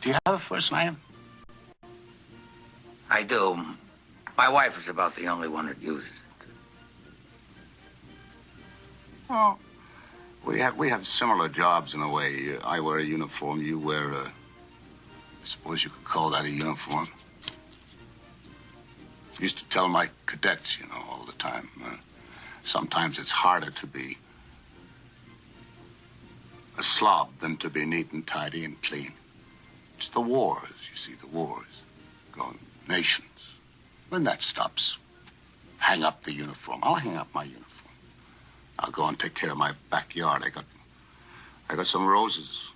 Do you have a first name? I do. My wife is about the only one that uses it. Well, we have similar jobs in a way. I wear a uniform, you wear a... I suppose you could call that a uniform. I used to tell my cadets, all the time. Sometimes it's harder to be a slob than to be neat and tidy and clean. It's the wars, you see, the wars. Going nations. When that stops, hang up the uniform. I'll hang up my uniform. I'll go and take care of my backyard. I got some roses.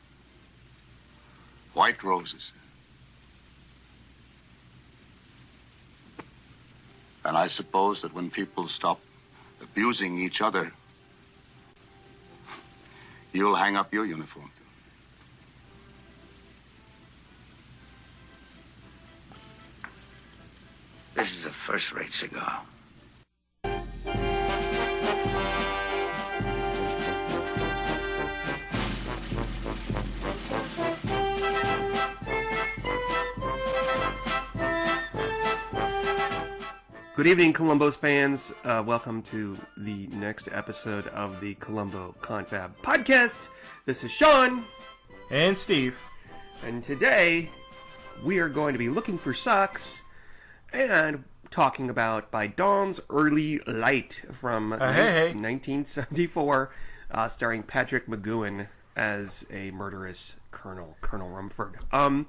White roses. And I suppose that when people stop abusing each other, you'll hang up your uniform. This is a first-rate cigar. Good evening, Columbo's fans. Welcome to the next episode of the Columbo Confab podcast. This is Sean. And Steve. And today, we are going to be looking for socks and talking about By Dawn's Early Light from 1974, starring Patrick McGoohan as a murderous Colonel Rumford. I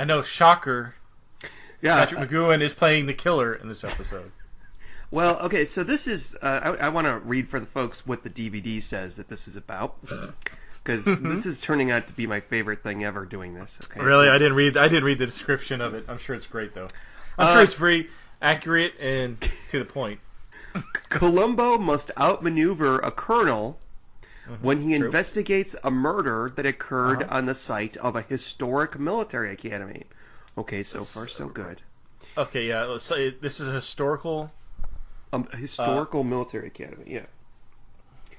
know, shocker. Yeah, Patrick McGoohan is playing the killer in this episode. Well, okay, so this is... I want to read for the folks what the DVD says that this is about, because this is turning out to be my favorite thing ever doing this. Okay, really? I didn't read the description of it. I'm sure it's great, though. I'm sure it's very accurate and to the point. Columbo must outmaneuver a colonel when he investigates a murder that occurred on the site of a historic military academy. Okay, so far so good. Okay, yeah. Let's say this is a historical military academy. Yeah.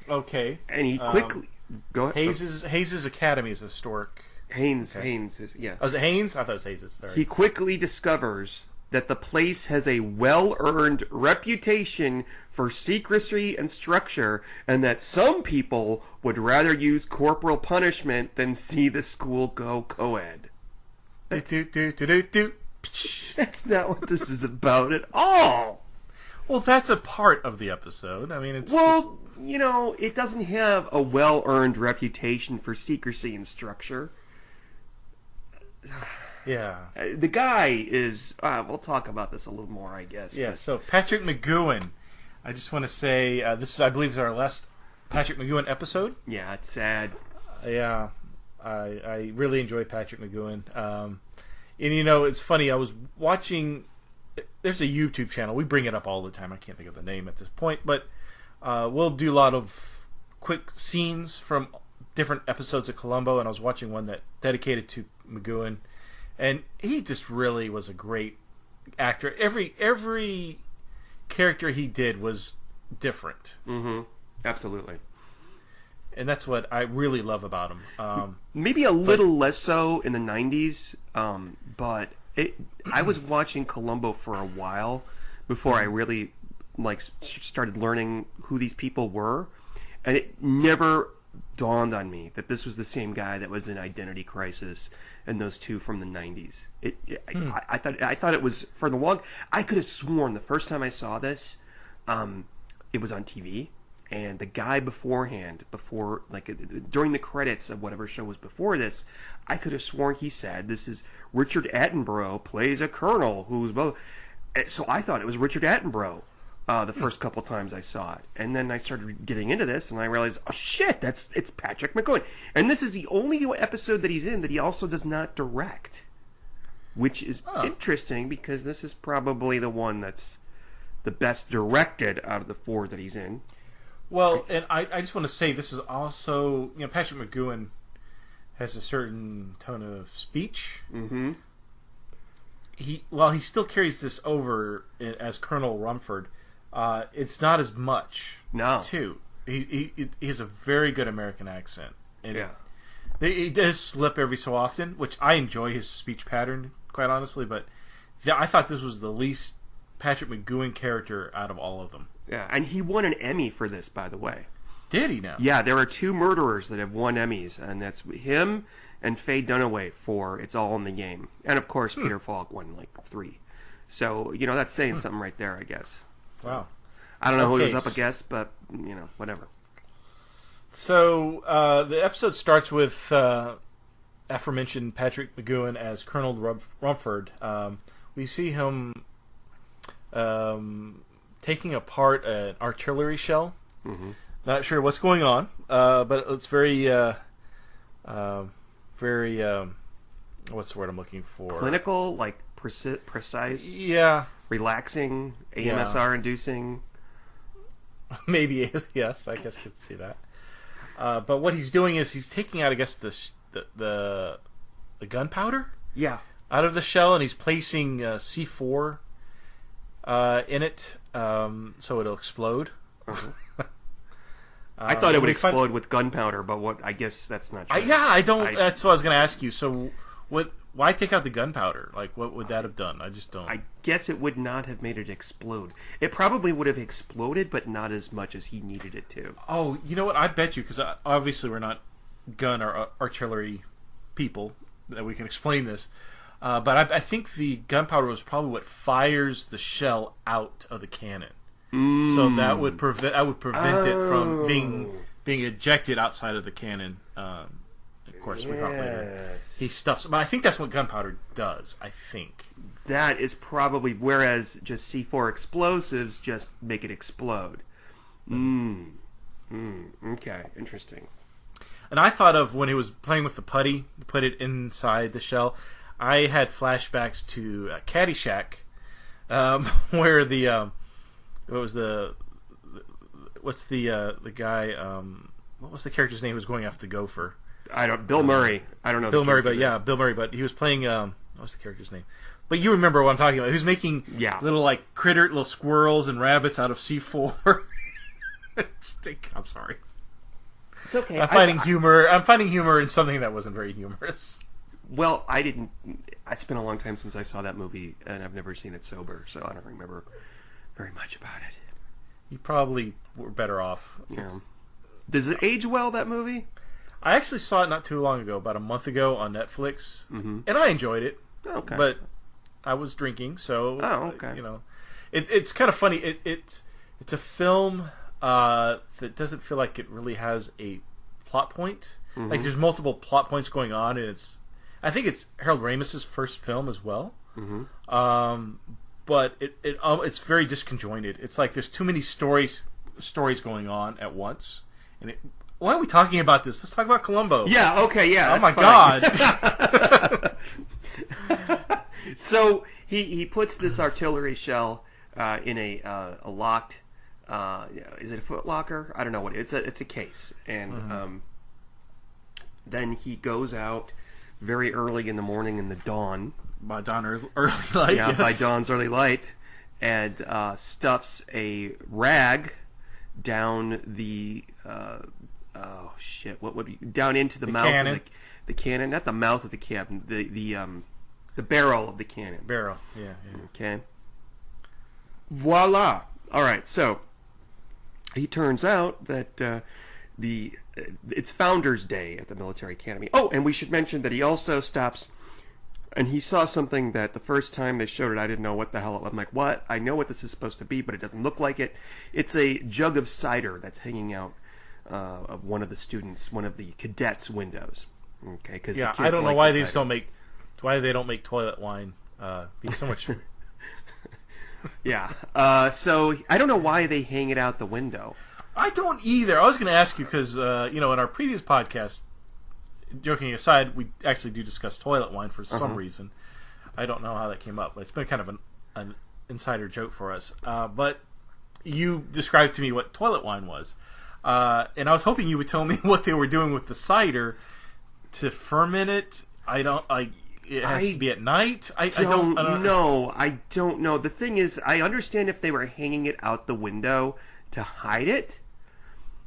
Okay. And he quickly go ahead. Hayes's Academy is historic. Haynes is yeah. Oh, is it Haynes? I thought it was Hayes's. Sorry. He quickly discovers that the place has a well-earned reputation for secrecy and structure, and that some people would rather use corporal punishment than see the school go co-ed. That's not what this is about at all. Well, that's a part of the episode. I mean, it's... Well, it doesn't have a well-earned reputation for secrecy and structure. Yeah. The guy is... we'll talk about this a little more, I guess. Yeah, so Patrick McGoohan. I just want to say, this is, I believe, is our last Patrick McGoohan episode. Yeah, it's sad. Yeah. I really enjoy Patrick McGoohan. And it's funny, I was watching... There's a YouTube channel. We bring it up all the time. I can't think of the name at this point. But we'll do a lot of quick scenes from different episodes of Columbo. And I was watching one that dedicated to McGoohan. And he just really was a great actor. Every character he did was different. Mm-hmm. Absolutely. And that's what I really love about him. Maybe a little less so in the 90s, but I was watching Columbo for a while before I really started learning who these people were, and it never dawned on me that this was the same guy that was in Identity Crisis and those two from the 90s. I thought it was for the long. I could have sworn the first time I saw this, it was on TV. And the guy during the credits of whatever show was before this, I could have sworn he said, this is Richard Attenborough plays a colonel who's both. So I thought it was Richard Attenborough the first couple times I saw it. And then I started getting into this, and I realized, oh shit, it's Patrick McGoohan. And this is the only episode that he's in that he also does not direct. Which is interesting, because this is probably the one that's the best directed out of the four that he's in. Well, and I just want to say this is also, Patrick McGoohan has a certain tone of speech. Mm-hmm. While he still carries this over as Colonel Rumford, it's not as much. No. Too. He has a very good American accent. And He does slip every so often, which I enjoy his speech pattern, quite honestly. But I thought this was the least Patrick McGoohan character out of all of them. Yeah, and he won an Emmy for this, by the way. Did he now? Yeah, there are 2 murderers that have won Emmys, and that's him and Faye Dunaway for It's All in the Game. And, of course, Peter Falk won, 3. So, that's saying something right there, I guess. Wow. I don't know who he was up against, but, whatever. So, the episode starts with aforementioned Patrick McGoohan as Colonel Rumford. We see him taking apart an artillery shell. Mm-hmm. Not sure what's going on, but it's very, what's the word I'm looking for? Clinical, precise. Yeah. Relaxing, AMSR-inducing. Maybe, yes, I guess I could see that. But what he's doing is he's taking out, I guess, the gunpowder? Yeah. Out of the shell, and he's placing C4 in it, so it'll explode. Uh-huh. I thought it would explode with gunpowder, but I guess that's not true. That's what I was going to ask you. So, why take out the gunpowder? What would that have done? I just don't. I guess it would not have made it explode. It probably would have exploded, but not as much as he needed it to. Oh, you know what? I bet you, because obviously we're not gun or artillery people, that we can explain this. But I think the gunpowder was probably what fires the shell out of the cannon. So that would prevent it from being ejected outside of the cannon. Of course, we talk later. He stuffs, but I think that's what gunpowder does. I think that is probably, whereas just C4 explosives just make it explode. Okay, interesting. And I thought of when he was playing with the putty, put it inside the shell. I had flashbacks to Caddyshack, where the what's the guy? What was the character's name who was going after the gopher? Bill Murray. I don't know. Bill Murray, Bill Murray. But he was playing. What's the character's name? But you remember what I'm talking about. He was making little little squirrels and rabbits out of C4. I'm sorry. It's okay. I'm finding humor in something that wasn't very humorous. Well, I didn't. It's been a long time since I saw that movie, and I've never seen it sober, so I don't remember very much about it. You probably were better off. Yeah. Does it age well, that movie? I actually saw it not too long ago, about a month ago on Netflix, and I enjoyed it. Okay. But I was drinking, so okay. It's kind of funny. It's a film that doesn't feel like it really has a plot point. Mm-hmm. Like there's multiple plot points going on, and I think it's Harold Ramis's first film as well. Mm-hmm. But it's very disconjointed. It's like there's too many stories going on at once. And why are we talking about this? Let's talk about Columbo. Yeah. Okay. Yeah. Oh my God. So he puts this artillery shell in a locked. Is it a foot locker? I don't know what it's a case, and then he goes out very early in the morning in the dawn. By dawn's early light. Yeah, yes. by dawn's early light, and stuffs a rag down the down into the mouth cannon. of the cannon, not the mouth of the cannon, the barrel of the cannon. Barrel, yeah. Okay. Voila. All right. So he turns out that it's Founders Day at the military academy. Oh, and we should mention that he also stops. And he saw something that the first time they showed it, I didn't know what the hell it was. I'm like, what? I know what this is supposed to be, but it doesn't look like it. It's a jug of cider that's hanging out of one of the cadets' windows. Okay, because yeah, I don't know why they don't make toilet wine. Be so much. Yeah. So I don't know why they hang it out the window. I don't either. I was going to ask you because in our previous podcast. Joking aside, we actually do discuss toilet wine for some reason. I don't know how that came up, but it's been kind of an insider joke for us. But you described to me what toilet wine was, and I was hoping you would tell me what they were doing with the cider to ferment it. It has to be at night. I don't know. I don't know. The thing is, I understand if they were hanging it out the window to hide it,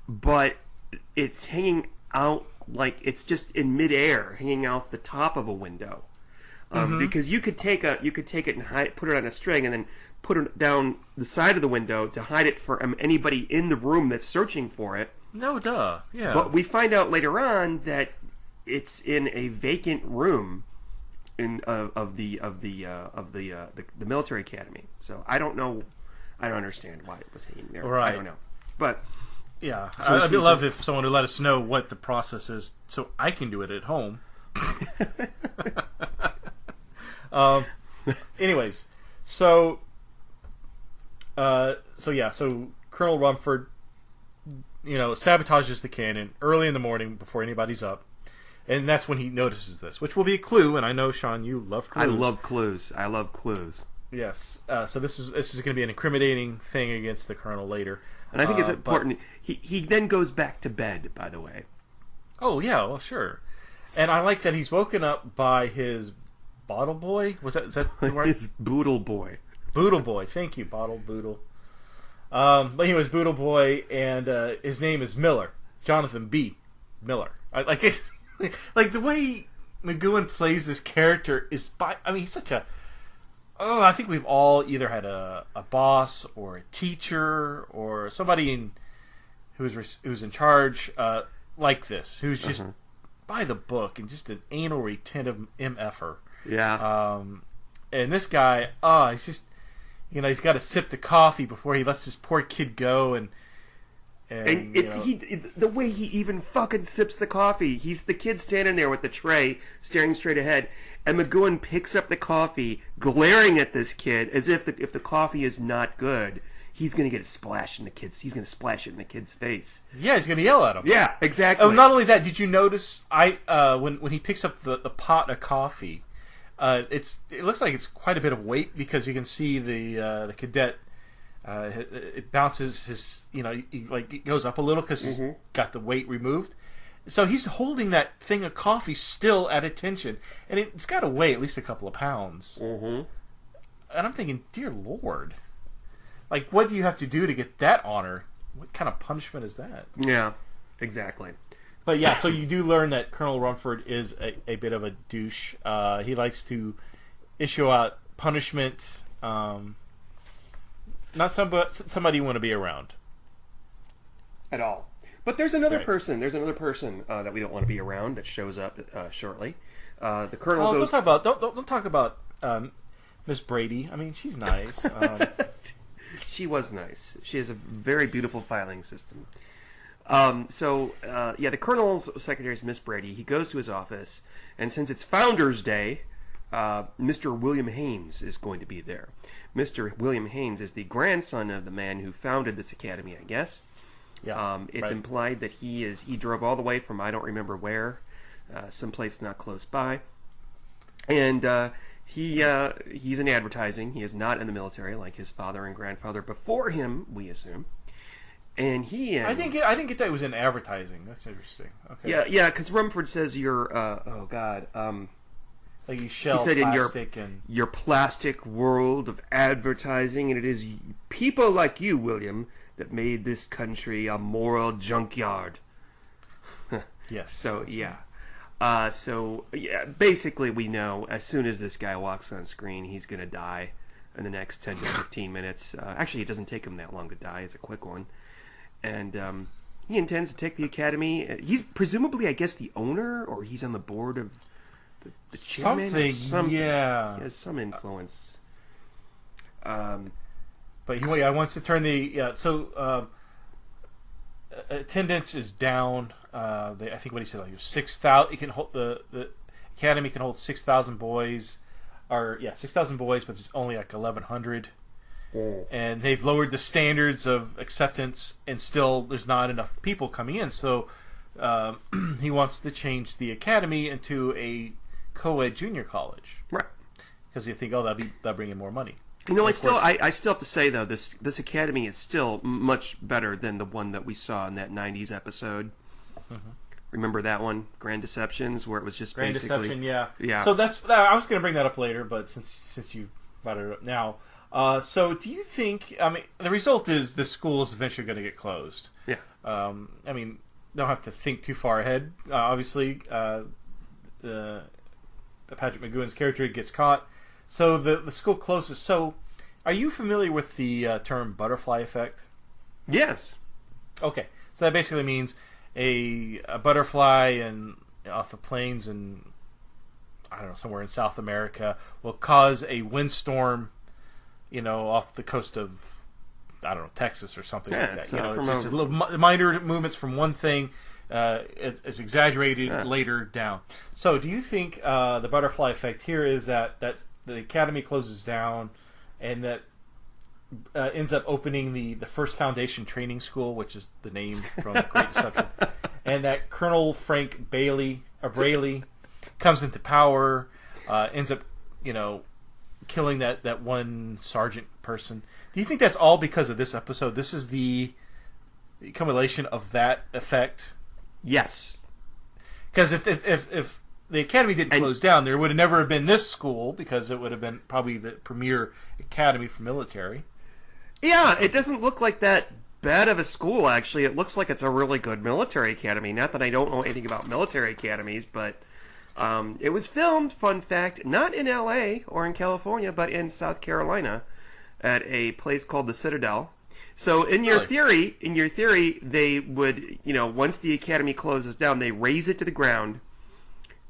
but it's hanging out like it's just in midair, hanging off the top of a window. Because you could take it and put it on a string, and then put it down the side of the window to hide it from anybody in the room that's searching for it. No, duh. Yeah. But we find out later on that it's in a vacant room of the military academy. So I don't know. I don't understand why it was hanging there. Right. I don't know. But yeah, so I'd love if someone would let us know what the process is, so I can do it at home. Anyways, so Colonel Rumford, sabotages the cannon early in the morning before anybody's up, and that's when he notices this, which will be a clue. And I know, Sean, you love clues. I love clues. Yes. So this is going to be an incriminating thing against the colonel later, and I think it's important. He then goes back to bed. By the way. Oh yeah, well sure, and I like that he's woken up by his bottle boy. Is that the right? His boodle boy. Boodle boy. Thank you, bottle boodle. But he was boodle boy, and his name is Miller, Jonathan B. Miller. I like it. Like the way McGoohan plays this character is he's such a. Oh, I think we've all either had a boss or a teacher or somebody who's in charge like this, who's just by the book and just an anal retentive MFer. Yeah. And this guy, he's just, he's got to sip the coffee before he lets this poor kid go, and it's the way he even fucking sips the coffee. He's the kid standing there with the tray, staring straight ahead, and McGoohan picks up the coffee, glaring at this kid as if the coffee is not good, he's going to get a splash in the kid's. He's going to splash it in the kid's face. Yeah, he's going to yell at him. Yeah, exactly. Oh, not only that, did you notice? When he picks up the pot of coffee, it looks like it's quite a bit of weight, because you can see the cadet. It bounces his, it goes up a little because he's got the weight removed. So he's holding that thing of coffee still at attention, and it's got to weigh at least a couple of pounds. And I'm thinking, dear Lord, like, what do you have to do to get that honor? What kind of punishment is that? Yeah, exactly. But yeah, so you do learn that Colonel Rumford is a bit of a douche. He likes to issue out punishment. Not somebody you want to be around at all. But there's another person. There's another person that we don't want to be around that shows up shortly. The colonel goes. Don't talk about Miss Brady. I mean, she's nice. She was nice. She has a very beautiful filing system. The colonel's secretary is Miss Brady. He goes to his office, and since it's Founders Day, Mr. William Haynes is going to be there. Mr. William Haynes is the grandson of the man who founded this academy, I guess. Yeah, it's implied that he drove all the way from I don't remember where, someplace not close by, and he's in advertising. He is not in the military like his father and grandfather before him, we assume. And I didn't get that it was in advertising. That's interesting. Okay. Yeah, because Rumford says you're like you shell he said plastic in your plastic world of advertising, and it is people like you, William, that made this country a moral junkyard. Yes. So basically we know as soon as this guy walks on screen, he's going to die in the next 10 to 15 minutes. Actually, it doesn't take him that long to die. It's a quick one. And he intends to take the academy. He's presumably, I guess, the owner, or he's on the board of the chairman. Something, yeah. He has some influence. But he wants to turn attendance is down. I think what he said, like 6,000. It can hold the academy can hold 6,000 boys, 6,000 boys, but there's only like 1,100. And they've lowered the standards of acceptance, and still there's not enough people coming in. So he wants to change the academy into a co-ed junior college, right? Because you think, that'll bring in more money. I still have to say though, this academy is still much better than the one that we saw in that '90s episode. Remember that one, Grand Deceptions, where it was just Grand basically Deception, yeah. So I was going to bring that up later, but since you brought it up now, so do you think? I mean, the result is the school is eventually going to get closed. Yeah. don't have to think too far ahead. Obviously, Patrick McGoohan's character gets caught, so the school closes. So, are you familiar with the term butterfly effect? Yes. Okay, so that basically means a butterfly off the plains in, I don't know, somewhere in South America will cause a windstorm, off the coast of, I don't know, Texas or something like that. It's just a little minor movements from one thing. It's exaggerated later down. So, do you think the butterfly effect here is that the academy closes down, and that ends up opening the first foundation training school, which is the name from The Great Deception, and that Colonel Frank Braley comes into power, ends up, killing that one sergeant person. Do you think that's all because of this episode? This is the accumulation of that effect? Yes. Because if the academy didn't close down, there would have never have been this school, because it would have been probably the premier academy for military. Yeah, it doesn't look like that bad of a school, actually. It looks like it's a really good military academy. Not that I don't know anything about military academies, but it was filmed, fun fact, not in L.A. or in California, but in South Carolina at a place called the Citadel. So in your theory, they would, once the academy closes down, they raise it to the ground,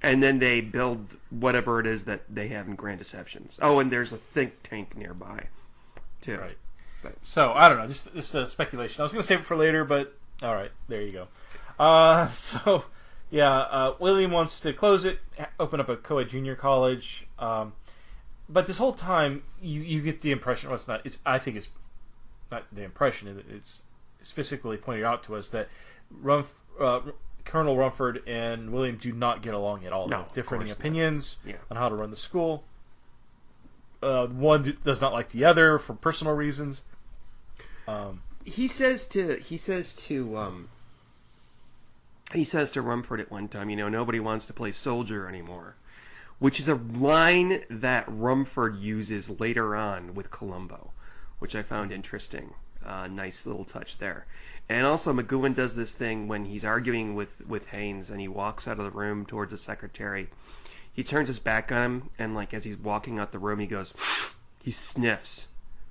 and then they build whatever it is that they have in Grand Deceptions. Oh, and there's a think tank nearby, too. Right. So, I don't know, just speculation. I was going to save it for later, but all right, there you go. William wants to close it, open up a co-ed junior college, but this whole time you get the impression, I think it's not the impression, it's specifically pointed out to us that Colonel Rumford and William do not get along at all. No, differing opinions on how to run the school. One does not like the other for personal reasons. He says to Rumford at one time, nobody wants to play soldier anymore, which is a line that Rumford uses later on with Columbo, which I found interesting. Nice little touch there. And also McGoohan does this thing when he's arguing with Haynes, and he walks out of the room towards the secretary. He turns his back on him, and as he's walking out the room, he sniffs.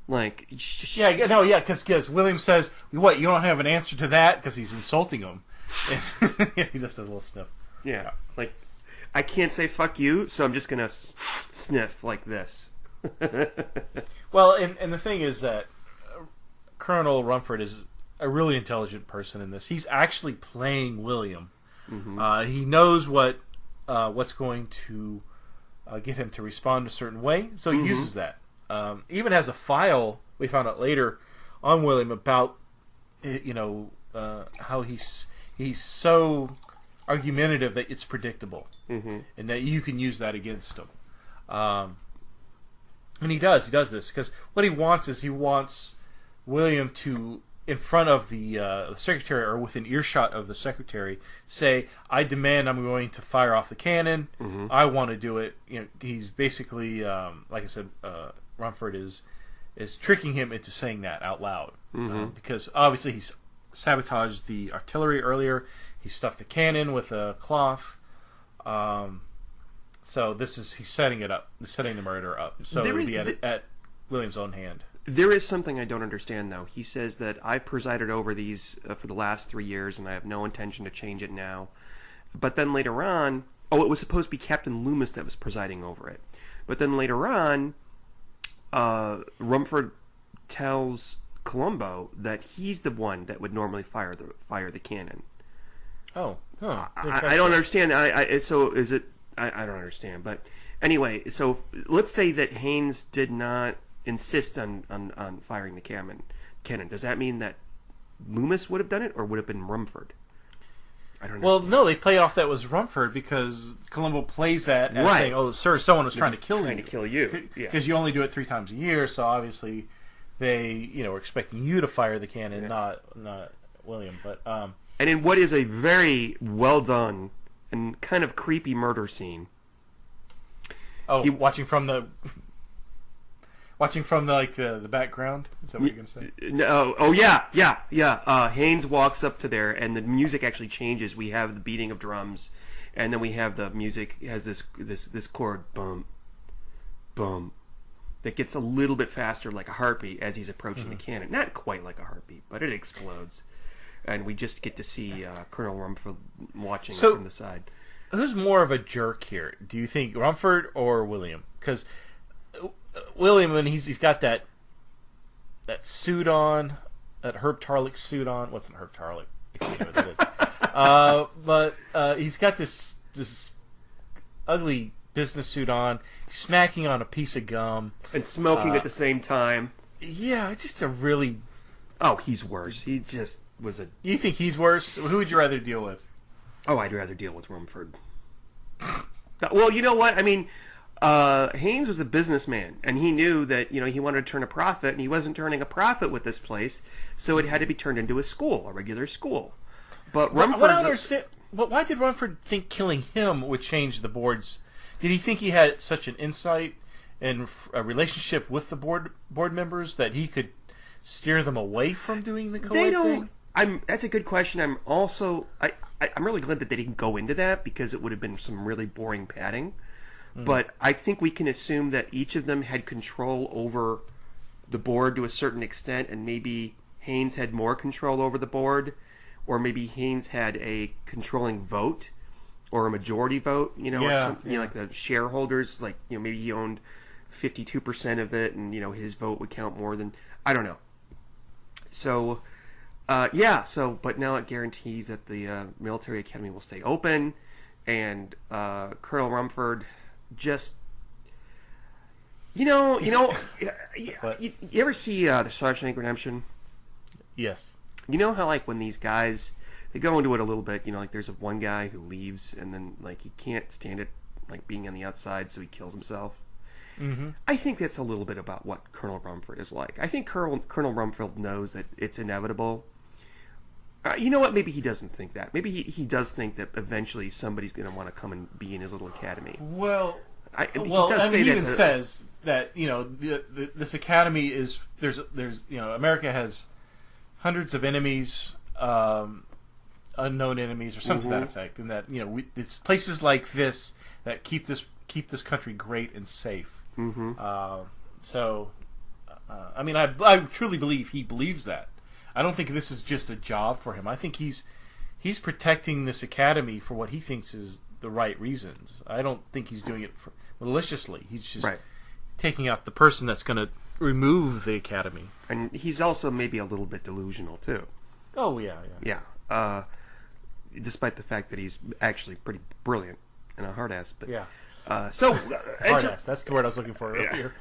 Because William says, "What? You don't have an answer to that?" Because he's insulting him. He just does a little sniff. Yeah, I can't say fuck you, so I'm just gonna sniff like this. Well, and the thing is that Colonel Rumford is a really intelligent person in this. He's actually playing William. Mm-hmm. He knows what's going to get him to respond a certain way, so he uses that. Even has a file, we found out later, on William about how he's so argumentative that it's predictable, and that you can use that against him. And he does this because what he wants William to, in front of the secretary, or within earshot of the secretary, say, "I demand I'm going to fire off the cannon. I want to do it." He's basically, like I said, Rumford is tricking him into saying that out loud, because obviously he's sabotaged the artillery earlier. He stuffed the cannon with a cloth. So he's setting it up, setting the murder up. So it would be at William's own hand. There is something I don't understand, though. He says that I've presided over these for the last 3 years, and I have no intention to change it now. But then later on, it was supposed to be Captain Loomis that was presiding over it. But then later on, Rumford tells Columbo that he's the one that would normally fire the cannon. Oh, I don't understand. So is it? I don't understand. But anyway, so let's say that Haynes did not insist on firing the cannon. Does that mean that Loomis would have done it, or would it have been Rumford? I don't know. Well, no, they play it off that was Rumford because Columbo plays that as saying, "Oh, sir, someone was trying to kill you." Because you only do it 3 times a year, so obviously they, were expecting you to fire the cannon, not William. But and in what is a very well done and kind of creepy murder scene. Oh, watching from Watching from the background. Is that what you're gonna say? No. Oh yeah. Haynes walks up to there, and the music actually changes. We have the beating of drums, and then we have the music has this chord, boom, boom, that gets a little bit faster, like a heartbeat, as he's approaching the cannon. Not quite like a heartbeat, but it explodes, and we just get to see Colonel Rumford watching from the side. Who's more of a jerk here? Do you think Rumford or William? Because William, when he's got that suit on, that Herb Tarlick suit on. What's an Herb Tarlick? I can't know what that is. But he's got this ugly business suit on, smacking on a piece of gum and smoking at the same time. Yeah, just a really. Oh, he's worse. He just was a. You think he's worse? Who would you rather deal with? Oh, I'd rather deal with Rumford. Well, you know what? I mean, Haynes was a businessman, and he knew that he wanted to turn a profit, and he wasn't turning a profit with this place, so it had to be turned into a school, a regular school. But Rumford. I don't understand. Why did Rumford think killing him would change the board's? Did he think he had such an insight and a relationship with the board members that he could steer them away from doing the co-ed thing? That's a good question. I'm really glad that they didn't go into that, because it would have been some really boring padding. But I think we can assume that each of them had control over the board to a certain extent, and maybe Haynes had more control over the board, or maybe Haynes had a controlling vote or a majority vote. Or something, like the shareholders, like maybe he owned 52% of it, and his vote would count more than, I don't know. So. But now it guarantees that the military academy will stay open, and Colonel Rumford just, you ever see the Shawshank Redemption? Yes. You know how, like, when these guys, they go into it a little bit, like, there's one guy who leaves, and then, like, he can't stand it, like, being on the outside, so he kills himself. Mm-hmm. I think that's a little bit about what Colonel Rumford is like. I think Colonel Rumford knows that it's inevitable. You know what? Maybe he doesn't think that. Maybe he does think that eventually somebody's going to want to come and be in his little academy. Well, he even says that this academy is there's America has hundreds of enemies, unknown enemies, or something to that effect, and that it's places like this that keep this country great and safe. Mm-hmm. I truly believe he believes that. I don't think this is just a job for him. I think he's protecting this academy for what he thinks is the right reasons. I don't think he's doing it maliciously. He's just taking out the person that's going to remove the academy. And he's also maybe a little bit delusional too. Oh yeah. Despite the fact that he's actually pretty brilliant and a hard ass, but hard ass. That's the word I was looking for earlier.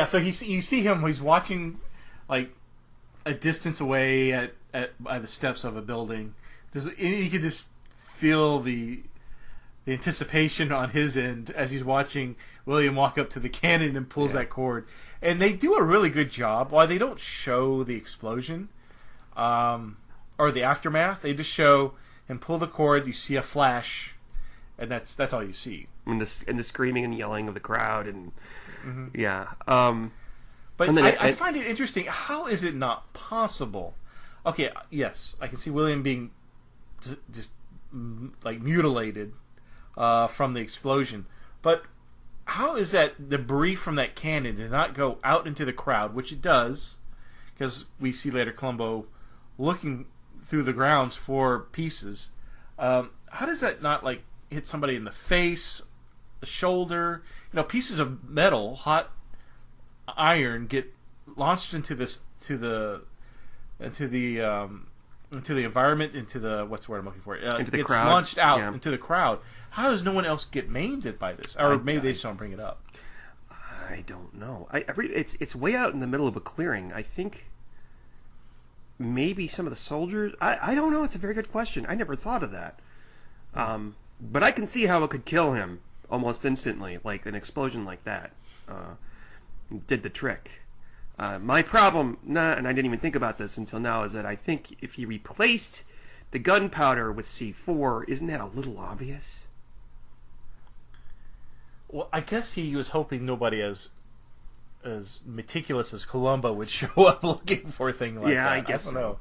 So you see him. He's watching like a distance away by the steps of a building. You can just feel the anticipation on his end as he's watching William walk up to the cannon and pulls that cord. And they do a really good job. While they don't show the explosion or the aftermath, they just show him pull the cord. You see a flash, and that's all you see. And the screaming and yelling of the crowd, and But I find it interesting. How is it not possible? Okay, yes, I can see William being just like mutilated from the explosion. But how is that debris from that cannon did not go out into the crowd, which it does, because we see later Columbo looking through the grounds for pieces. How does that not like hit somebody in the face, the shoulder? Pieces of metal, hot iron, get launched into the environment, into the what's the word I'm looking for? Into the gets crowd. Launched out into the crowd. How does no one else get maimed by this? Or maybe they just don't bring it up. I don't know. It's way out in the middle of a clearing. I think maybe some of the soldiers. I don't know. It's a very good question. I never thought of that. But I can see how it could kill him almost instantly, like an explosion like that. Did the trick. My problem, and I didn't even think about this until now, is that I think if he replaced the gunpowder with C4, isn't that a little obvious? Well, I guess he was hoping nobody as meticulous as Columbo would show up looking for a thing like that. I guess I don't know.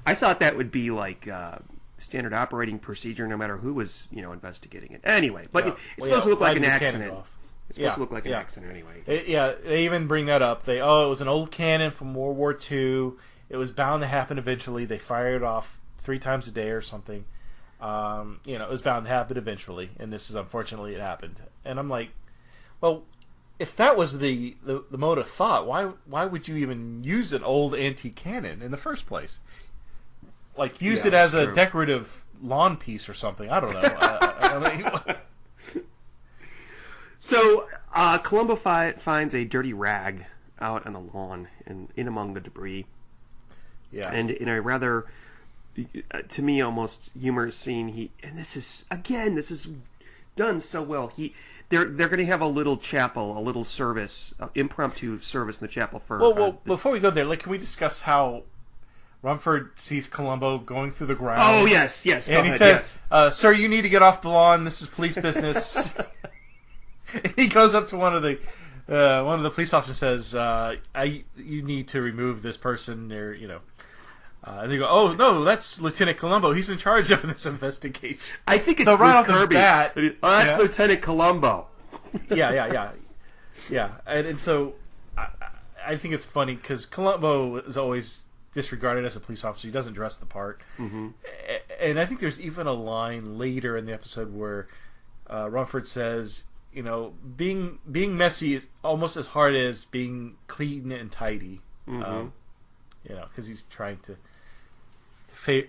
I thought that would be like standard operating procedure, no matter who was investigating it. Anyway, but it's supposed to look like an accident. It's supposed to look like an accident anyway. They even bring that up. It was an old cannon from World War II. It was bound to happen eventually. They fired it off 3 times a day or something. It was bound to happen eventually, and this is unfortunately it happened. And I'm like, well, if that was the mode of thought, why would you even use an old antique cannon in the first place? Like, use it as a decorative lawn piece or something. I don't know. So, Columbo finds a dirty rag out on the lawn and in among the debris. Yeah. And in a rather, to me, almost humorous scene, this is done so well. They're going to have a little chapel, a little service, impromptu service in the chapel for. Well, before we go there, can we discuss how Rumford sees Columbo going through the ground? Oh yes. And he says, "Sir, you need to get off the lawn. This is police business." And he goes up to one of the police officers and says, "You need to remove this person." And they go, "Oh no, that's Lieutenant Columbo. He's in charge of this investigation." I think it's so Bruce right off the Kirby. bat. That's Lieutenant Columbo. Yeah. And so I think it's funny because Columbo is always disregarded as a police officer. He doesn't dress the part. Mm-hmm. And I think there's even a line later in the episode where Rumford says, being messy is almost as hard as being clean and tidy. Mm-hmm. Because he's trying to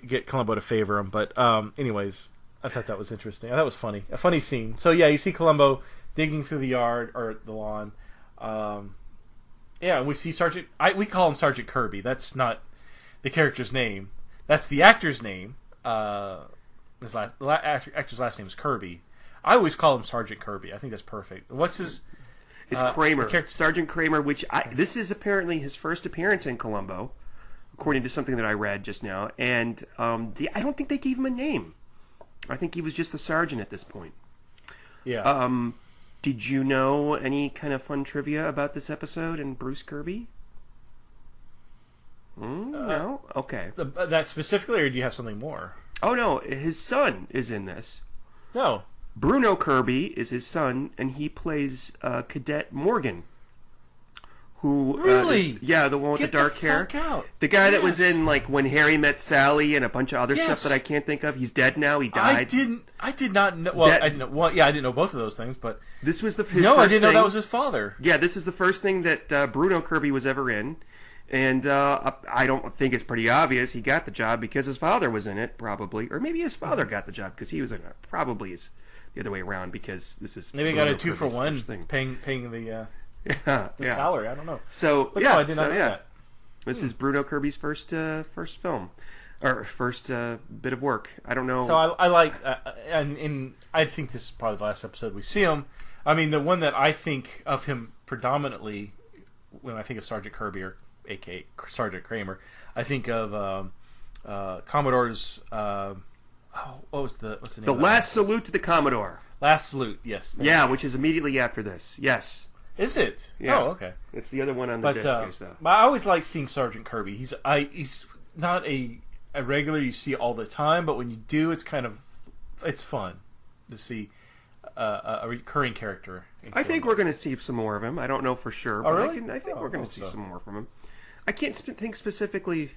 get Columbo to favor him. But anyways, I thought that was interesting. That was funny. A funny scene. So yeah, you see Columbo digging through the yard or the lawn. We see Sergeant. We call him Sergeant Kirby. That's not the character's name. That's the actor's name. His actor's last name is Kirby. I always call him Sergeant Kirby. I think that's perfect. What's his? It's Kramer. Sergeant Kramer. This is apparently his first appearance in Columbo, according to something that I read just now. And I don't think they gave him a name. I think he was just the sergeant at this point. Yeah. Did you know any kind of fun trivia about this episode and Bruce Kirby? No? Okay. That specifically, or do you have something more? Oh, no. His son is in this. No. Bruno Kirby is his son, and he plays Cadet Morgan. Who really? The one with the dark hair. Fuck out. The guy that was in When Harry Met Sally and a bunch of other stuff that I can't think of. He's dead now. He died. I did not know. Well, I didn't know. Well, I didn't know both of those things, but this was his first I didn't know that was his father. Yeah, this is the first thing that Bruno Kirby was ever in, and I don't think it's pretty obvious he got the job because his father was in it, probably, or maybe his father got the job because he was in it. Probably it's the other way around because this is maybe got a 2-for-1 thing, paying the. Salary. I don't know. So but no, I did not know that. This is Bruno Kirby's first film, or first bit of work. I don't know. So I like, and I think this is probably the last episode we see him. I mean, the one that I think of him predominantly when I think of Sergeant Kirby, or A.K.A. Sergeant Kramer, I think of Commodore's. What's the name? The Last Salute to the Commodore. Last Salute. Yes. Yeah, which is immediately after this. Yes. Is it? Yeah. Oh, okay. It's the other one on the disc. But I always like seeing Sergeant Kirby. He's not a regular you see all the time, but when you do, it's fun to see a recurring character. I think we're going to see some more of him. I don't know for sure, but really? I think we're going to see some more from him. I can't think specifically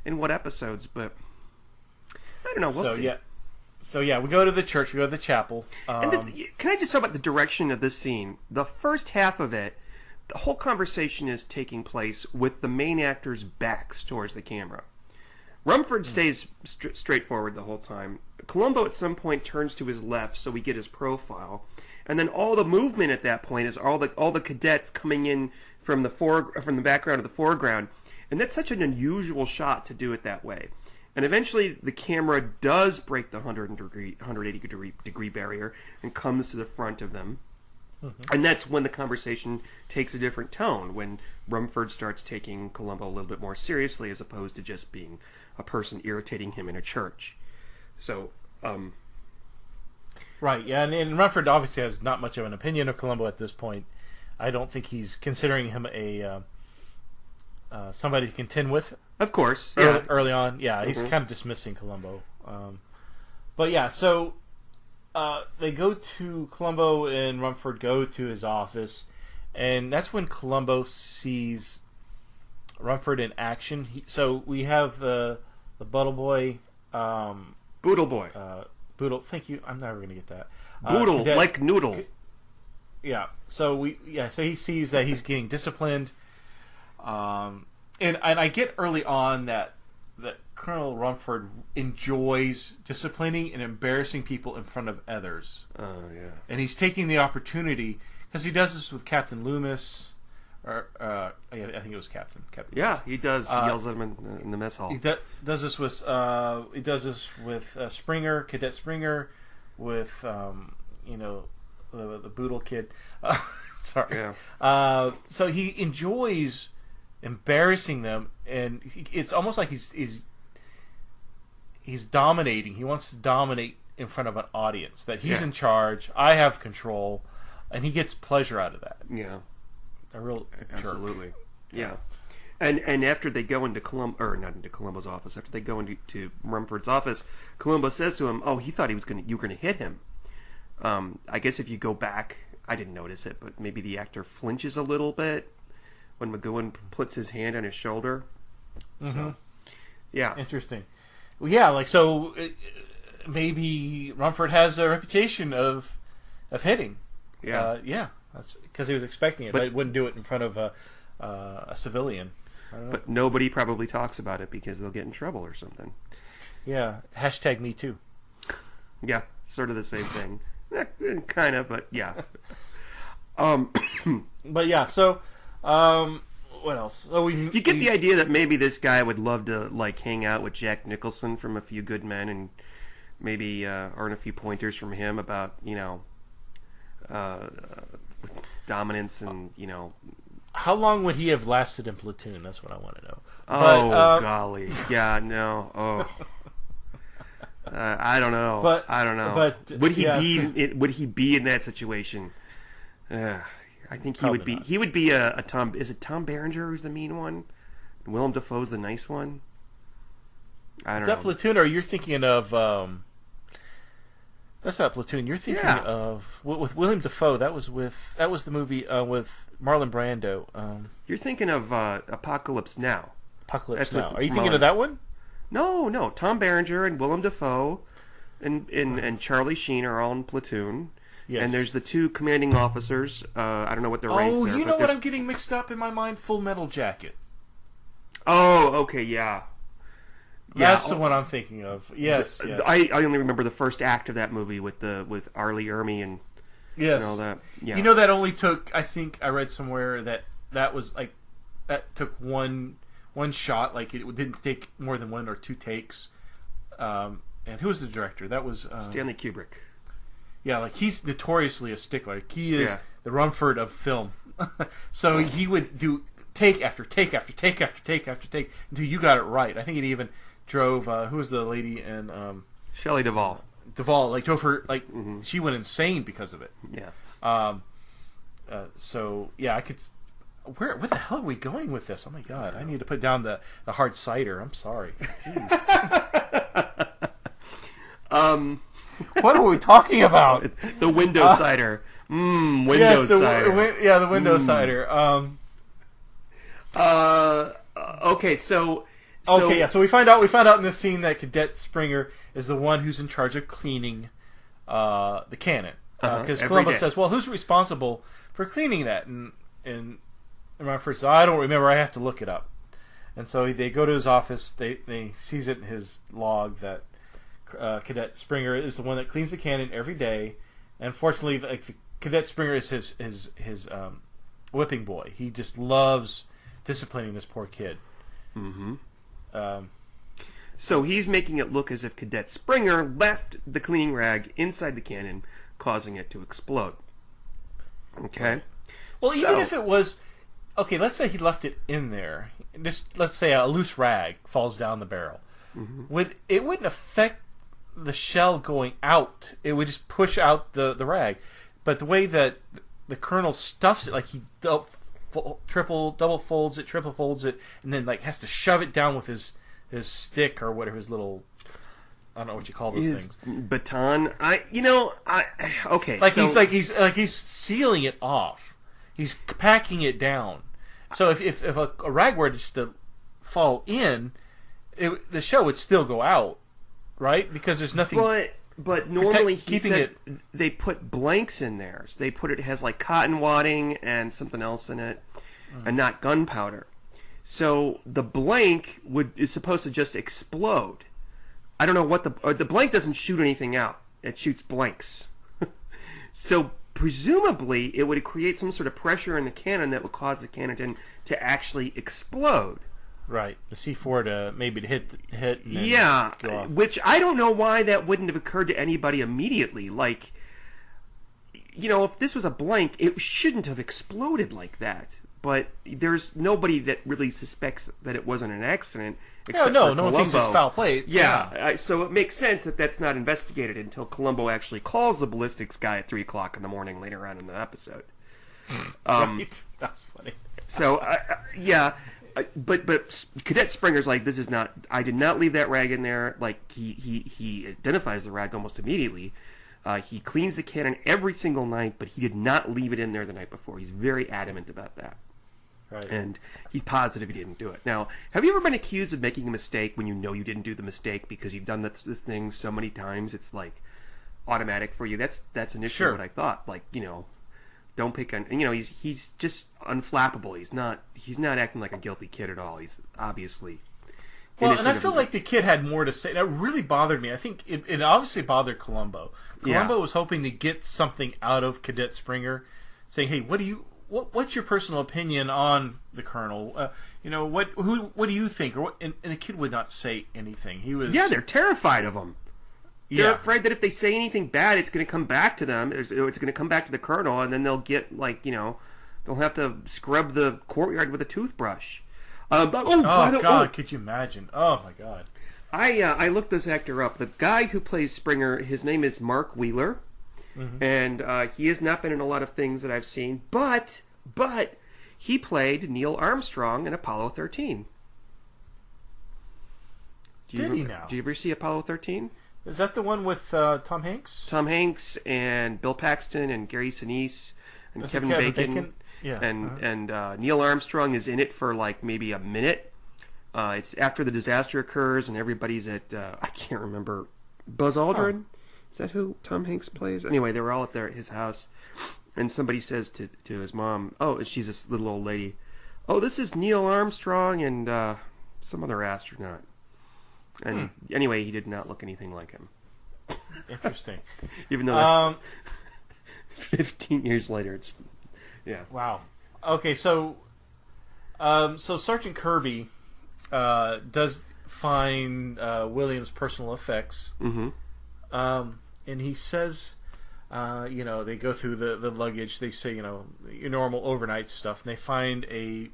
in what episodes, but I don't know. We'll see. So we go to the church, we go to the chapel. And can I just talk about the direction of this scene? The first half of it, the whole conversation is taking place with the main actor's backs towards the camera. Rumford stays straightforward the whole time. Columbo at some point turns to his left so we get his profile, and then all the movement at that point is all the cadets coming in from the background to the foreground, and that's such an unusual shot to do it that way. And eventually the camera does break the 180 degree barrier and comes to the front of them. Mm-hmm. And that's when the conversation takes a different tone, when Rumford starts taking Columbo a little bit more seriously as opposed to just being a person irritating him in a church. So, Right, yeah, and Rumford obviously has not much of an opinion of Columbo at this point. I don't think he's considering him a somebody to contend with. Of course, yeah. Early on, yeah, he's kind of dismissing Columbo. But yeah, so they go to Columbo and Rumford go to his office, and that's when Columbo sees Rumford in action. So we have the Buttle Boy, Boodle Boy, Boodle. Thank you. I'm never going to get that. Boodle, like noodle. Yeah. So So he sees that he's getting disciplined, and I get early on that Colonel Rumford enjoys disciplining and embarrassing people in front of others. Oh yeah. And he's taking the opportunity because he does this with Captain Loomis, or I think it was Captain. Yeah, he does. He yells at him in the mess hall. He does this with Springer, Cadet Springer, with the Boodle kid. Sorry. Yeah. So he enjoys embarrassing them, and it's almost like he's dominating. He wants to dominate in front of an audience. That he's in charge. I have control, and he gets pleasure out of that. Yeah. A real absolutely. Jerk. Yeah. And after they go into not into Columbo's office, after they go into Rumford's office, Columbo says to him, "Oh, he thought you were going to hit him." I guess if you go back, I didn't notice it, but maybe the actor flinches a little bit when McGoohan puts his hand on his shoulder. Mm-hmm. So, yeah. Interesting. Well, yeah, maybe Rumford has a reputation of hitting. Yeah. That's because he was expecting it, but he wouldn't do it in front of a civilian. But nobody probably talks about it because they'll get in trouble or something. Yeah. Hashtag me too. Yeah, sort of the same thing. Kind of, but yeah. But yeah, so what else? So you get the idea that maybe this guy would love to hang out with Jack Nicholson from A Few Good Men and maybe earn a few pointers from him about dominance and How long would he have lasted in Platoon? That's what I want to know. Oh, golly, yeah, no, oh. I don't know. I don't know. But would he be in that situation? I think he would be. Not. He would be a Tom. Is it Tom Berenger who's the mean one? And Willem Dafoe's the nice one. I don't know. Is that Platoon, or you're thinking of? That's not Platoon. You're thinking of with Willem Dafoe. That was the movie with Marlon Brando. You're thinking of Apocalypse Now. Apocalypse Now. Are you thinking of that one? No. Tom Berenger and Willem Dafoe and Charlie Sheen are all in Platoon. Yes. And there's the two commanding officers. I don't know what their ranks are. Oh, you know what I'm getting mixed up in my mind? Full Metal Jacket. Oh, okay, yeah. That's the one I'm thinking of. Yes. I only remember the first act of that movie with R. Lee Ermey and all that. Yeah. That only took, I think I read somewhere that was that took one shot, it didn't take more than one or two takes. And who was the director? That was Stanley Kubrick. Yeah, he's notoriously a stickler. He is the Rumford of film. So he would do take after take after take after take after take until you got it right. I think it even drove who was the lady in Shelley Duvall. Drove her she went insane because of it. Yeah. So yeah, I could. Where the hell are we going with this? Oh my god! I need to put down the hard cider. I'm sorry. What are we talking about? The window cider. Window cider. The window cider. Okay, so we find out in this scene that Cadet Springer is the one who's in charge of cleaning the cannon. Because Columbo says, "Well, who's responsible for cleaning that?" And Rumford says, "I don't remember. I have to look it up." And so they go to his office. They sees it in his log that Cadet Springer is the one that cleans the cannon every day. And fortunately, the Cadet Springer is his whipping boy. He just loves disciplining this poor kid. Mm-hmm. So he's making it look as if Cadet Springer left the cleaning rag inside the cannon, causing it to explode. Okay. Well, even if it was let's say he left it in there. Let's say a loose rag falls down the barrel. Mm-hmm. It wouldn't affect the shell going out. It would just push out the rag. But the way that the colonel stuffs it, like he double folds it, triple folds it, and then like has to shove it down with his stick or whatever, his little, I don't know what you call those things. Baton. Okay. Like he's sealing it off. He's packing it down. So if a rag were just to fall in, the shell would still go out, right? Because there's nothing. But normally they put blanks in there. So it has like cotton wadding and something else in it, and not gunpowder. So the blank is supposed to just explode. I don't know what the blank doesn't shoot anything out. It shoots blanks. So presumably it would create some sort of pressure in the cannon that would cause the cannon to actually explode. Right, the C4 to hit. And yeah, go off. Which I don't know why that wouldn't have occurred to anybody immediately. Like, if this was a blank, it shouldn't have exploded like that. But there's nobody that really suspects that it wasn't an accident. No one thinks it's foul play. Yeah, so it makes sense that that's not investigated until Columbo actually calls the ballistics guy at 3 o'clock in the morning later on in the episode. Right, that's funny. So, yeah. But Cadet Springer's like, this is not. I did not leave that rag in there. Like he identifies the rag almost immediately. He cleans the cannon every single night, but he did not leave it in there the night before. He's very adamant about that. Right. And he's positive he didn't do it. Now, have you ever been accused of making a mistake when you know you didn't do the mistake because you've done this thing so many times? It's like automatic for you. That's initially what I thought. Like, don't pick on. He's just unflappable. He's not acting like a guilty kid at all. He's obviously. Well, and I feel like the kid had more to say. That really bothered me. I think it obviously bothered Columbo. Columbo was hoping to get something out of Cadet Springer, saying, "Hey, what's your personal opinion on the colonel? What do you think?" And the kid would not say anything. He was. Yeah, they're terrified of him. They're afraid that if they say anything bad, it's going to come back to them. It's going to come back to the colonel, and then they'll get they'll have to scrub the courtyard with a toothbrush. God, could you imagine? Oh my God. I looked this actor up. The guy who plays Springer, his name is Mark Wheeler, and he has not been in a lot of things that I've seen, but he played Neil Armstrong in Apollo 13. Did he now? Do you ever see Apollo 13? Is that the one with Tom Hanks? Tom Hanks and Bill Paxton and Gary Sinise and Kevin Bacon. Yeah. And Neil Armstrong is in it for like maybe a minute. It's after the disaster occurs and everybody's at I can't remember, Buzz Aldrin. Is that who Tom Hanks plays? Anyway, they were all at his house, and somebody says to his mom, "Oh, she's this little old lady. Oh, this is Neil Armstrong and some other astronaut." And anyway, he did not look anything like him. Interesting. Even though that's 15 years later, it's Wow. Okay, so Sergeant Kirby does find William's personal effects, and he says, they go through the luggage. They say, your normal overnight stuff, and they find a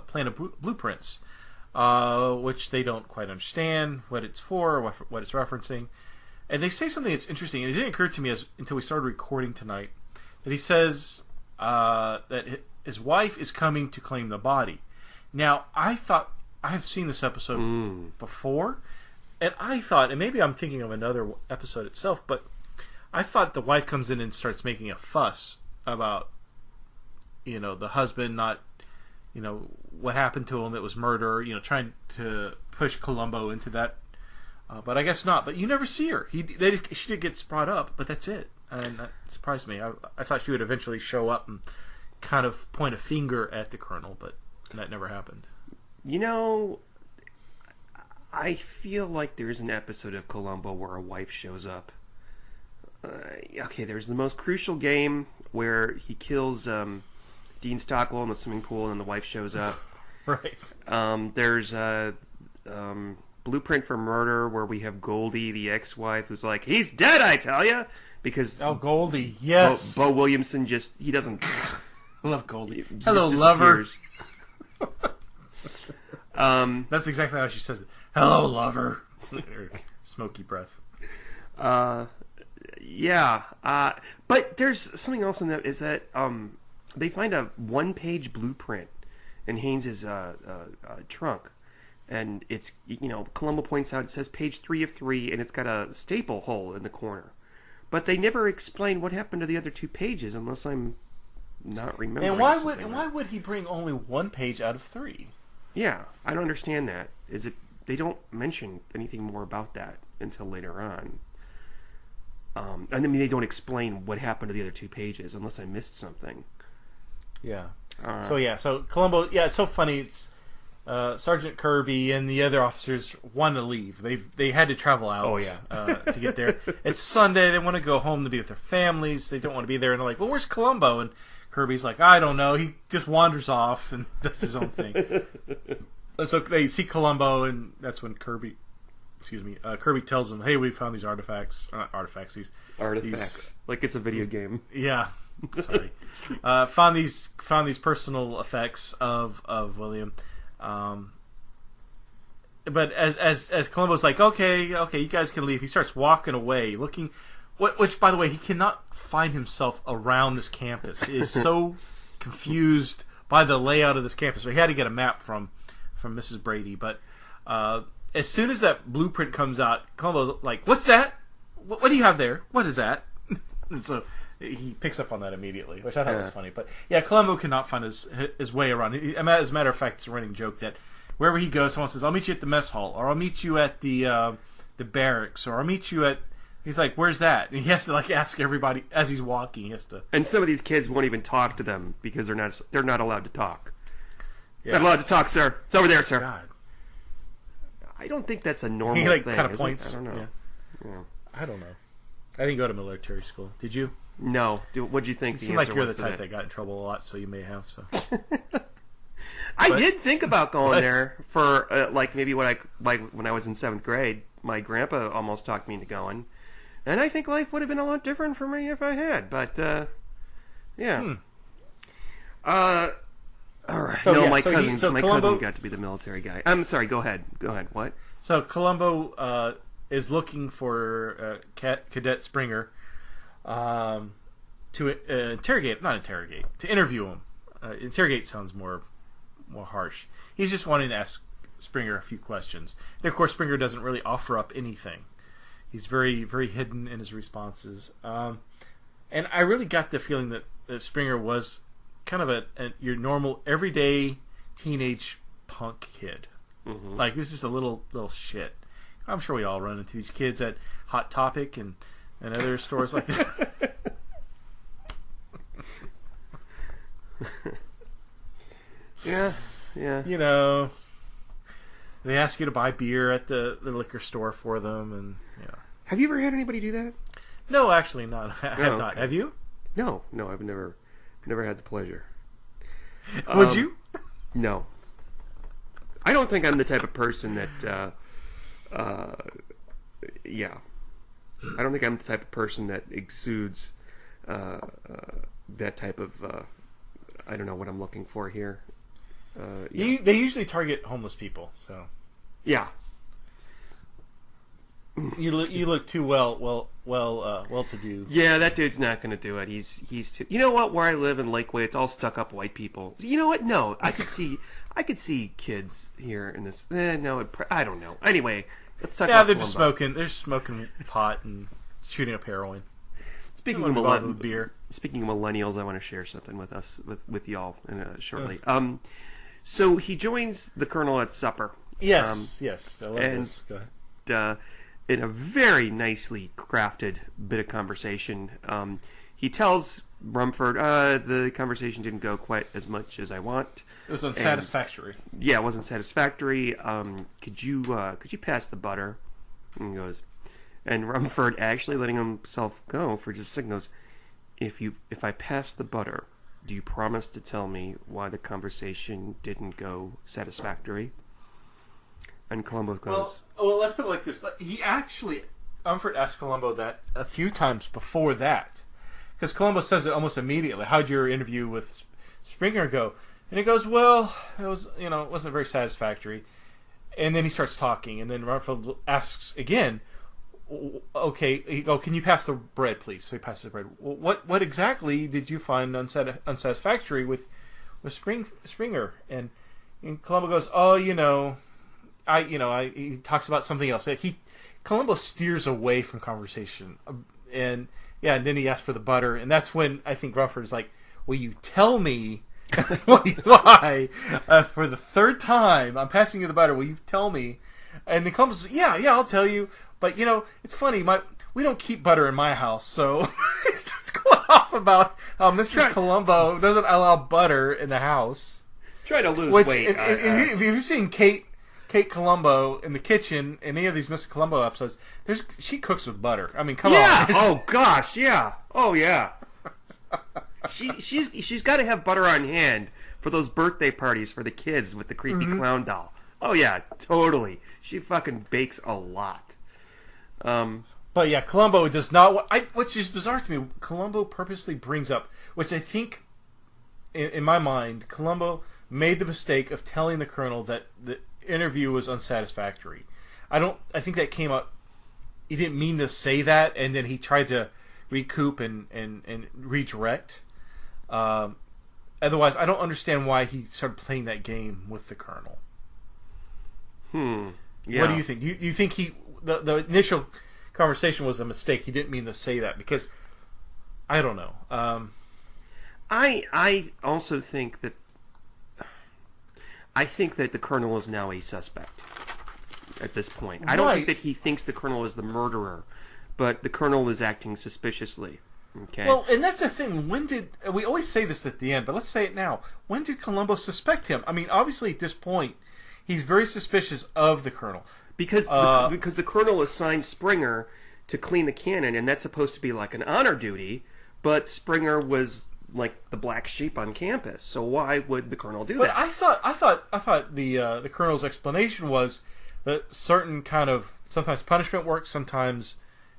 plan of blueprints. Which they don't quite understand what it's for, or what it's referencing. And they say something that's interesting, and it didn't occur to me until we started recording tonight, that he says that his wife is coming to claim the body. Now, I thought, I have seen this episode before, and I thought, and maybe I'm thinking of another episode itself, but I thought the wife comes in and starts making a fuss about, the husband not, what happened to him. It was murder, trying to push Columbo into that. But I guess not. But you never see her. She gets brought up, but that's it. And that surprised me. I thought she would eventually show up and kind of point a finger at the colonel, but that never happened. I feel like there's an episode of Columbo where a wife shows up. There's the most crucial game where he kills Dean Stockwell in the swimming pool, and the wife shows up. Right. There's a Blueprint for Murder where we have Goldie, the ex-wife, who's like, "He's dead, I tell ya!" Because Goldie, yes. Bo Williamson he doesn't. I love Goldie. Hello, lover. That's exactly how she says it. Hello, lover. Smoky breath. Yeah. But there's something else in that is that they find a one-page blueprint in Haynes's trunk. And it's, Columbo points out it says page 3 of 3, and it's got a staple hole in the corner. But they never explain what happened to the other 2 pages, unless I'm not remembering. And why would he bring only 1 page out of 3? Yeah, I don't understand that. They don't mention anything more about that until later on. And I mean, they don't explain what happened to the other 2 pages, unless I missed something. Yeah. So Columbo. Yeah, it's so funny. It's Sergeant Kirby and the other officers want to leave. They had to travel out. Oh yeah. To get there. It's Sunday. They want to go home to be with their families. They don't want to be there. And they're like, "Well, where's Columbo?" And Kirby's like, "I don't know. He just wanders off and does his own thing." And so they see Columbo, and that's when Kirby tells them, "Hey, we found these artifacts. These like it's a video game." Yeah. Sorry. Found these personal effects of William. But as Columbo's like, okay, you guys can leave. He starts walking away, looking. Which, by the way, he cannot find himself around this campus. He is so confused by the layout of this campus. So he had to get a map from Mrs. Brady. But as soon as that blueprint comes out, Columbo's like, "What's that? What do you have there? What is that?" And so he picks up on that immediately, which I thought was funny. But yeah, Columbo cannot find his way around. As a matter of fact, it's a running joke that wherever he goes, someone says, "I'll meet you at the mess hall," or "I'll meet you at the barracks," or "I'll meet you at." He's like, "Where's that?" And he has to ask everybody as he's walking. He has to. And some of these kids won't even talk to them because they're not allowed to talk. Yeah. Not allowed to talk, sir. It's over there, sir. God. I don't think that's a normal he thing. kind of points. I don't know. Yeah. I don't know. I didn't go to military school. Did you? No. What'd you think? You seem like you're the type that got in trouble a lot, so you may have. So. I did think about going there for maybe when I was in 7th grade. My grandpa almost talked me into going, and I think life would have been a lot different for me if I had. But yeah. All right. So, my Columbo, cousin got to be the military guy. I'm sorry. Go ahead. What? So Columbo is looking for Cadet Springer to interview him. Interrogate sounds more harsh. He's just wanting to ask Springer a few questions. And of course, Springer doesn't really offer up anything. He's very, very hidden in his responses. And I really got the feeling that Springer was kind of your normal, everyday teenage punk kid. Mm-hmm. Like, he was just a little shit. I'm sure we all run into these kids at Hot Topic and other stores like that. Yeah. You know, they ask you to buy beer at the liquor store for them, and Have you ever had anybody do that? No, actually not. I have not. Okay. Have you? No, I've never had the pleasure. Would you? No. I don't think I'm the type of person that. Yeah. I don't think I'm the type of person that exudes that type of. I don't know what I'm looking for here. Yeah. They usually target homeless people, so. Yeah. You look too well to do. Yeah, that dude's not going to do it. He's too. You know what? Where I live in Lakeway, it's all stuck up white people. You know what? No, I could see kids here in this. No, I don't know. Anyway, let's talk. Yeah, about they're just smoking. They're smoking pot and shooting up heroin. Speaking of millennials, I want to share something with y'all shortly. So he joins the colonel at supper. Yes. I love this. Go ahead. In a very nicely crafted bit of conversation, he tells Rumford, the conversation didn't go quite as much as I want. It was unsatisfactory. Yeah, it wasn't satisfactory. Could you pass the butter? And he goes, and Rumford, actually letting himself go for just a second, goes, if I pass the butter, do you promise to tell me why the conversation didn't go satisfactory? And Columbo goes, Well, let's put it like this. Rumford asked Columbo that a few times before that. Because Columbo says it almost immediately. How'd your interview with Springer go? And he goes, well, it wasn't very satisfactory. And then he starts talking. And then Rumford asks again, okay, can you pass the bread, please? So he passes the bread. What exactly did you find unsatisfactory with Springer? And Columbo goes, oh, he talks about something else. Columbo steers away from conversation, and then he asks for the butter, and that's when I think Rumford is like, will you tell me why for the third time I'm passing you the butter? Will you tell me? And then Columbo says, yeah, I'll tell you. But it's funny. We don't keep butter in my house, so he starts going off about how Mr. Columbo doesn't allow butter in the house. Try to lose weight. If you've seen Kate Columbo in the kitchen in any of these Mr. Columbo episodes, she cooks with butter. I mean, come on. Oh gosh, yeah. Oh yeah. She's got to have butter on hand for those birthday parties for the kids with the creepy clown doll. Oh yeah, totally. She fucking bakes a lot. But yeah, Columbo does not. Which is bizarre to me. Columbo purposely brings up, which I think, in my mind, Columbo made the mistake of telling the Colonel that the interview was unsatisfactory. I think that came up. He didn't mean to say that, and then he tried to recoup and redirect. Otherwise, I don't understand why he started playing that game with the Colonel. Yeah. What do you think? Do you think the initial conversation was a mistake? He didn't mean to say that, because I don't know. I also think that the Colonel is now a suspect at this point. I don't think that he thinks the Colonel is the murderer, but the Colonel is acting suspiciously. Okay. Well, and that's the thing. We always say this at the end, but let's say it now. When did Columbo suspect him? I mean, obviously at this point, he's very suspicious of the Colonel. Because the Colonel assigned Springer to clean the cannon, and that's supposed to be like an honor duty, but Springer was like the black sheep on campus. So why would the Colonel do that? But I thought the Colonel's explanation was that certain kind of sometimes punishment works, sometimes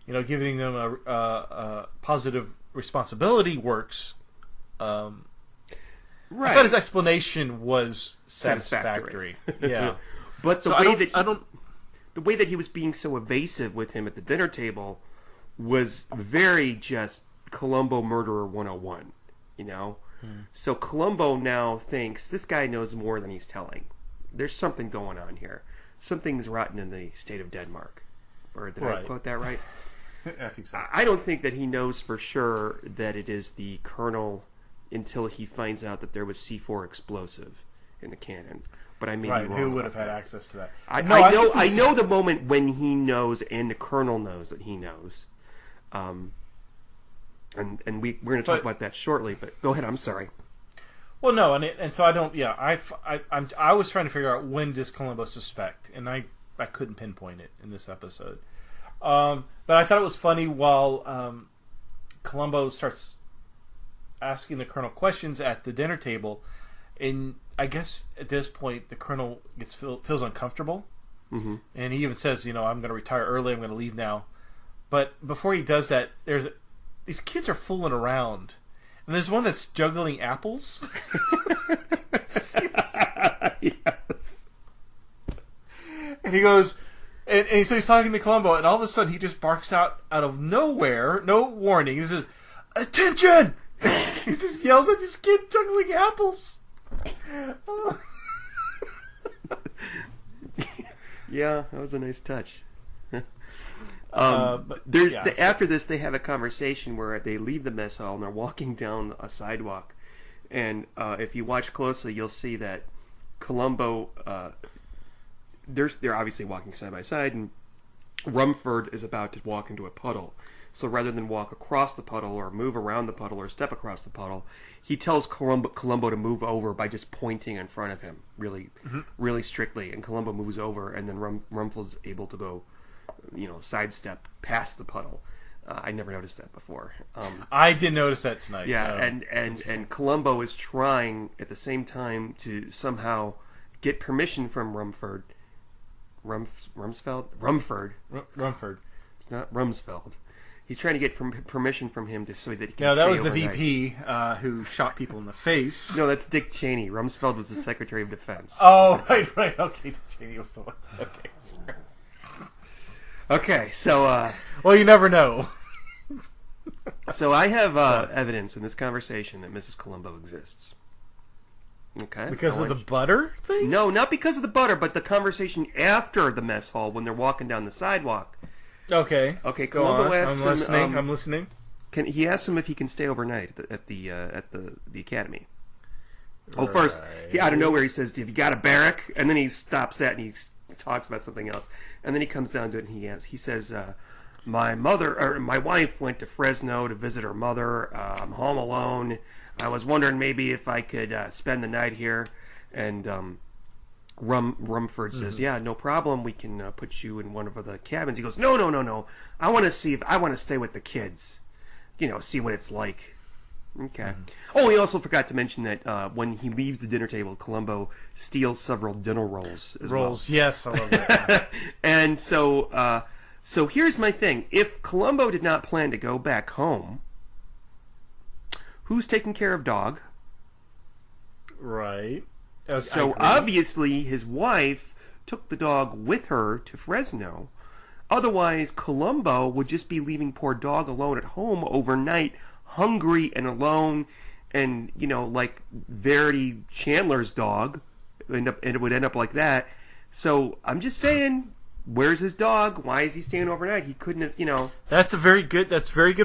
giving them a positive responsibility works. Right. I thought his explanation was satisfactory. Yeah, but the way that he was being so evasive with him at the dinner table was very just Columbo murderer 101. So Columbo now thinks this guy knows more than he's telling. There's something going on here. Something's rotten in the state of Denmark. Or did I quote that right? I think so. I don't think that he knows for sure that it is the Colonel until he finds out that there was C4 explosive in the cannon. But I may be wrong. Who would have had access to that? I know the moment when he knows and the Colonel knows that he knows. And we're going to talk about that shortly, but go ahead. I'm sorry. Well, no, and so I don't. Yeah, I was trying to figure out when does Columbo suspect, and I couldn't pinpoint it in this episode. But I thought it was funny while Columbo starts asking the Colonel questions at the dinner table, and I guess at this point the Colonel feels uncomfortable, and he even says, "I'm going to retire early. I'm going to leave now." But before he does that, these kids are fooling around, and there's one that's juggling apples. Yes. And he goes, and so he's talking to Columbo, and all of a sudden he just barks out of nowhere, no warning. He says, "Attention!" He just yells at this kid juggling apples. Yeah, that was a nice touch. After this, they have a conversation where they leave the mess hall and they're walking down a sidewalk. And if you watch closely, you'll see that Columbo, they're obviously walking side by side, and Rumford is about to walk into a puddle. So rather than walk across the puddle or move around the puddle or step across the puddle, he tells Columbo to move over by just pointing in front of him, really strictly. And Columbo moves over, and then Rumford's able to go, sidestep past the puddle. I never noticed that before. I did notice that tonight. Yeah, and Columbo is trying at the same time to somehow get permission from Rumford. Rumford. It's not Rumsfeld. He's trying to get permission from him so that he can stay that was overnight. the VP who shot people in the face. No, that's Dick Cheney. Rumsfeld was the Secretary of Defense. Oh, right. Okay, Dick Cheney was the one. Okay, sorry. Okay, so Well, you never know. so I have evidence in this conversation that Mrs. Columbo exists. Okay, Because of the butter thing? No, not because of the butter, but the conversation after the mess hall when they're walking down the sidewalk. Okay. Okay, Go Columbo on. asks I'm listening. him. I'm listening. He asks him if he can stay overnight at the academy. Oh, first, out of nowhere, he says, "Have you got a barrack?" And then he stops that and he talks about something else. And then he comes down to it and he says, my wife went to Fresno to visit her mother. I'm home alone. I was wondering maybe if I could spend the night here." And Rumford says, "Yeah, no problem. We can put you in one of the cabins." He goes, "No. I want to stay with the kids. See what it's like." Okay. Oh, he also forgot to mention that when he leaves the dinner table, Columbo steals several dinner rolls as well. Yes, I love that. And so here's my thing. If Columbo did not plan to go back home, who's taking care of Dog? Right. So obviously his wife took the dog with her to Fresno. Otherwise, Columbo would just be leaving poor Dog alone at home overnight, hungry and alone, and like Verity Chandler's dog, it would end up like that. So I'm just saying, where's his dog? Why is he staying overnight? He couldn't have, That's a very good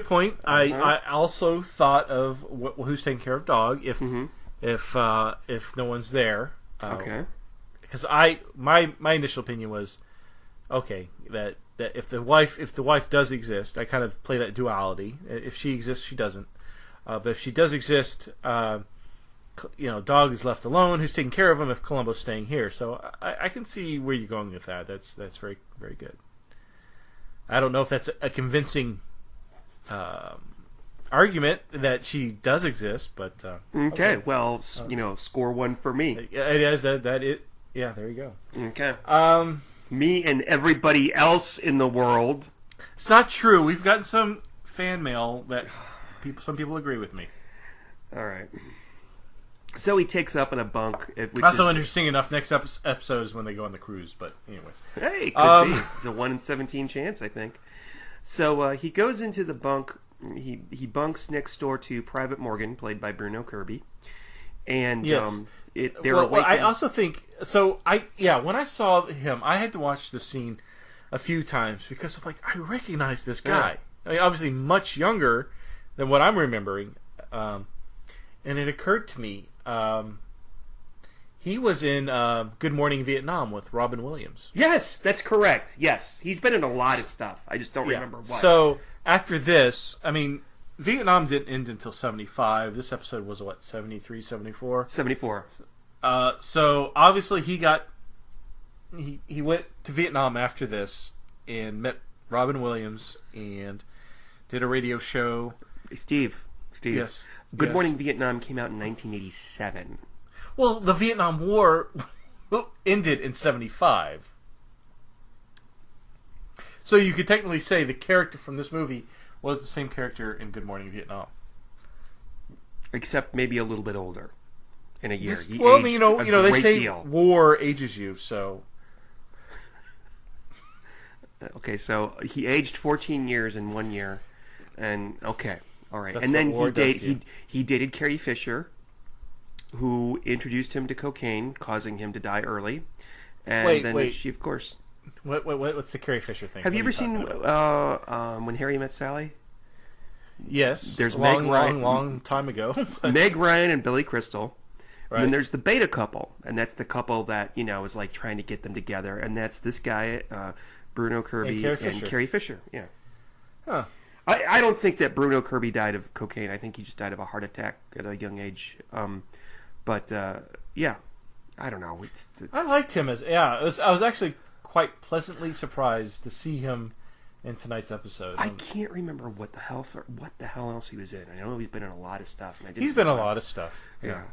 point. I also thought of who's taking care of Dog if no one's there. Okay. Because my initial opinion was, okay, that if the wife does exist, I kind of play that duality. If she exists, she doesn't. But if she does exist, Dog is left alone. Who's taking care of him if Columbo's staying here? So I can see where you're going with that. That's very, very good. I don't know if that's a convincing argument that she does exist, but okay. Well, score one for me. It is that it. Yeah, there you go. Okay. Me and everybody else in the world. It's not true. We've gotten some fan mail that some people agree with me. All right. So he takes up in a bunk. Which also interesting enough, next episode is when they go on the cruise. But anyways. Hey, could be. It's a 1 in 17 chance, I think. So he goes into the bunk. He bunks next door to Private Morgan, played by Bruno Kirby. And yes. I also think so. When I saw him, I had to watch the scene a few times because I'm like, I recognize this guy. I mean, obviously much younger than what I'm remembering, and it occurred to me he was in Good Morning Vietnam with Robin Williams. Yes, that's correct. Yes, he's been in a lot of stuff. I just don't remember what. So after this, I mean, Vietnam didn't end until 75. This episode was, 73, 74? 74. So, obviously, he went to Vietnam after this and met Robin Williams and did a radio show. Steve. Yes. Good Morning Vietnam came out in 1987. Well, the Vietnam War ended in 75. So you could technically say the character from this movie was the same character in Good Morning Vietnam, except maybe a little bit older in a year. They say war ages you. So okay, so he aged 14 years in 1 year, and okay, all right, That's and then he dated Carrie Fisher, who introduced him to cocaine, causing him to die early, and then she, of course. What's the Carrie Fisher thing? Have you ever seen When Harry Met Sally? Yes. There's long time ago. Meg Ryan and Billy Crystal. Right. And then there's the beta couple, and that's the couple that is like trying to get them together, and that's this guy, Bruno Kirby and Carrie Fisher. Yeah. Huh. I don't think that Bruno Kirby died of cocaine. I think he just died of a heart attack at a young age. But yeah, I don't know. I liked him I was actually quite pleasantly surprised to see him in tonight's episode. I can't remember what the hell else he was in. I know he's been in a lot of stuff. He's been in a lot of stuff. Yeah.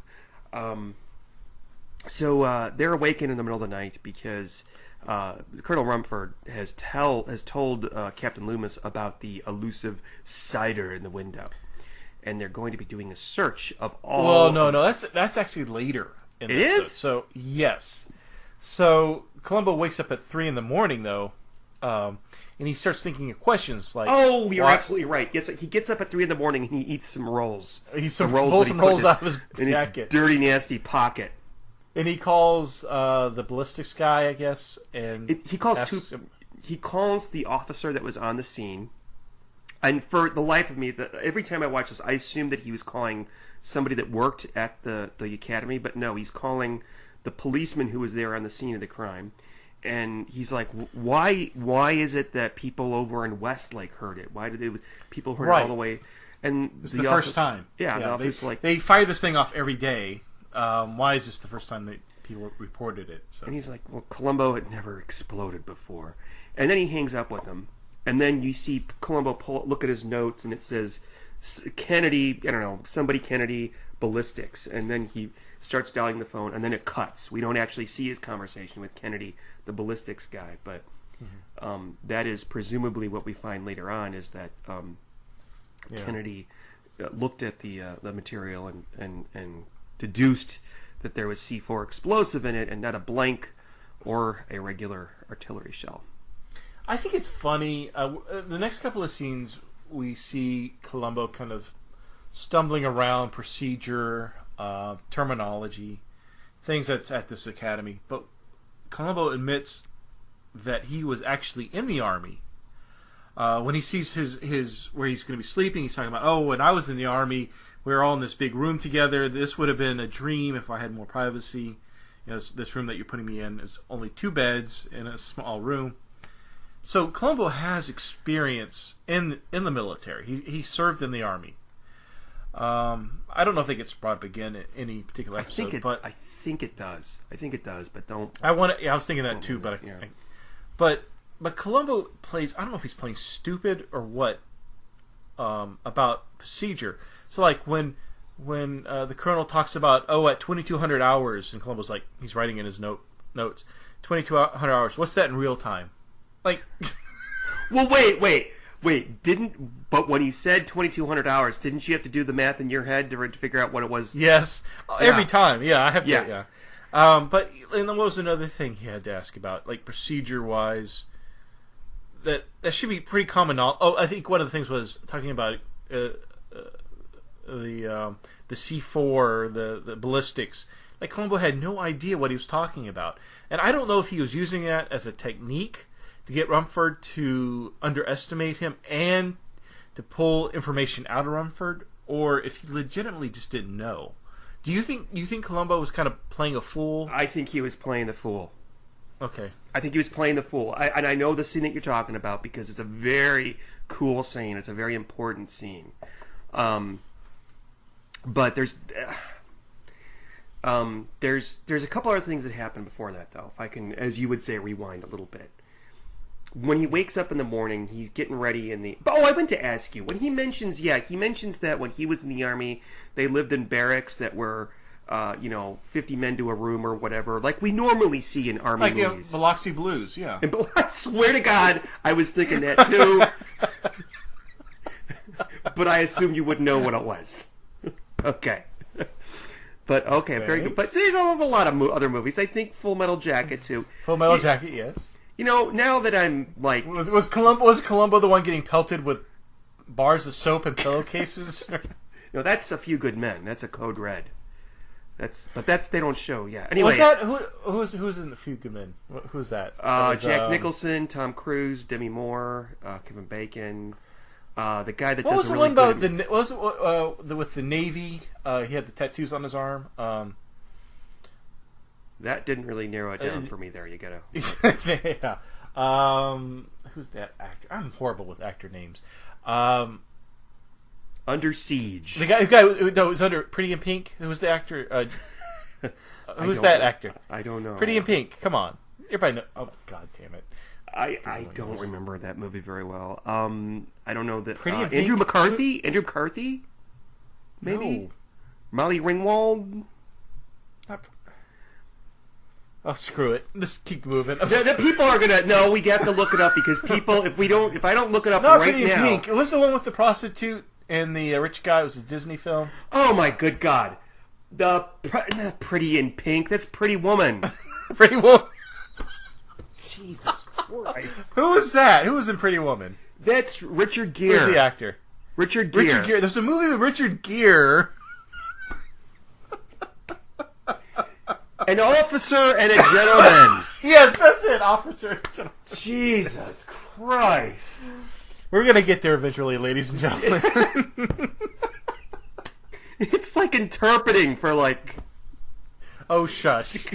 So they're awakened in the middle of the night because Colonel Rumford has told Captain Loomis about the elusive cider in the window, and they're going to be doing a search of all. Well, no, that's actually later. It is. So yes. So Columbo wakes up at 3 a.m. though, And he starts thinking of questions like, "Oh, you're absolutely right." He gets up at 3 a.m. and he eats some rolls. He pulls some rolls out of his jacket, his dirty, nasty pocket. And he calls the ballistics guy, I guess, and he calls the officer that was on the scene. And for the life of me, every time I watch this, I assumed that he was calling somebody that worked at the academy, but no, he's calling the policeman who was there on the scene of the crime. And he's like, why is it that people over in Westlake heard it? Why did people heard it all the way? And it's the first time. Yeah, the officer's like, they fire this thing off every day. Why is this the first time that people reported it? So. And he's like, well, Columbo had never exploded before. And then he hangs up with him. And then you see Columbo look at his notes, and it says Kennedy, I don't know, somebody Kennedy ballistics. And then he starts dialing the phone, and then it cuts. We don't actually see his conversation with Kennedy, the ballistics guy. But that is presumably what we find later on, is that Kennedy looked at the material and deduced that there was C4 explosive in it and not a blank or a regular artillery shell. I think it's funny. The next couple of scenes, we see Columbo kind of stumbling around procedure, terminology, things that's at this academy. But Columbo admits that he was actually in the Army. When he sees his where he's going to be sleeping, he's talking about, oh, when I was in the Army, we were all in this big room together. This would have been a dream if I had more privacy. You know, this room that you're putting me in is only 2 beds in a small room. So Columbo has experience in the military. He served in the Army. I don't know if it gets brought up again in any particular episode, I think it does. But don't. I was thinking that too, but Columbo plays. I don't know if he's playing stupid or what about procedure. So like when the colonel talks about at 2,200 hours, and Columbo's like, he's writing in his notes 2,200 hours. What's that in real time? Like, well, wait. But when he said 2,200 hours, didn't you have to do the math in your head to figure out what it was? Yes, every time. Yeah, I have to. Yeah. But and then what was another thing he had to ask about, like procedure-wise? That should be pretty common. I think one of the things was talking about the C4, the ballistics. Like Columbo had no idea what he was talking about, and I don't know if he was using that as a technique to get Rumford to underestimate him and to pull information out of Rumford, or if he legitimately just didn't know. Do you think Columbo was kind of playing a fool? I think he was playing the fool. Okay. I think he was playing the fool. And I know the scene that you're talking about because it's a very cool scene. It's a very important scene. But there's a couple other things that happen before that, though. If I can, as you would say, rewind a little bit. When he wakes up in the morning, he's getting ready I went to ask you. When he mentions that when he was in the Army, they lived in barracks that were, 50 men to a room or whatever, like we normally see in Army movies. Like Biloxi Blues, yeah. And I swear to God, I was thinking that too. But I assumed you wouldn't know what it was. Okay. But, okay, very good. But there's a lot of other movies. I think Full Metal Jacket, too. Full Metal Jacket, yes. Now that I'm like... Was Columbo the one getting pelted with bars of soap and pillowcases? No, that's A Few Good Men. That's a Code Red. They don't show, yeah. Anyway, was that... Who's in A Few Good Men? Who's that? Jack Nicholson, Tom Cruise, Demi Moore, Kevin Bacon... the guy that what does was the really one about good... with the Navy? He had the tattoos on his arm. That didn't really narrow it down for me. There, you gotta. Yeah. Who's that actor? I'm horrible with actor names. Under Siege. The guy that was under Pretty in Pink. Who was the actor? Who's that actor? I don't know. Pretty in Pink. Come on, everybody know. Oh God damn it! I don't remember that movie very well. I don't know that. Pretty in Pink? Andrew McCarthy. Andrew McCarthy. Maybe. No. Molly Ringwald. Oh, screw it. Let's keep moving. The people are gonna. No, we have to look it up because people. If I don't look it up Not right Pretty now. in Pink. It was the one with the prostitute and the rich guy. It was a Disney film. Oh my good God! Pretty in Pink. That's Pretty Woman. Pretty Woman. Jesus Christ. Who was that? Who was in Pretty Woman? That's Richard Gere. Who's the actor? Richard Gere. Richard Gere. There's a movie with Richard Gere. An officer and a gentleman. Yes, that's it. Officer and gentleman. Jesus Christ. We're going to get there eventually, ladies and gentlemen. It's like interpreting for like... Oh, shush.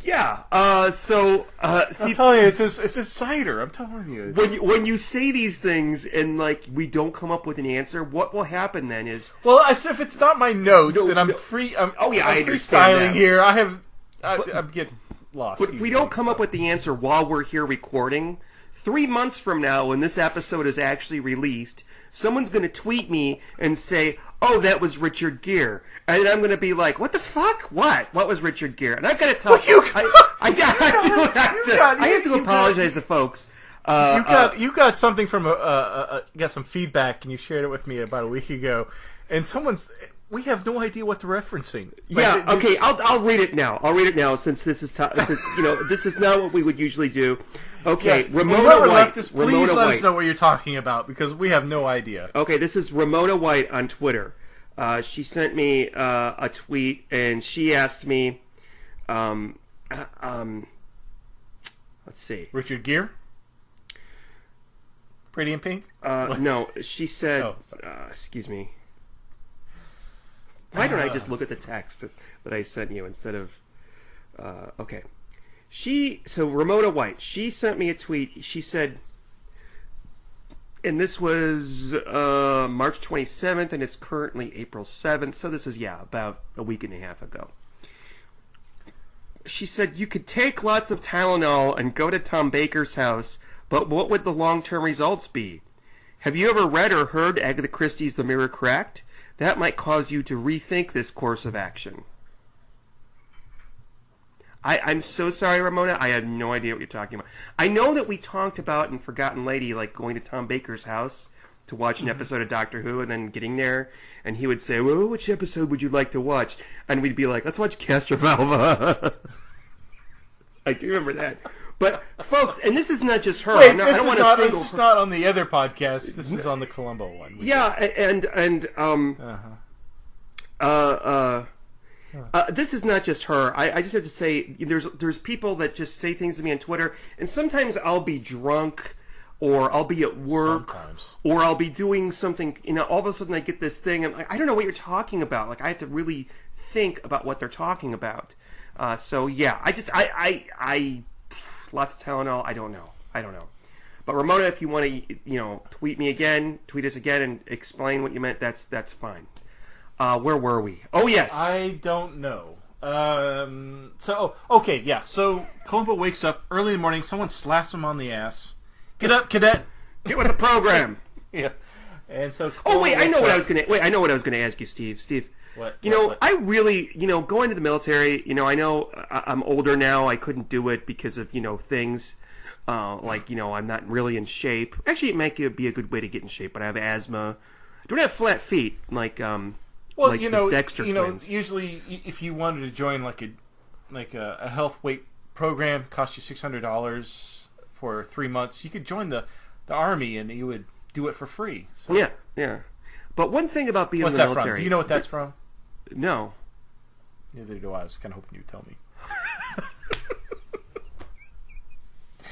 Yeah, see, I'm telling you, it's a cider. I'm telling you. when you say these things and like we don't come up with an answer, what will happen then is Well, as if it's not my notes and I'm free. I'm I understand freestyling that. here. I'm getting lost. But if we don't come up with the answer while we're here recording, 3 months from now, when this episode is actually released, someone's going to tweet me and say, "Oh, that was Richard Gere," and I'm going to be like, "What the fuck? What? What was Richard Gere?" And I've got to tell I have to apologize to folks. You got something from got some feedback and you shared it with me about a week ago, and we have no idea what they're referencing. Yeah, okay, I'll read it now. I'll read it now since this is this is not what we would usually do. Okay, yes, Ramona White. Please let us know what you're talking about because we have no idea. Okay, this is Ramona White on Twitter. She sent me a tweet and she asked me, let's see, Richard Gere, Pretty in Pink. No, she said, Oh, excuse me. Why don't I just look at the text that I sent you instead of... okay. So Ramona White, she sent me a tweet. She said, and this was March 27th, and it's currently April 7th. So this was, about a week and a half ago. She said, you could take lots of Tylenol and go to Tom Baker's house, but what would the long-term results be? Have you ever read or heard Agatha Christie's The Mirror Cracked? That might cause you to rethink this course of action. I'm so sorry, Ramona. I have no idea what you're talking about. I know that we talked about in Forgotten Lady, like going to Tom Baker's house to watch an episode of Doctor Who and then getting there, and he would say, well, which episode would you like to watch? And we'd be like, let's watch Castrovalva. I do remember that. But, folks, and this is not just her. Wait, this is not on the other podcast. This is on the Columbo one. This is not just her. I just have to say, there's people that just say things to me on Twitter, and sometimes I'll be drunk, or I'll be at work, or I'll be doing something, all of a sudden I get this thing, and I don't know what you're talking about. Like, I have to really think about what they're talking about. So, yeah, I lots of Tylenol, I don't know. But Ramona, if you want to, tweet us again and explain what you meant, that's fine. Where were we? Oh, yes. I don't know. Okay, yeah. So Columbo wakes up early in the morning. Someone slaps him on the ass. Get up, cadet. Get with the program. Yeah. And so. I know what I was gonna ask you, Steve. Steve. What? I really, going to the military. I know I'm older now. I couldn't do it because of things. I'm not really in shape. Actually, it might be a good way to get in shape, but I have asthma. I don't have flat feet the Dexter twins. Usually if you wanted to join like a health weight program, cost you $600 for 3 months, you could join the army and you would do it for free. So. Yeah. But one thing about being in the military... What's that from? Do you know what that's from? No. Neither do I. I was kind of hoping you'd tell me.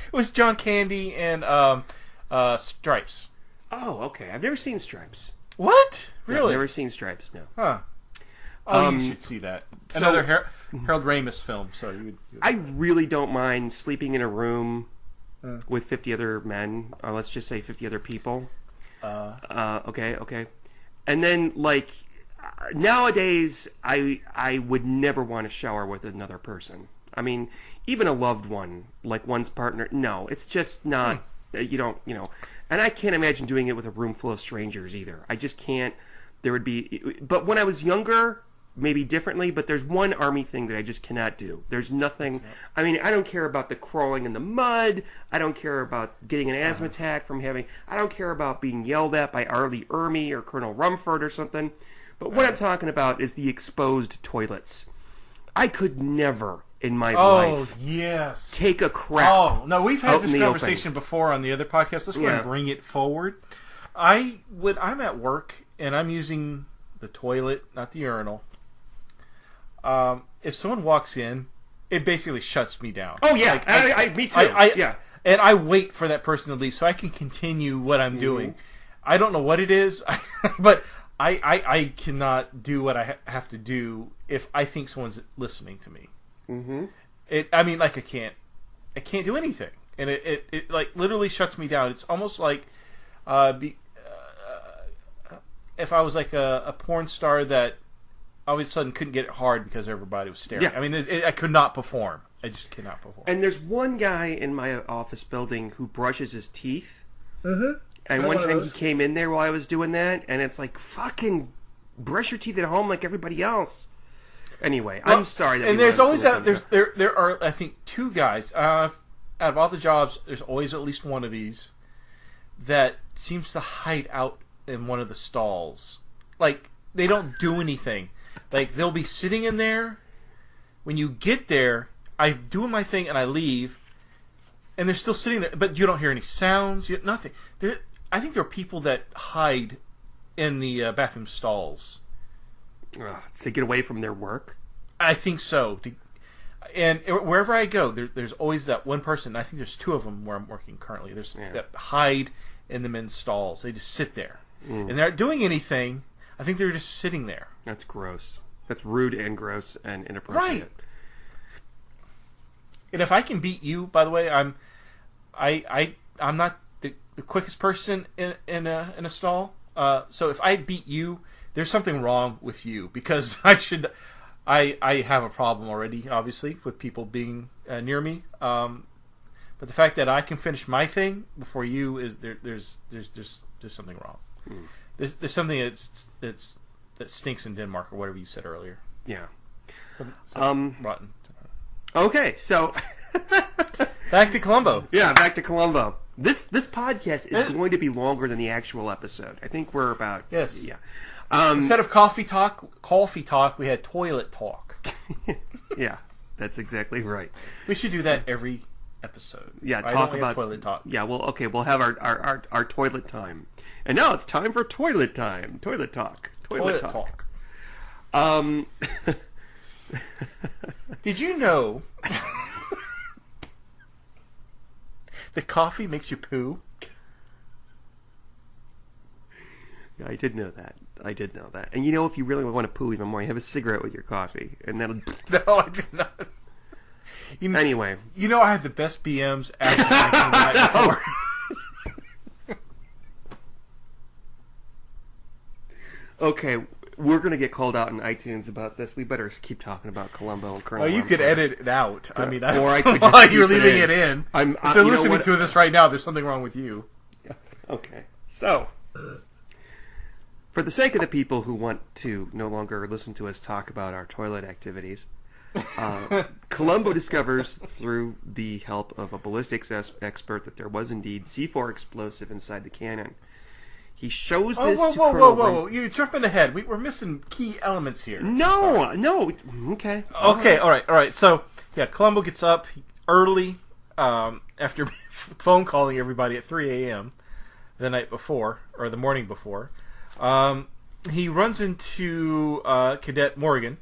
It was John Candy and Stripes. Oh, okay. I've never seen Stripes. What? Really? No, I've never seen Stripes, no. Huh. Oh, you should see that. Another Harold Ramis film. So you would. I really don't mind sleeping in a room with 50 other men, or let's just say 50 other people. Okay. And then, nowadays, I would never want to shower with another person. I mean, even a loved one, like one's partner. No, it's just not. You don't. And I can't imagine doing it with a room full of strangers either. I just can't. There would be... But when I was younger, maybe differently, but there's one Army thing that I just cannot do. There's nothing... I mean, I don't care about the crawling in the mud. I don't care about getting an asthma attack from having... I don't care about being yelled at by Arlie Ermy or Colonel Rumford or something. But what I'm talking about is the exposed toilets. I could never, in my life. Oh, yes. Take a crap. Oh, no, we've had out this in the conversation before on the other podcast. Let's go ahead and bring it forward. When I'm at work and I'm using the toilet, not the urinal, if someone walks in, it basically shuts me down. Oh, yeah. Like, me too. Yeah. And I wait for that person to leave so I can continue what I'm doing. I don't know what it is, but I cannot do what I have to do if I think someone's listening to me. Mm-hmm. I can't do anything, and it like literally shuts me down. It's almost like if I was like a porn star that all of a sudden couldn't get it hard because everybody was staring. Yeah. I mean, I could not perform. I just cannot perform. And there's one guy in my office building who brushes his teeth. Mm-hmm. And one time he came in there while I was doing that, and it's like, fucking brush your teeth at home like everybody else. Anyway, I'm sorry. That and there's always that. There are, I think, two guys. Out of all the jobs, there's always at least one of these that seems to hide out in one of the stalls. Like, they don't do anything. Like, they'll be sitting in there. When you get there, I'm doing my thing and I leave, and they're still sitting there, but you don't hear any sounds, nothing. I think there are people that hide in the bathroom stalls. To get away from their work? I think so. And wherever I go, there's always that one person. I think there's two of them where I'm working currently. There's that hide in the men's stalls. They just sit there. And they're not doing anything. I think they're just sitting there. That's gross. That's rude and gross and inappropriate. Right. And if I can beat you, by the way, I'm not the quickest person in a stall. So if I beat you, there's something wrong with you, because I have a problem already, obviously, with people being near me. But the fact that I can finish my thing before you is there's something wrong. There's something that stinks in Denmark, or whatever you said earlier. Yeah. Some rotten. Okay, so back to Columbo. Yeah, back to Columbo. This podcast is going to be longer than the actual episode. I think we're about Yeah. Instead of coffee talk, we had toilet talk. Yeah, that's exactly right. We should do that every episode. Yeah, talk about toilet talk. Yeah, well, okay, we'll have our toilet time. And now it's time for toilet time. Toilet talk. Toilet talk. Did you know that coffee makes you poo? Yeah, I did know that. And you know, if you really want to poo even more, you have a cigarette with your coffee, and that'll. No, I did not. Anyway, you know, I had the best BMs after drinking the night before. Okay, we're going to get called out in iTunes about this. We better keep talking about Columbo and Colonel. Well, you could edit it out. I mean, or I could just while you're leaving it in. If they're listening to this right now, there's something wrong with you. Okay, so for the sake of the people who want to no longer listen to us talk about our toilet activities, Columbo discovers through the help of a ballistics expert that there was indeed C4 explosive inside the cannon. He shows this to Colonel. Whoa! You're jumping ahead. We're missing key elements here. No. Okay. Okay. All right. So, yeah, Columbo gets up early after phone calling everybody at 3 a.m. the night before, or the morning before. He runs into Cadet Morgan,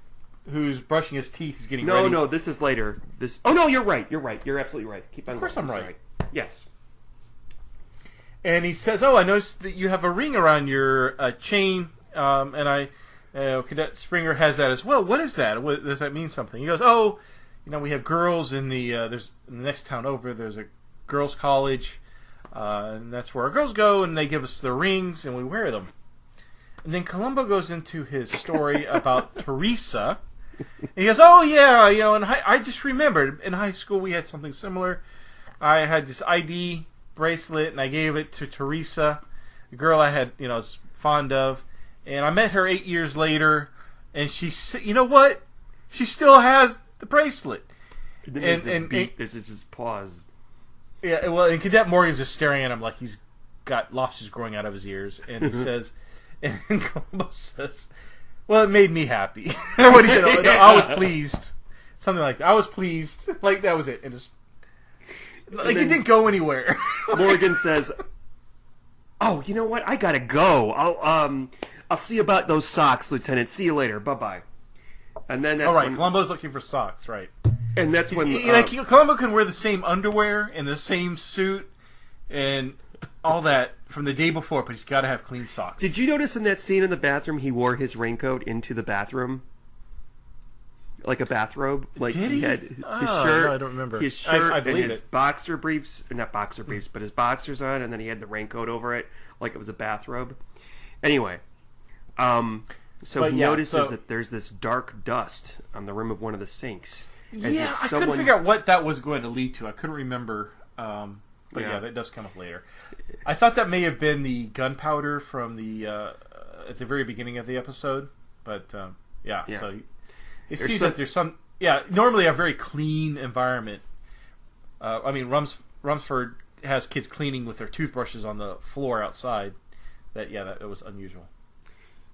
who's brushing his teeth. He's getting ready. No, this is later. Oh, no, you're right. You're absolutely right. Keep on Of course going. I'm right. Yes. And he says, "Oh, I noticed that you have a ring around your chain, and Cadet Springer has that as well. What is that? Does that mean something?" He goes, "Oh, we have girls in the there's in the next town over. There's a girls' college, and that's where our girls go, and they give us their rings, and we wear them." And then Columbo goes into his story about Teresa. And he goes, "Oh yeah, I just remembered in high school we had something similar. I had this ID bracelet, and I gave it to Teresa, the girl I had, was fond of, and I met her 8 years later, and she said, you know what? She still has the bracelet." And then there's this pause. Yeah, well, and Cadet Morgan's just staring at him like he's got lobsters growing out of his ears, and he says, and Columbo says, "Well, it made me happy." Or what he said, I was pleased. something like that. I was pleased. Like, that was it. And just, like, it didn't go anywhere. Morgan says, "Oh, you know what? I gotta go. I'll see you about those socks, Lieutenant. See you later. Bye-bye." And then that's when Columbo's looking for socks, right. And that's when... Columbo can wear the same underwear and the same suit and all that from the day before, but he's got to have clean socks. Did you notice in that scene in the bathroom he wore his raincoat into the bathroom? Like a bathrobe? Like Did he? Had his shirt, no, I don't remember. His shirt I and believe his it. boxer briefs... Not boxer briefs, but his boxers on, and then he had the raincoat over it like it was a bathrobe. Anyway... So he notices that there's this dark dust on the rim of one of the sinks. Yeah, I couldn't figure out what that was going to lead to. I couldn't remember. But yeah, that does come up later. I thought that may have been the gunpowder from the at the very beginning of the episode. But so it seems that there's some... Yeah, normally a very clean environment. I mean, Rumford has kids cleaning with their toothbrushes on the floor outside. That was unusual.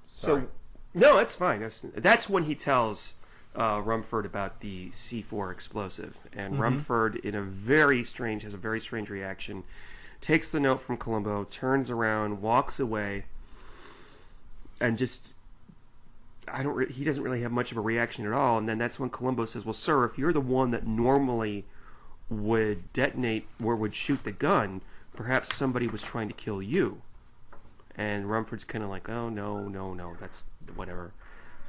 Sorry. So, no, that's fine. That's when he tells Rumford about the C4 explosive, and Rumford, has a very strange reaction. Takes the note from Columbo, turns around, walks away, and just he doesn't really have much of a reaction at all. And then that's when Columbo says, "Well, sir, if you're the one that normally would detonate or would shoot the gun, perhaps somebody was trying to kill you." And Rumford's kind of like, "Oh, no, that's whatever."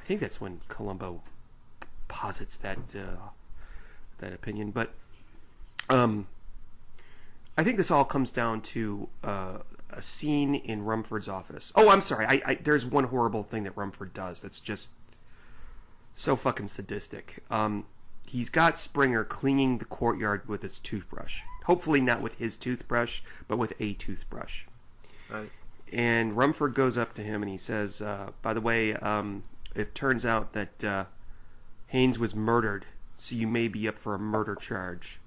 I think that's when Columbo posits that opinion. But I think this all comes down to a scene in Rumford's office. Oh, I'm sorry. There's one horrible thing that Rumford does that's just so fucking sadistic. He's got Springer cleaning the courtyard with his toothbrush. Hopefully not with his toothbrush, but with a toothbrush. Right. And Rumford goes up to him and he says, "By the way, it turns out that Haynes was murdered, so you may be up for a murder charge."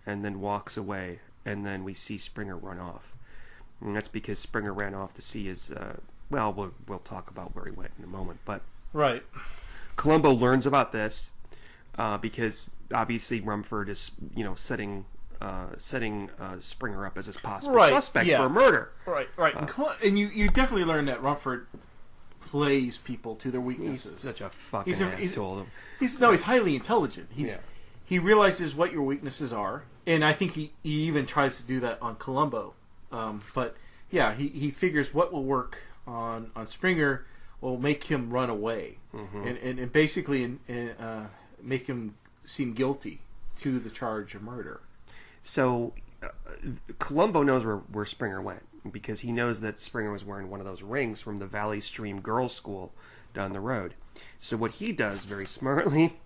And then walks away, and then we see Springer run off. And that's because Springer ran off to see his... we'll talk about where he went in a moment. But right. Columbo learns about this because obviously Rumford is, setting Springer up as his possible suspect for a murder. Right. And you definitely learn that Rumford plays people to their weaknesses. He's such a fucking asshole. He's highly intelligent. He realizes what your weaknesses are, and I think he even tries to do that on Columbo. But yeah, he figures what will work on Springer will make him run away, and basically make him seem guilty to the charge of murder. So Columbo knows where Springer went because he knows that Springer was wearing one of those rings from the Valley Stream Girls' School down the road. So what he does very smartly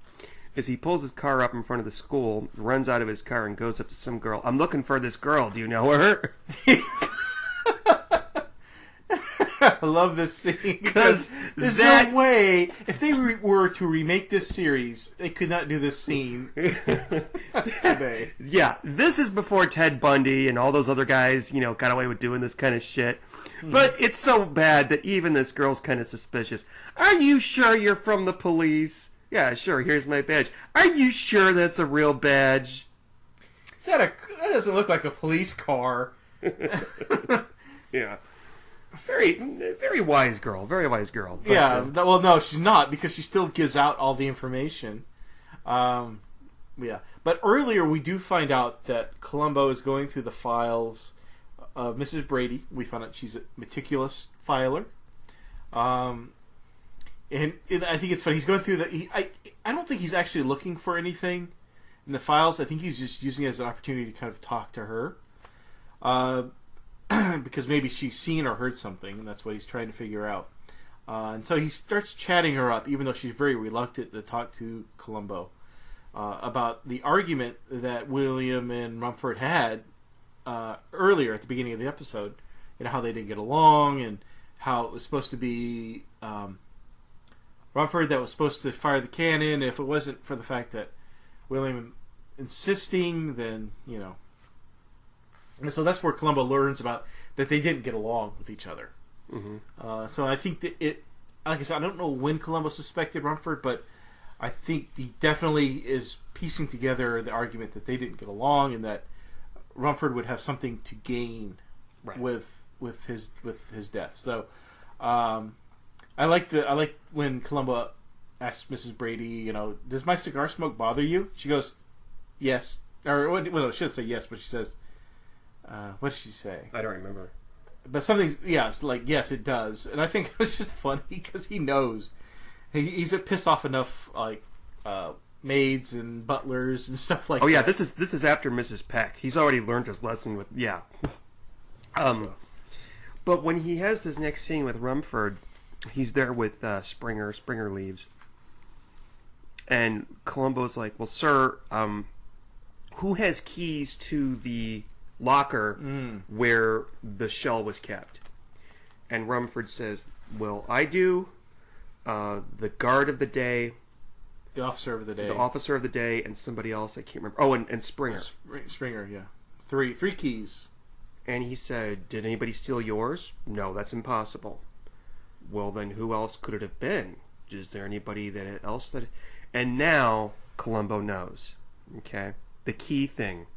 is he pulls his car up in front of the school, runs out of his car, and goes up to some girl. "I'm looking for this girl. Do you know her?" I love this scene because there's no way if they were to remake this series, they could not do this scene today. Yeah, this is before Ted Bundy and all those other guys, got away with doing this kind of shit. But it's so bad that even this girl's kind of suspicious. "Are you sure you're from the police?" "Yeah, sure. Here's my badge." "Are you sure that's a real badge?" That doesn't look like a police car. Yeah. Very, very wise girl. Very wise girl. But, well, no, she's not because she still gives out all the information. Yeah. But earlier we do find out that Columbo is going through the files of Mrs. Brady. We found out she's a meticulous filer. And I think it's funny. He's going through I don't think he's actually looking for anything in the files. I think he's just using it as an opportunity to kind of talk to her. Because maybe she's seen or heard something, and that's what he's trying to figure out. And so he starts chatting her up, even though she's very reluctant to talk to Columbo about the argument that William and Rumford had earlier at the beginning of the episode, and how they didn't get along, and how it was supposed to be Rumford that was supposed to fire the cannon. If it wasn't for the fact that William insisting, then, And so that's where Columbo learns about that they didn't get along with each other. So I think that like I said, I don't know when Columbo suspected Rumford, but I think he definitely is piecing together the argument that they didn't get along and that Rumford would have something to gain with his death. So I like when Columbo asks Mrs. Brady, does my cigar smoke bother you? She goes, yes. Or well, she doesn't say yes, but she says, what did she say? I don't remember. But something, it's like, yes, it does. And I think it was just funny because he knows. He's pissed off enough, like, maids and butlers and stuff like that. Oh, yeah, this is after Mrs. Peck. He's already learned his lesson with, But when he has this next scene with Rumford, he's there with Springer. Springer leaves. And Columbo's like, well, sir, who has keys to the locker where the shell was kept? And Rumford says, well, I do, the guard of the day, the officer of the day, and somebody else I can't remember. Oh, and Springer. Springer, yeah. Three keys. And he said, did anybody steal yours? No, that's impossible. Well, then who else could it have been? Is there anybody else that... And now Columbo knows. Okay? The key thing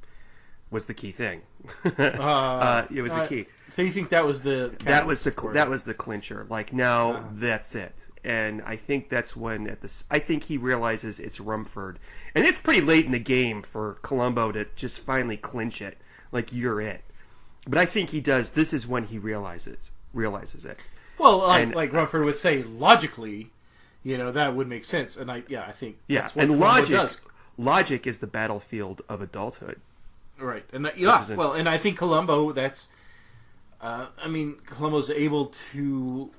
was the key thing. It was the key. So you think that was the clincher. Like, now that's it. And I think that's when I think he realizes it's Rumford. And it's pretty late in the game for Columbo to just finally clinch it. Like, you're it. But I think he does. This is when he realizes it. Well, like Rumford would say, logically, that would make sense. And I think that's what Columbo does. Logic is the battlefield of adulthood. Right. And and I think Columbo, Columbo's able to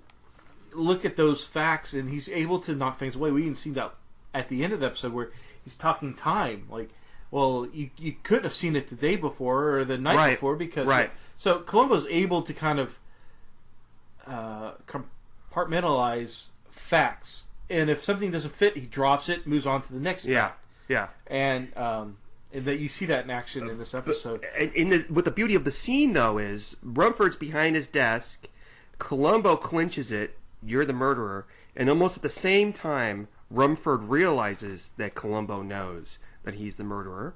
look at those facts and he's able to knock things away. We even see that at the end of the episode where he's talking time. Like, well, you couldn't have seen it the day before or the night before because... Right. So Columbo's able to kind of compartmentalize facts. And if something doesn't fit, he drops it, moves on to the next fact. Yeah. And that you see that in action in this episode. What the beauty of the scene, though, is Rumford's behind his desk. Columbo clinches it. You're the murderer. And almost at the same time, Rumford realizes that Columbo knows that he's the murderer.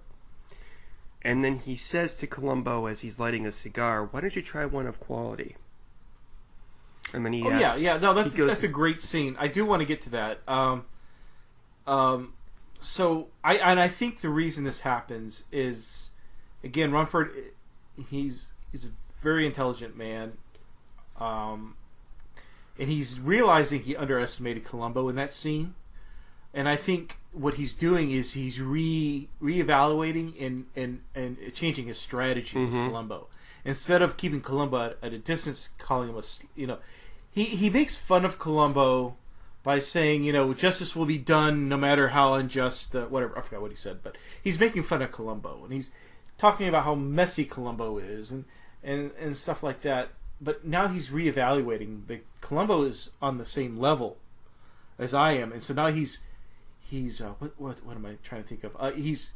And then he says to Columbo as he's lighting a cigar, why don't you try one of quality? And then he asks... No, that's a great scene. I do want to get to that. So I think the reason this happens is, again, Rumford, he's a very intelligent man, and he's realizing he underestimated Columbo in that scene, and I think what he's doing is he's reevaluating and changing his strategy with Columbo. Instead of keeping Columbo at a distance, calling him he makes fun of Columbo by saying, justice will be done no matter how unjust, whatever, I forgot what he said, but he's making fun of Columbo, and he's talking about how messy Columbo is, and stuff like that, but now he's reevaluating that Columbo is on the same level as I am, and so now he's what am I trying to think of? He's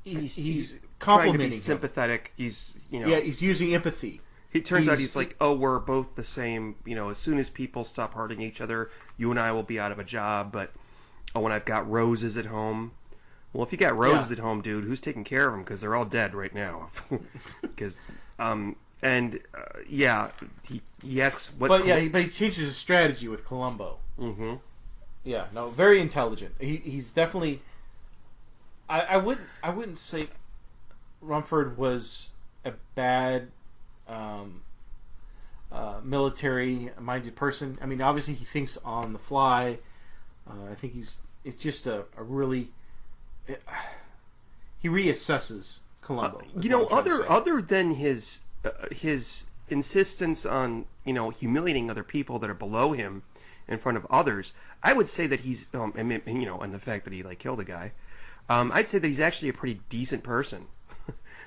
complimenting, trying to be sympathetic. He's he's using empathy. It turns out he's like, oh, we're both the same. As soon as people stop hurting each other, you and I will be out of a job. But when I've got roses at home, well, if you got roses at home, dude, who's taking care of them? Because they're all dead right now. Because he asks what. But he changes his strategy with Columbo. Mm-hmm. Yeah, no, very intelligent. He's definitely. I wouldn't say Rumford was a bad military-minded person. I mean, obviously he thinks on the fly. I think it's just a really... he reassesses Columbo. Other than his insistence on, humiliating other people that are below him in front of others, I would say that he's, and the fact that he, killed a guy, I'd say that he's actually a pretty decent person.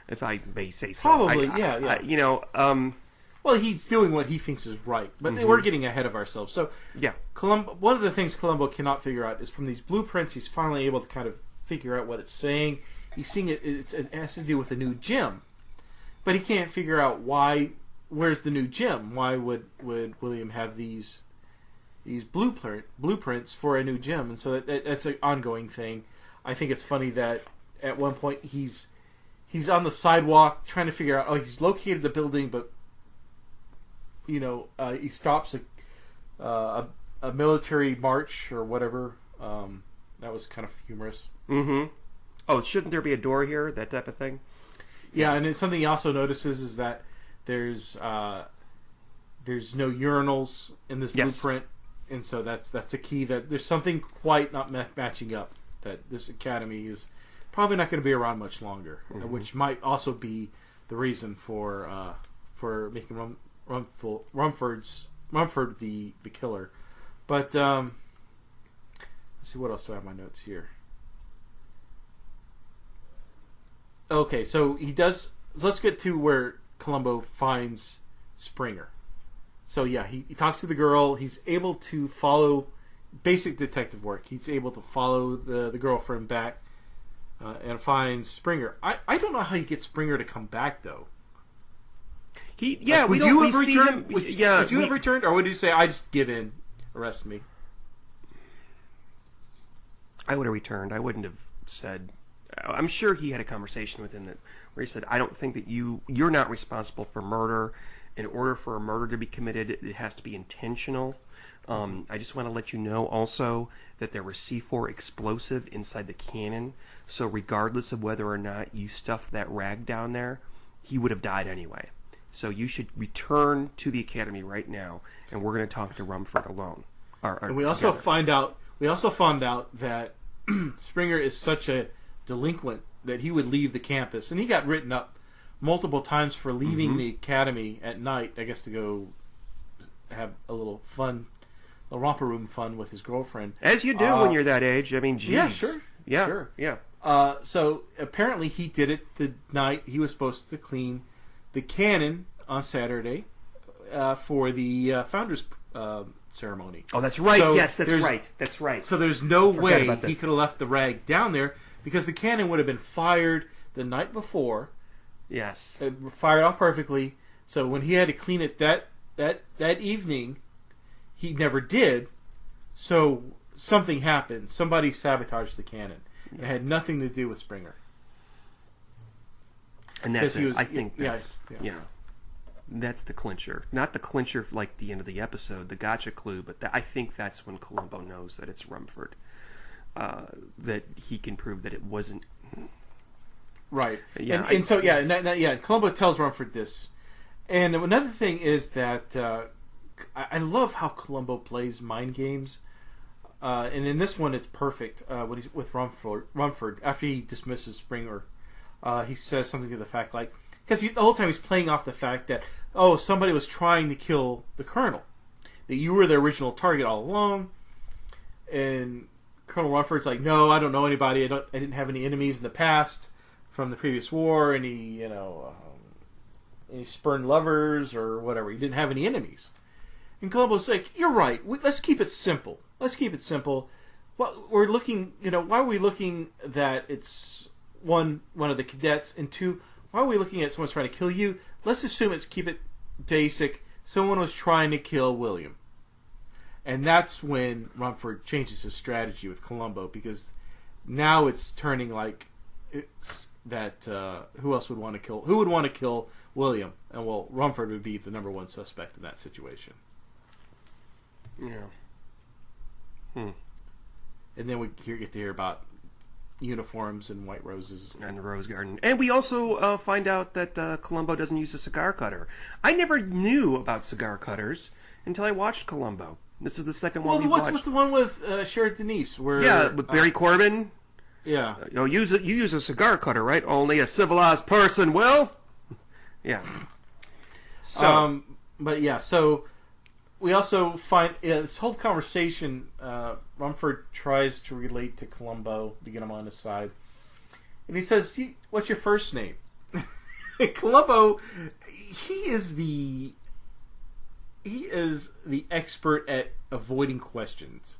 If I may say so. Probably, yeah. Well, he's doing what he thinks is right, but we're getting ahead of ourselves. So, one of the things Columbo cannot figure out is from these blueprints, he's finally able to kind of figure out what it's saying. He's seeing it has to do with a new gym, but he can't figure out where's the new gym? Why would William have these blueprints for a new gym, and so that's an ongoing thing. I think it's funny that at one point he's on the sidewalk trying to figure out. Oh, he's located the building, but he stops a military march or whatever. That was kind of humorous. Mm-hmm. Oh, shouldn't there be a door here? That type of thing. Yeah, and then something he also notices is that there's no urinals in this blueprint, and so that's a key that there's something quite not matching up. That this academy is probably not going to be around much longer, which might also be the reason for making Rumford the killer. But let's see, what else do I have in my notes here? Okay, so he does. Let's get to where Columbo finds Springer. So yeah, he talks to the girl. He's able to follow basic detective work. He's able to follow the girlfriend back and finds Springer. I don't know how you get Springer to come back though. We see him. Would you have returned, or would you say, I just give in, arrest me? I would have returned. I wouldn't have said. I'm sure he had a conversation with him where he said, "I don't think that you're not responsible for murder. In order for a murder to be committed, it has to be intentional. I just want to let you know also that there was C4 explosive inside the cannon. So regardless of whether or not you stuffed that rag down there, he would have died anyway. So you should return to the academy right now, and we're going to talk to Rumford alone." And we also found out that Springer is such a delinquent that he would leave the campus, and he got written up multiple times for leaving the academy at night, I guess, to go have a little fun, a romper room fun with his girlfriend. As you do when you're that age. I mean, geez. Yeah, sure. Yeah, sure. Yeah. So apparently he did it the night he was supposed to clean the cannon on Saturday for the founders ceremony. Oh, that's right. So yes, that's right. That's right. So there's no way he could have left the rag down there because the cannon would have been fired the night before. Yes. Fired off perfectly. So when he had to clean it that evening, he never did. So something happened. Somebody sabotaged the cannon. It had nothing to do with Springer. And that's it. I think that's that's the clincher. Not the clincher like the end of the episode, the gotcha clue, but I think that's when Columbo knows that it's Rumford. That he can prove that it wasn't. Right. Yeah. Columbo tells Rumford this. And another thing is that I love how Columbo plays mind games. And in this one, it's perfect when he's with Rumford after he dismisses Springer. He says something to the fact like, because the whole time he's playing off the fact that, oh, somebody was trying to kill the colonel, that you were the original target all along. And Colonel Rumford's like, no, I don't know anybody. I didn't have any enemies in the past from the previous war. Any spurned lovers or whatever. He didn't have any enemies. And Columbo's like, you're right. Let's keep it simple. Well, we're looking, why are we looking that it's one of the cadets, and two, why are we looking at someone's trying to kill you? Let's assume keep it basic. Someone was trying to kill William. And that's when Rumford changes his strategy with Columbo, because now it's turning like it's that who else would want to kill? Who would want to kill William? And well, Rumford would be the number one suspect in that situation. Yeah. And then we get to hear about uniforms and white roses and the rose garden. And we also find out that Columbo doesn't use a cigar cutter. I never knew about cigar cutters until I watched Columbo. This is the second one we watched. What's the one with Sheriff Denise? With Barry Corbin. Yeah. You use a cigar cutter, right? Only a civilized person will. Yeah. So. So we also find this whole conversation. Rumford tries to relate to Columbo to get him on his side, and he says, "What's your first name?" Columbo, he is the expert at avoiding questions.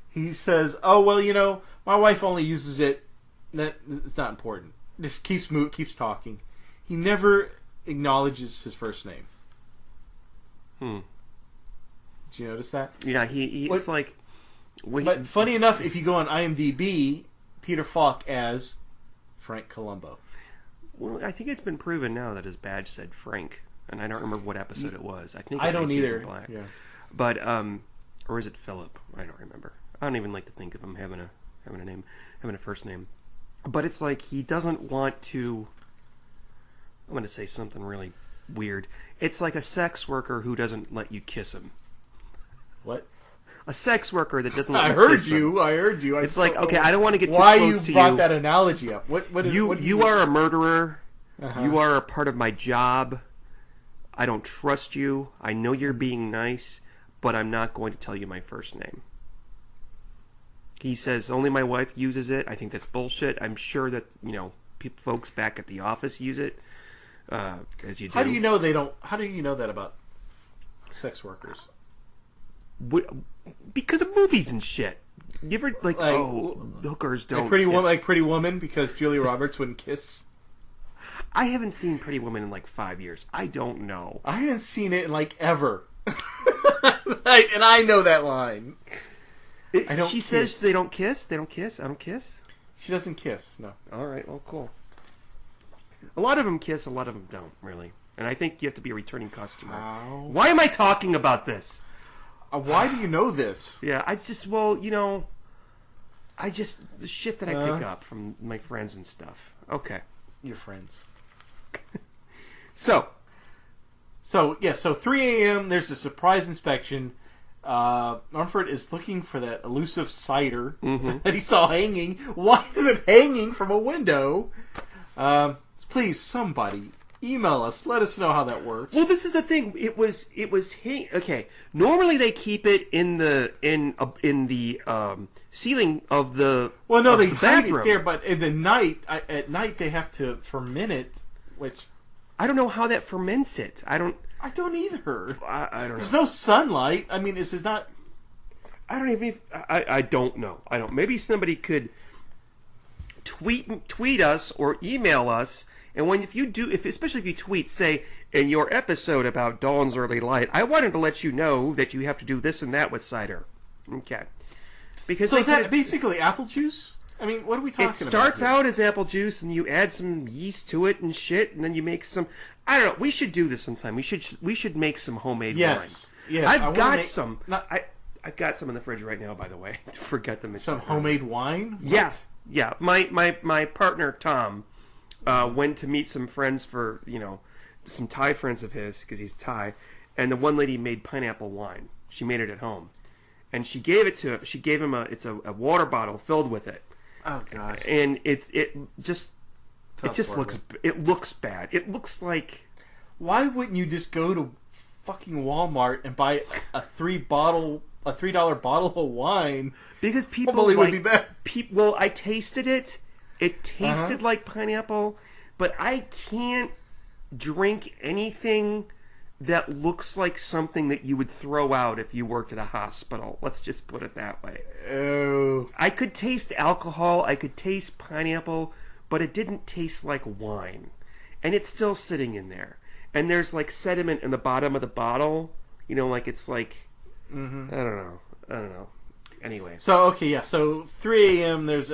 He says, "Oh well, my wife only uses it. That it's not important. Just keeps talking." He never acknowledges his first name. Did you notice that? Yeah, it's like... But funny enough, if you go on IMDb, Peter Falk as Frank Columbo. Well, I think it's been proven now that his badge said Frank, and I don't remember what episode it was. I think it's I don't 18 either. Black. Yeah. But or is it Philip? I don't remember. I don't even like to think of him having a name, having a first name. But it's like he doesn't want to. I'm going to say something really weird. It's like a sex worker who doesn't let you kiss him. What? A sex worker that doesn't let I you heard kiss you. them. I heard you. It's like, okay, I don't want to get too why close to you brought you. that analogy up. What You are a murderer. Uh-huh. You are a part of my job. I don't trust you. I know you're being nice, but I'm not going to tell you my first name. He says only my wife uses it. I think that's bullshit. I'm sure that folks back at the office use it, as you do. How do you know they don't? How do you know that about sex workers? Because of movies and shit. You ever hookers don't like Pretty Woman because Julia Roberts wouldn't kiss. I haven't seen Pretty Woman in like 5 years. I don't know. I haven't seen it in like ever. And I know that line. She says they don't kiss. They don't kiss. I don't kiss. She doesn't kiss. No. All right. Well, cool. A lot of them kiss. A lot of them don't. Really. And I think you have to be a returning customer. Ow. Why am I talking about this? Why do you know this? Yeah. The shit that I pick up from my friends and stuff. Okay. Your friends. So 3 a.m. There's a surprise inspection. Rumford is looking for that elusive cider that he saw hanging. Why is it hanging from a window? Please, somebody email us. Let us know how that works. Well, this is the thing. It was okay. Normally they keep it in the ceiling of the they the hide bathroom. it there, but at night they have to ferment it, which I don't know how that ferments it. I don't either. I don't know. There's no sunlight. I mean, this is not. I don't even. I don't know. I don't. Maybe somebody could tweet us or email us. And especially if you tweet, say in your episode about Dawn's Early Light, I wanted to let you know that you have to do this and that with cider. Okay. Because so is that basically apple juice? I mean, what are we talking about? It starts out as apple juice, and you add some yeast to it and shit, and then you make some. I don't know. We should do this sometime. We should make some homemade wine. Yes. I've got some. I've got some in the fridge right now. By the way, I forgot to mention. Some homemade wine. What? Yeah. My partner Tom went to meet some friends for some Thai friends of his because he's Thai, and the one lady made pineapple wine. She made it at home, and she gave it to him. She gave him a water bottle filled with it. Oh gosh! And it just looks bad. It looks like. Why wouldn't you just go to fucking Walmart and buy a $3 bottle of wine? Because people probably would be bad. Well, I tasted it. It tasted like pineapple, but I can't drink anything that looks like something that you would throw out if you worked at a hospital. Let's just put it that way. Oh. I could taste alcohol, I could taste pineapple, but it didn't taste like wine. And it's still sitting in there. And there's like sediment in the bottom of the bottle. Like it's like... I don't know. Anyway. So 3 a.m. there's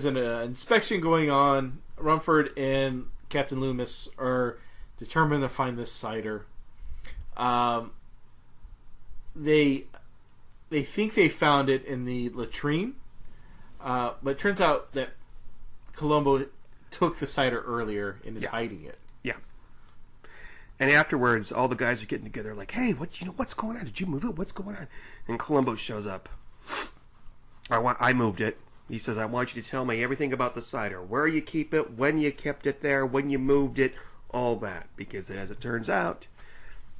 an inspection going on. Rumford and Captain Loomis are determined to find this cider. They think they found it in the latrine, but it turns out that Columbo took the cider earlier and is hiding it. Yeah. And afterwards, all the guys are getting together, like, "Hey, what's going on? Did you move it? What's going on?" And Columbo shows up. I moved it. He says, "I want you to tell me everything about the cider. Where you keep it, when you kept it there, when you moved it, all that." Because as it turns out,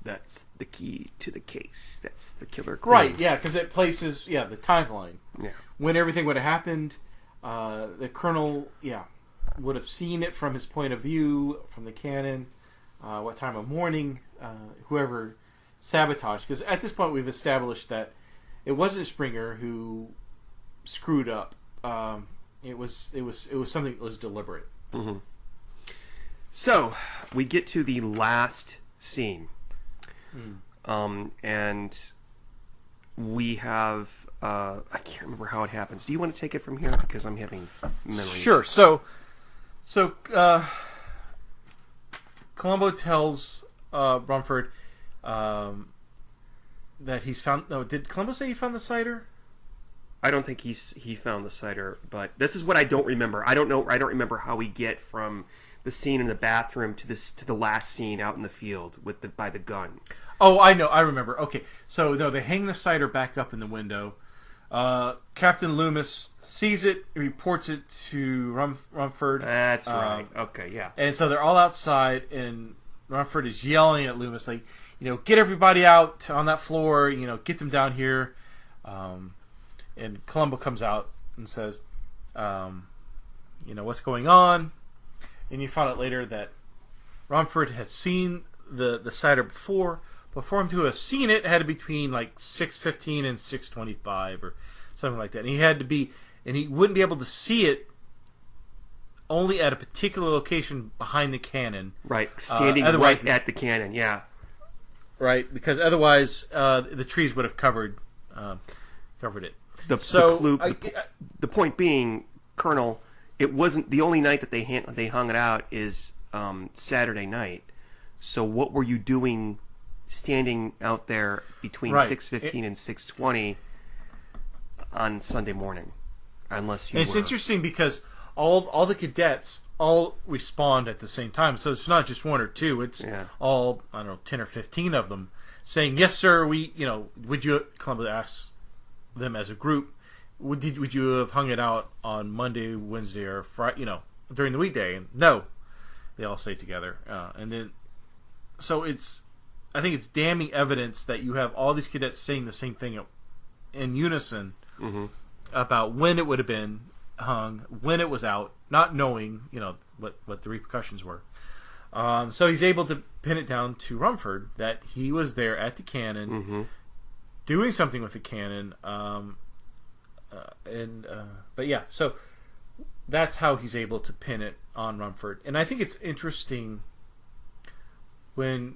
that's the key to the case. That's the killer clue. Right, yeah, because it places, the timeline. Yeah. When everything would have happened, the Colonel, would have seen it from his point of view, from the cannon, what time of morning, whoever sabotaged. Because at this point we've established that it wasn't Springer who screwed up. It was something that was deliberate. Mm-hmm. So we get to the last scene. and we have I can't remember how it happens. Do you want to take it from here because I'm having memory? Sure. So Columbo tells Rumford that he's found. No, did Columbo say he found the cider? I don't think he found the cider, but this is what I don't remember. I don't know. I don't remember how we get from the scene in the bathroom to the last scene out in the field by the gun. Oh, I know. I remember. Okay, so no, they hang the cider back up in the window. Captain Loomis sees it, reports it to Rumford. That's right. Okay, yeah. And so they're all outside, and Rumford is yelling at Loomis, like, get everybody out on that floor, get them down here. And Columbo comes out and says, what's going on? And you find out later that Rumford had seen the cider before. But for him to have seen it, had to be between like 6:15 and 6:25 or something like that. And he wouldn't be able to see it only at a particular location behind the cannon. Right, standing right at the cannon, yeah. Right, because otherwise the trees would have covered it. The point being, Colonel, it wasn't the only night that they hung it out is Saturday night. So what were you doing standing out there between 6:15 and 6:20 on Sunday morning? Unless you It's interesting because all the cadets all respond at the same time. So it's not just one or two. It's all, 10 or 15 of them saying, yes, sir, would you, Columbo asks them as a group, would you have hung it out on Monday, Wednesday, or Friday, during the weekday? And no, they all say together. And then, so I think it's damning evidence that you have all these cadets saying the same thing in unison about when it would have been hung, when it was out, not knowing, what the repercussions were. So he's able to pin it down to Rumford that he was there at the cannon, doing something with the cannon. But yeah, so that's how he's able to pin it on Rumford. And I think it's interesting when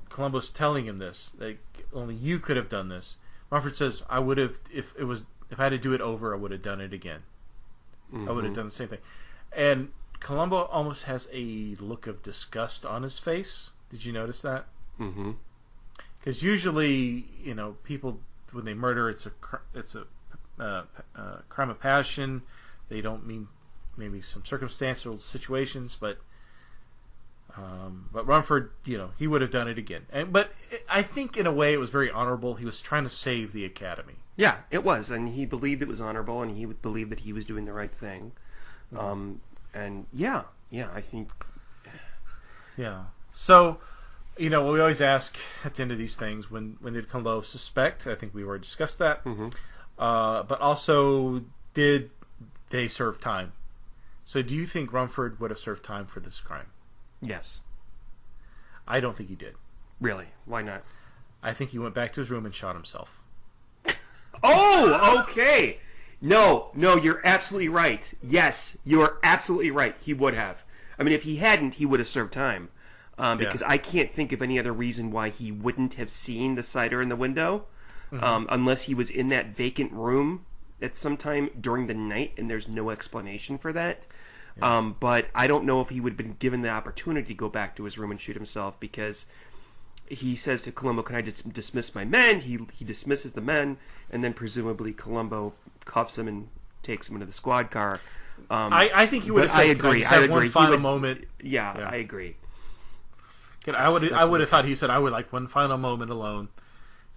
Columbo's telling him this, like, only you could have done this. Rumford says, I would have, if I had to do it over, I would have done it again. I would have done the same thing. And Columbo almost has a look of disgust on his face. Did you notice that? Mm-hmm. Because usually, people, when they murder, it's a crime of passion. They don't mean maybe some circumstantial situations, but Rumford, he would have done it again. But I think in a way it was very honorable. He was trying to save the Academy. Yeah, it was, and he believed it was honorable, and he believed that he was doing the right thing. And I think. Yeah. So, we always ask at the end of these things, when did Columbo suspect? I think we already discussed that. But also, did they serve time? So, do you think Rumford would have served time for this crime? Yes. I don't think he did. Really? Why not? I think he went back to his room and shot himself. Oh, okay. No, you're absolutely right. Yes, you're absolutely right. He would have. I mean, if he hadn't, he would have served time. Because I can't think of any other reason why he wouldn't have seen the cider in the window, unless he was in that vacant room at some time during the night, and there's no explanation for that. Yeah. But I don't know if he would have been given the opportunity to go back to his room and shoot himself, because he says to Columbo, can I just dismiss my men? He dismisses the men, and then presumably Columbo cuffs him and takes him into the squad car. I think he would have said, I agree. One final moment. Yeah, I agree. I would have thought he said, I would like one final moment alone.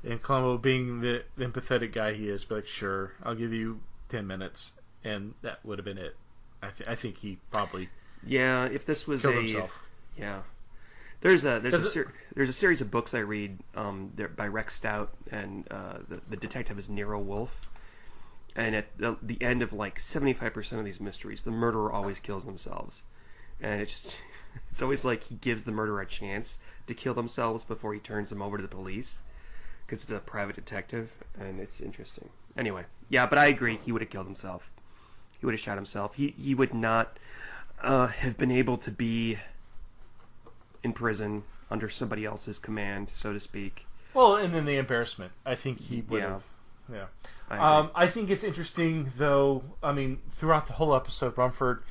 And Columbo, being the empathetic guy he is, but like, sure, I'll give you 10 minutes. And that would have been it. I think he probably if this was killed himself. Yeah. There's a series of books I read by Rex Stout, and the detective is Nero Wolfe. And at the end of like 75% of these mysteries, the murderer always kills themselves. And it's always like he gives the murderer a chance to kill themselves before he turns them over to the police, because it's a private detective, and it's interesting. Anyway, but I agree. He would have killed himself. He would have shot himself. He would not have been able to be in prison under somebody else's command, so to speak. Well, and then the embarrassment. I think he would have. Yeah. I think it's interesting, though. I mean, throughout the whole episode, Rumford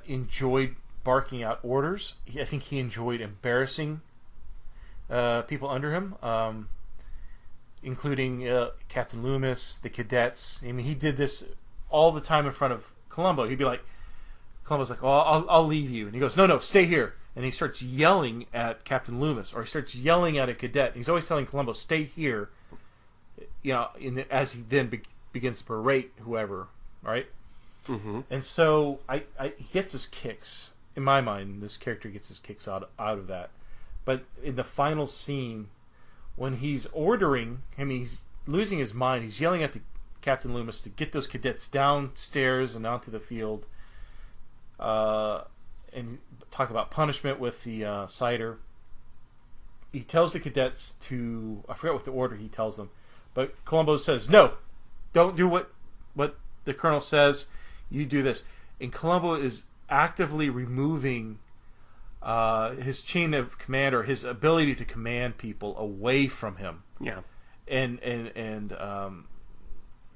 enjoyed barking out orders. I think he enjoyed embarrassing people under him, including Captain Loomis, the cadets. I mean, he did this all the time in front of Columbo. He'd be like, Columbo's like, "Oh, I'll leave you," and he goes, "No, stay here." And he starts yelling at Captain Loomis, or he starts yelling at a cadet. He's always telling Columbo, "Stay here," as he then begins to berate whoever, right? Mm-hmm. And so he gets his kicks. In my mind, this character gets his kicks out of that. But in the final scene, when he's ordering him, he's losing his mind. He's yelling at the Captain Loomis to get those cadets downstairs and onto the field, and talk about punishment with the cider. He tells the cadets to, I forget what the order he tells them, but Columbo says, "No, don't do what the colonel says. You do this." And Columbo is actively removing his chain of command, or his ability to command people, away from him. Yeah. And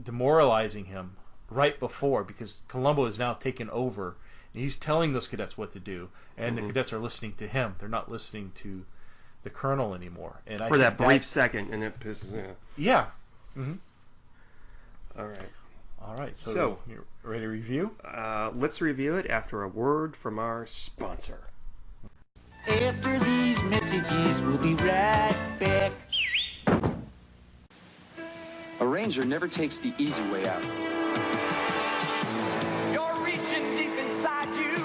demoralizing him right before, because Columbo is now taken over. And he's telling those cadets what to do, and the cadets are listening to him. They're not listening to the colonel anymore. And for that brief second, and it pisses me off. Yeah. Mm-hmm. All right. So you ready to review? Let's review it after a word from our sponsor. After these messages, we'll be right back. A ranger never takes the easy way out. You're reaching deep inside you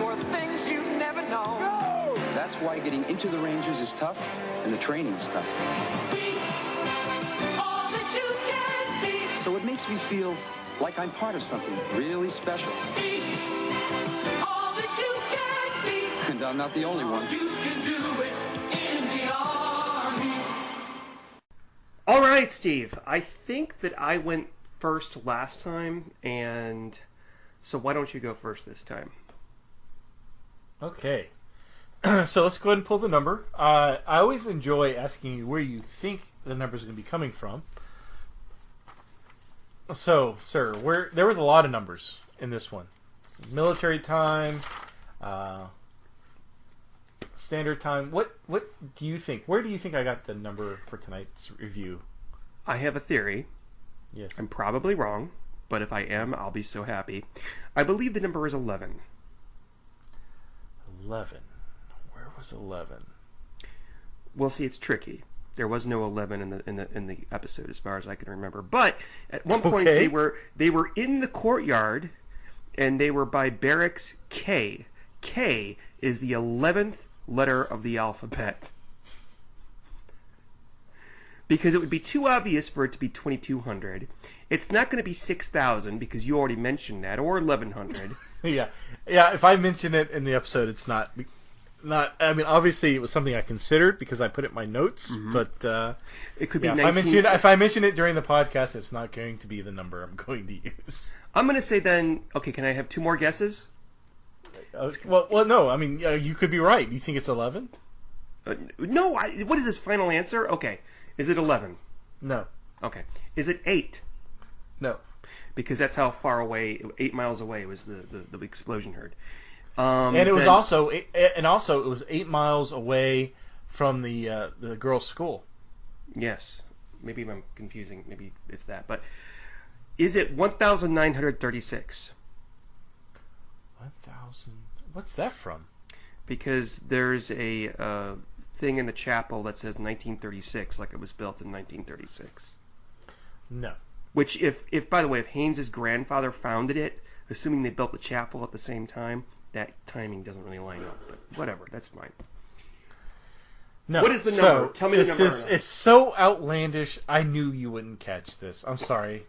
for things you've never known. Go! That's why getting into the Rangers is tough, and the training is tough. Be all that you can be. So it makes me feel like I'm part of something really special. Be all that you can be. And I'm not the only one. You can do it in the army. All right, Steve. I think that I went first last time, and so why don't you go first this time? Okay. So let's go ahead and pull the number. I always enjoy asking you where you think the number is going to be coming from. So, sir, there was a lot of numbers in this one. Military time, standard time. What do you think? Where do you think I got the number for tonight's review? I have a theory. Yes. I'm probably wrong, but if I am, I'll be so happy. I believe the number is 11. 11. Where was 11? Well, see, it's tricky. There was no 11 in the episode, as far as I can remember. But at one point, they were in the courtyard, and they were by barracks K. K is the 11th letter of the alphabet. Because it would be too obvious for it to be 2,200. It's not going to be 6,000 because you already mentioned that, or 1,100. Yeah. If I mention it in the episode, it's not. I mean, obviously, it was something I considered because I put it in my notes. Mm-hmm. But it could be. If I mention it during the podcast, it's not going to be the number I'm going to use. I'm going to say then. Okay, can I have 2 more guesses? Well, no. I mean, you could be right. You think it's 11? No. What is this final answer? Okay. Is it 11? No. Okay. Is it 8? No. Because that's how far away, 8 miles away, was the explosion heard. And it was also it was 8 miles away from the girls' school. Yes. Maybe I'm confusing. Maybe it's that. But is it 1,936? 1,000. What's that from? Because there's a thing in the chapel that says 1936, like it was built in 1936. No. Which, if by the way, if Haynes's grandfather founded it, assuming they built the chapel at the same time, that timing doesn't really line up. But whatever, that's fine. No. What is the number? Tell me the number. It's so outlandish. I knew you wouldn't catch this. I'm sorry.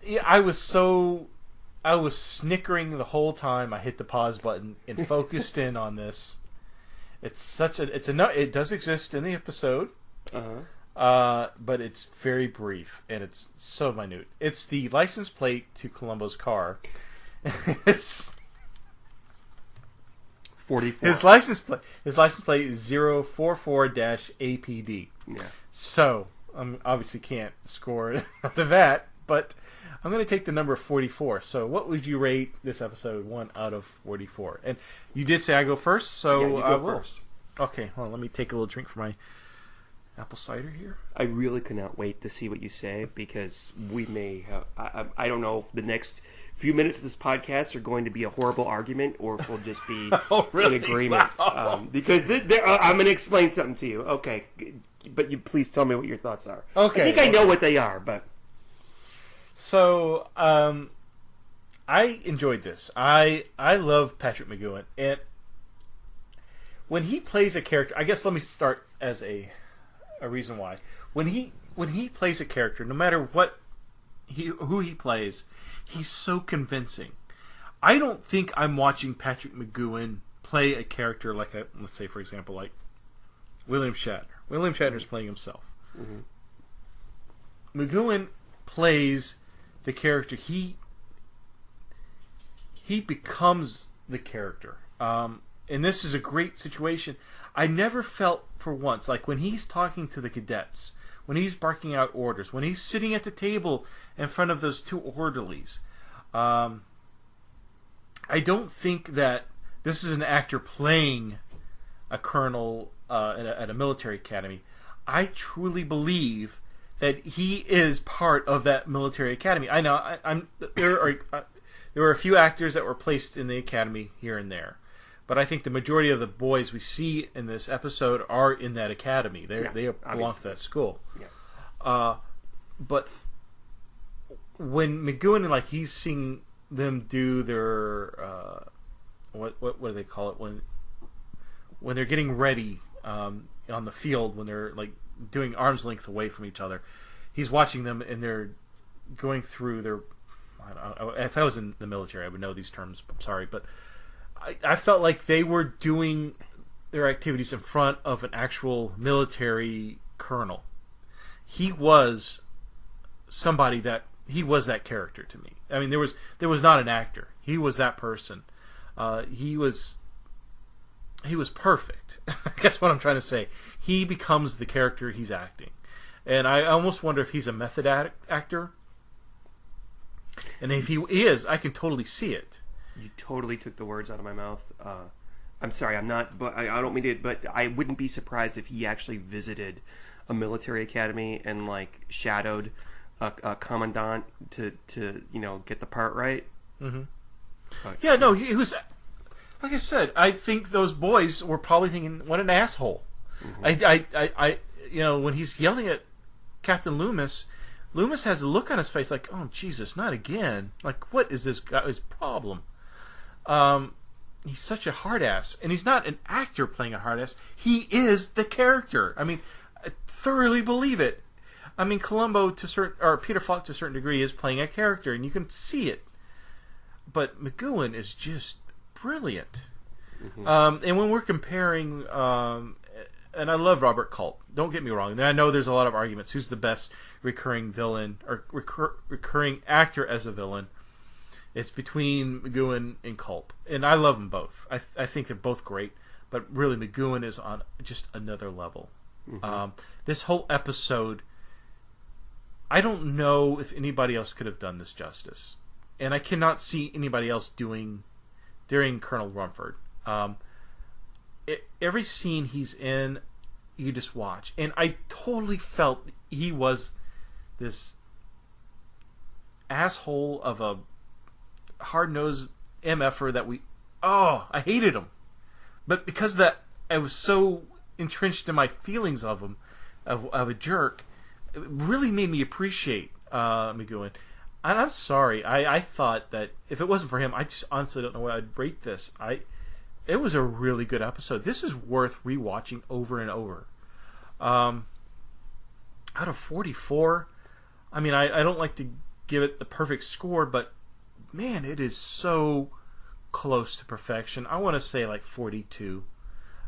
Yeah, I was snickering the whole time I hit the pause button and focused in on this. It does exist in the episode. But it's very brief and it's so minute. It's the license plate to Columbo's car. It's 44. His license plate is 044-APD. Yeah. So obviously can't score out of that, but I'm going to take the number 44. So what would you rate this episode 1 out of 44? And you did say I go first, so Yeah, you go will. first. Okay, well, let me take a little drink for my apple cider here. I really could not wait to see what you say, because we may have... I don't know if the next few minutes of this podcast are going to be a horrible argument, or if we'll just be really? in agreement. Wow. Because I'm going to explain something to you. Okay, but you please tell me what your thoughts are. Okay. I think I know what they are, but... So, I enjoyed this. I love Patrick McGoohan, and when he plays a character, I guess let me start as a reason why. When he plays a character, no matter who he plays, he's so convincing. I don't think I'm watching Patrick McGoohan play a character like let's say, for example, like William Shatner. William Shatner's playing himself. Mm-hmm. McGoohan plays the character. He becomes the character. And this is a great situation. I never felt for once, like when he's talking to the cadets, when he's barking out orders, when he's sitting at the table in front of those two orderlies, I don't think that this is an actor playing a colonel at a military academy. I truly believe that he is part of that military academy. I know there were a few actors that were placed in the academy here and there, but I think the majority of the boys we see in this episode are in that academy. They belong to that school. Yeah. But when McGoohan, like, he's seeing them do their what do they call it when they're getting ready on the field, when they're like doing arm's length away from each other, he's watching them and they're going through their... I don't know, if I was in the military, I would know these terms. I'm sorry, but I felt like they were doing their activities in front of an actual military colonel. He was somebody that... He was that character to me. I mean, there was not an actor. He was that person. He was perfect. That's what I'm trying to say. He becomes the character he's acting. And I almost wonder if he's a method actor. And if he is, I can totally see it. You totally took the words out of my mouth. I'm sorry, I'm not, but I don't mean to, but I wouldn't be surprised if he actually visited a military academy and like shadowed a commandant to get the part right. Mm-hmm. Yeah, no, he was... Like I said, I think those boys were probably thinking, "What an asshole!" Mm-hmm. When he's yelling at Captain Loomis has a look on his face like, "Oh Jesus, not again!" Like, what is this guy's problem? He's such a hard ass, and he's not an actor playing a hard ass. He is the character. I mean, I thoroughly believe it. I mean, Columbo Peter Falk to a certain degree is playing a character, and you can see it. But McGoohan is just brilliant. Mm-hmm. And when we're comparing, and I love Robert Culp, don't get me wrong, and I know there's a lot of arguments who's the best recurring villain or recurring actor as a villain. It's between McGoohan and Culp, and I love them both. I think they're both great, but really McGoohan is on just another level. Mm-hmm. This whole episode, I don't know if anybody else could have done this justice, and I cannot see anybody else during Colonel Rumford. Every scene he's in, you just watch. And I totally felt he was this asshole of a hard-nosed MFer that I hated him. But because of that, I was so entrenched in my feelings of him, of a jerk, it really made me appreciate McGoohan. And I'm sorry. I thought that if it wasn't for him, I just honestly don't know what I'd rate this. It was a really good episode. This is worth rewatching over and over. Out of 44, I mean, I don't like to give it the perfect score, but man, it is so close to perfection. I want to say like 42.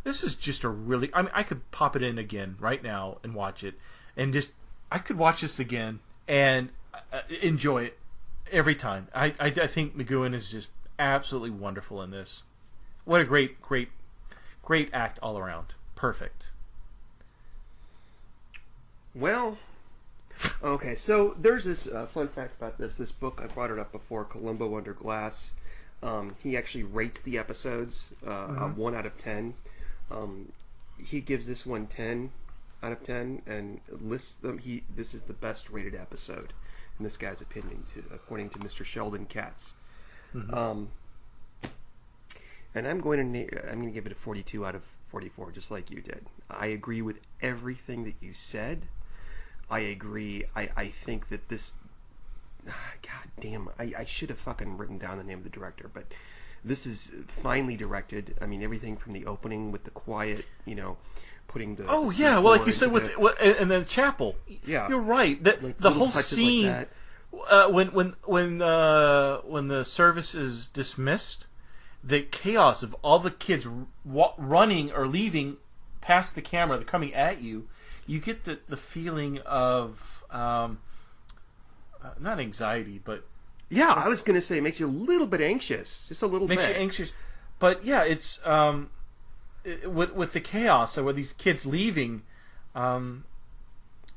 This is just a really... I mean, I could pop it in again right now and watch it. And I could watch this again and enjoy it every time. I think McGoohan is just absolutely wonderful in this. what a great act all around. Perfect. Well, okay, so there's this fun fact about this book. I brought it up before, Columbo Under Glass. He actually rates the episodes 1 out of 10. He gives this one 10 out of 10 and lists them. This is the best rated episode in this guy's opinion, according to Mr. Sheldon Katz. And I'm going to give it a 42 out of 44, just like you did. I agree with everything that you said. I agree. I think that this... God damn, I should have fucking written down the name of the director, but this is finely directed. I mean, everything from the opening with the quiet, putting the... Oh, yeah, well, like you said, and the chapel. Yeah. You're right. The whole scene... Like when the service is dismissed, the chaos of all the kids running or leaving past the camera, they're coming at you, you get the feeling of not anxiety, but yeah, I was going to say it makes you a little bit anxious, just a little bit. Makes you anxious, but yeah, it's with the chaos of these kids leaving.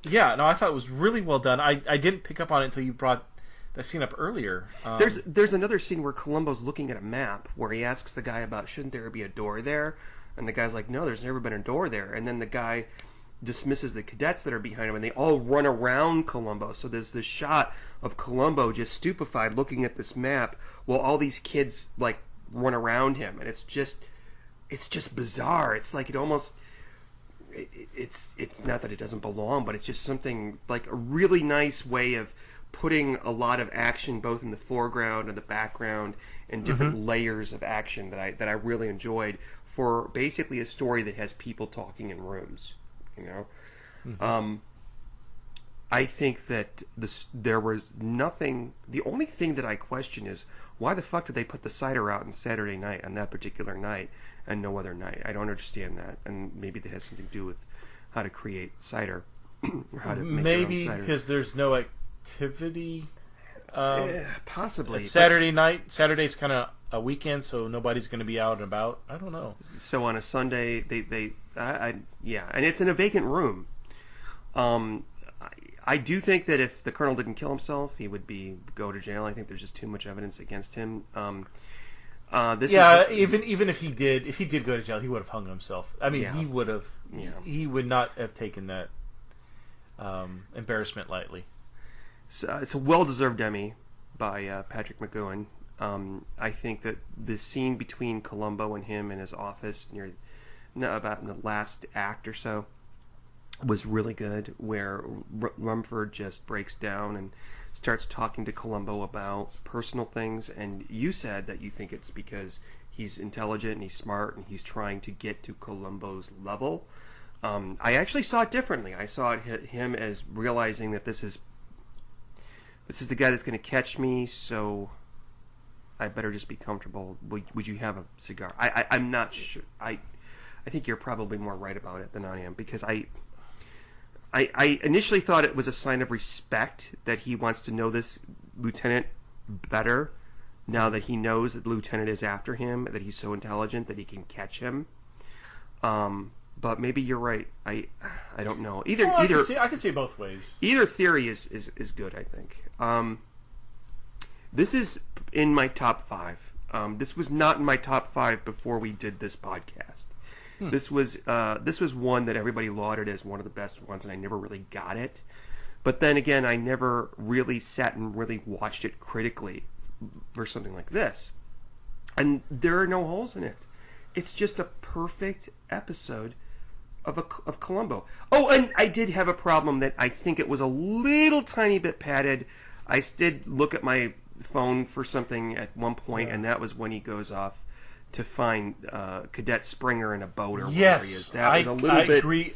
Yeah, no, I thought it was really well done. I didn't pick up on it until you brought that scene up earlier. There's another scene where Columbo's looking at a map where he asks the guy about shouldn't there be a door there, and the guy's like, no, there's never been a door there, and then the guy dismisses the cadets that are behind him, and they all run around Columbo. So there's this shot of Columbo just stupefied looking at this map while all these kids like run around him, and it's just bizarre. It's like it's not that it doesn't belong, but it's just something like a really nice way of putting a lot of action both in the foreground and the background and different layers of action that I really enjoyed for basically a story that has people talking in rooms. I think that there was nothing. The only thing that I question is why the fuck did they put the cider out on Saturday night on that particular night and no other night? I don't understand that, and maybe that has something to do with how to create cider or how to make your own cider. Because there's no activity. Possibly. Saturday's kind of a weekend, so nobody's going to be out and about. I don't know. So on a Sunday, and it's in a vacant room. I do think that if the colonel didn't kill himself, he would go to jail. I think there's just too much evidence against him. Even if he did go to jail, he would have hung himself. I mean, he would have. Yeah. He would not have taken that embarrassment lightly. So it's a well-deserved Emmy by Patrick McGoohan. I think that the scene between Columbo and him in his office about in the last act or so was really good, where Rumford just breaks down and starts talking to Columbo about personal things, and you said that you think it's because he's intelligent and he's smart and he's trying to get to Columbo's level. I actually saw it differently. I saw him as realizing that this is the guy that's going to catch me, so I better just be comfortable. Would you have a cigar? I'm not sure. I think you're probably more right about it than I am, because I initially thought it was a sign of respect that he wants to know this lieutenant better now that he knows that the lieutenant is after him, that he's so intelligent that he can catch him. But maybe you're right. I don't know. I can see it both ways. Either theory is good, I think. This is in my top 5. This was not in my top 5 before we did this podcast. This was one that everybody lauded as one of the best ones, and I never really got it. But then again, I never really sat and really watched it critically for something like this. And there are no holes in it. It's just a perfect episode of Columbo. Oh, and I did have a problem that I think it was a little tiny bit padded. I did look at my phone for something at one point, and that was when he goes off to find Cadet Springer in a boat or whatever he is. That was a little bit... I agree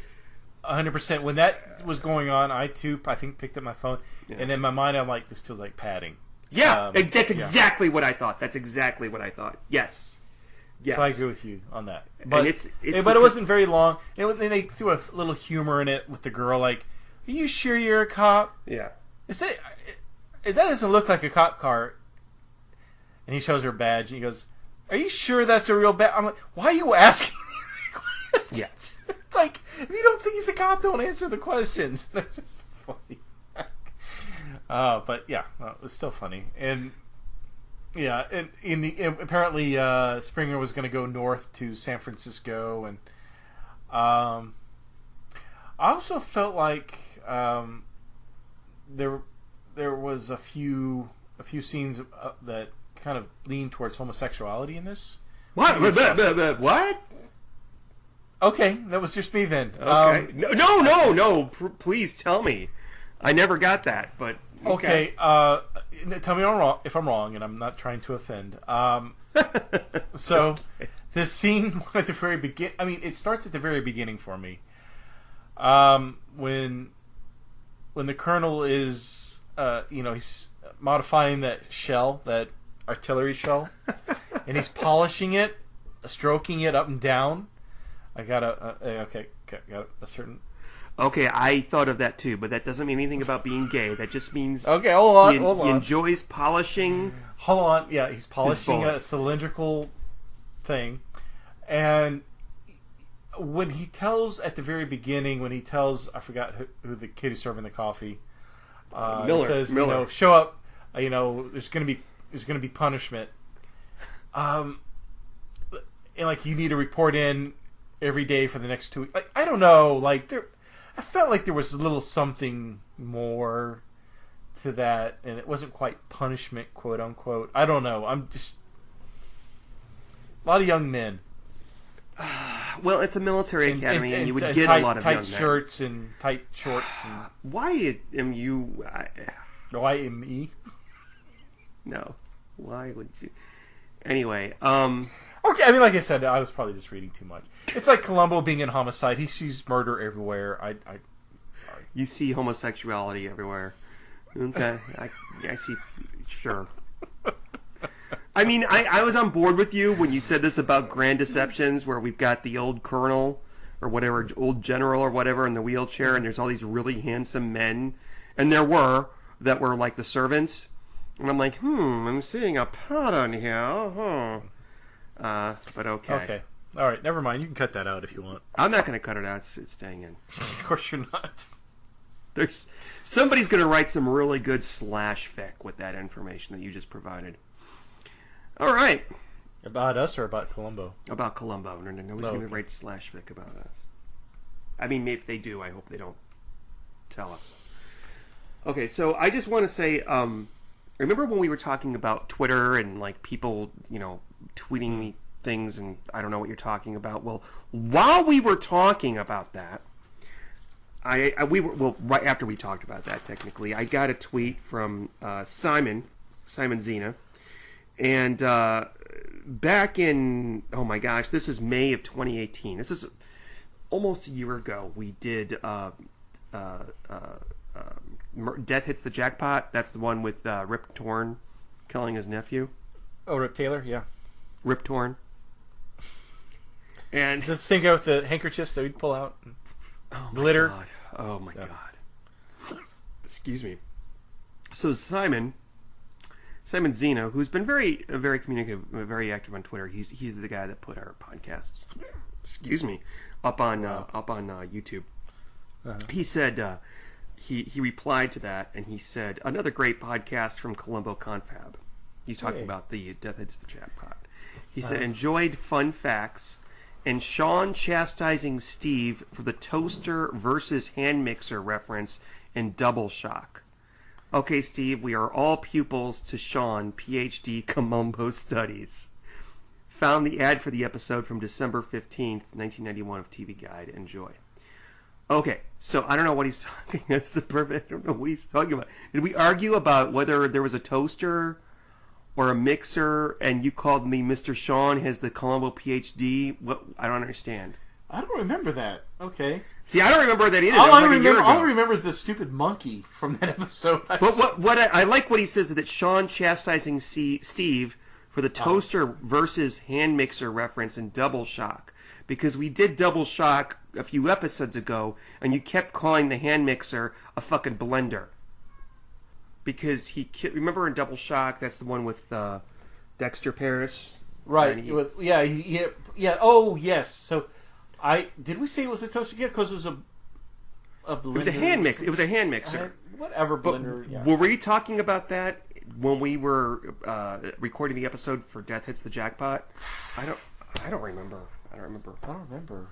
100%. When that was going on, I think picked up my phone, and in my mind I'm like, this feels like padding. Yeah, that's exactly what I thought. That's exactly what I thought. Yes. So I agree with you on that. But it wasn't very long. And they threw a little humor in it with the girl, like, "Are you sure you're a cop?" Yeah. That doesn't look like a cop car. And he shows her badge, and he goes, are you sure that's a real bat? I'm like, why are you asking questions? Yes. It's like, if you don't think he's a cop, don't answer the questions. It's just funny. But yeah, it was still funny. And yeah, apparently Springer was going to go north to San Francisco, and I also felt like there was a few scenes that kind of leaned towards homosexuality in this. What? What? Okay, that was just me then. Okay. No. Please tell me. I never got that, but okay. Tell me if I'm wrong, and I'm not trying to offend. So, this scene at the very begin. I mean, it starts at the very beginning for me. When the colonel is, he's modifying that shell, that artillery shell, and he's polishing it, stroking it up and down. I got a certain. Okay, I thought of that too, but that doesn't mean anything about being gay. That just means okay. Hold on. He enjoys polishing. Hold on. Yeah, he's polishing a cylindrical thing, and when he tells at the very beginning, I forgot who the kid who's serving the coffee. Miller. He says, Miller. Show up. There's gonna be punishment. And like you need to report in every day for the next 2 weeks. Like, I don't know. Like I felt like there was a little something more to that, and it wasn't quite punishment, quote unquote. I don't know. I'm just a lot of young men. Well, it's a military academy, and you would get a lot of young men. Tight shirts and tight shorts. And why am you? Why am E? No. Why would you? Anyway, okay, I mean, like I said, I was probably just reading too much. It's like Columbo being in Homicide. He sees murder everywhere. Sorry. You see homosexuality everywhere. Okay, I see. Sure. I mean, I was on board with you when you said this about Grand Deceptions, where we've got the old colonel or whatever, old general or whatever in the wheelchair, and there's all these really handsome men, and there were that were like the servants, and I'm like, I'm seeing a pattern here, but okay. Okay. All right, never mind. You can cut that out if you want. I'm not going to cut it out. It's staying in. Of course you're not. Somebody's going to write some really good /fic with that information that you just provided. All right. About us or about Columbo? About Columbo. No, nobody's going to write /fic about us. I mean, maybe if they do, I hope they don't tell us. Okay, so I just want to say, remember when we were talking about Twitter and like people, tweeting me things, and I don't know what you're talking about. Well, while we were talking about that, right after we talked about that, technically, I got a tweet from Simon Zena, and back in, oh my gosh, this is May of 2018. This is almost a year ago. We did Death Hits the Jackpot. That's the one with Rip Torn killing his nephew. Oh, Rip Taylor, yeah. Rip Torn. And is it the same guy with the handkerchiefs that we'd pull out? Glitter. God. Oh my God. Excuse me. So Simon Zeno, who's been very communicative, very active on Twitter. He's the guy that put our podcasts, up on YouTube. Uh-huh. He said he replied to that, and he said, another great podcast from Columbo Confab. He's talking about the Death Hits the Jackpot. He said, enjoyed fun facts and Sean chastising Steve for the toaster versus hand mixer reference in Double Shock. Okay, Steve, we are all pupils to Sean, PhD, Columbo Studies. Found the ad for the episode from December 15th, 1991 of TV Guide. Enjoy. Okay, so I don't know what he's talking. That's the perfect. I don't know what he's talking about. Did we argue about whether there was a toaster or a mixer, and you called me Mr. Sean has the Columbo PhD? What? I don't understand. I don't remember that. Okay. See, I don't remember that either. All I remember is the stupid monkey from that episode. But what I like what he says is that Sean chastising Steve for the toaster versus hand mixer reference in Double Shock. Because we did Double Shock a few episodes ago, and you kept calling the hand mixer a fucking blender. Because remember in Double Shock, that's the one with Dexter Paris, Right. And Yeah. Oh, yes. So, did we say it was a toaster? Yeah, because it was a blender. It was a hand mix. It was a hand mixer. Whatever But blender. Yeah. were we talking about that when we were recording the episode for Death Hits the Jackpot? I don't remember. I don't remember.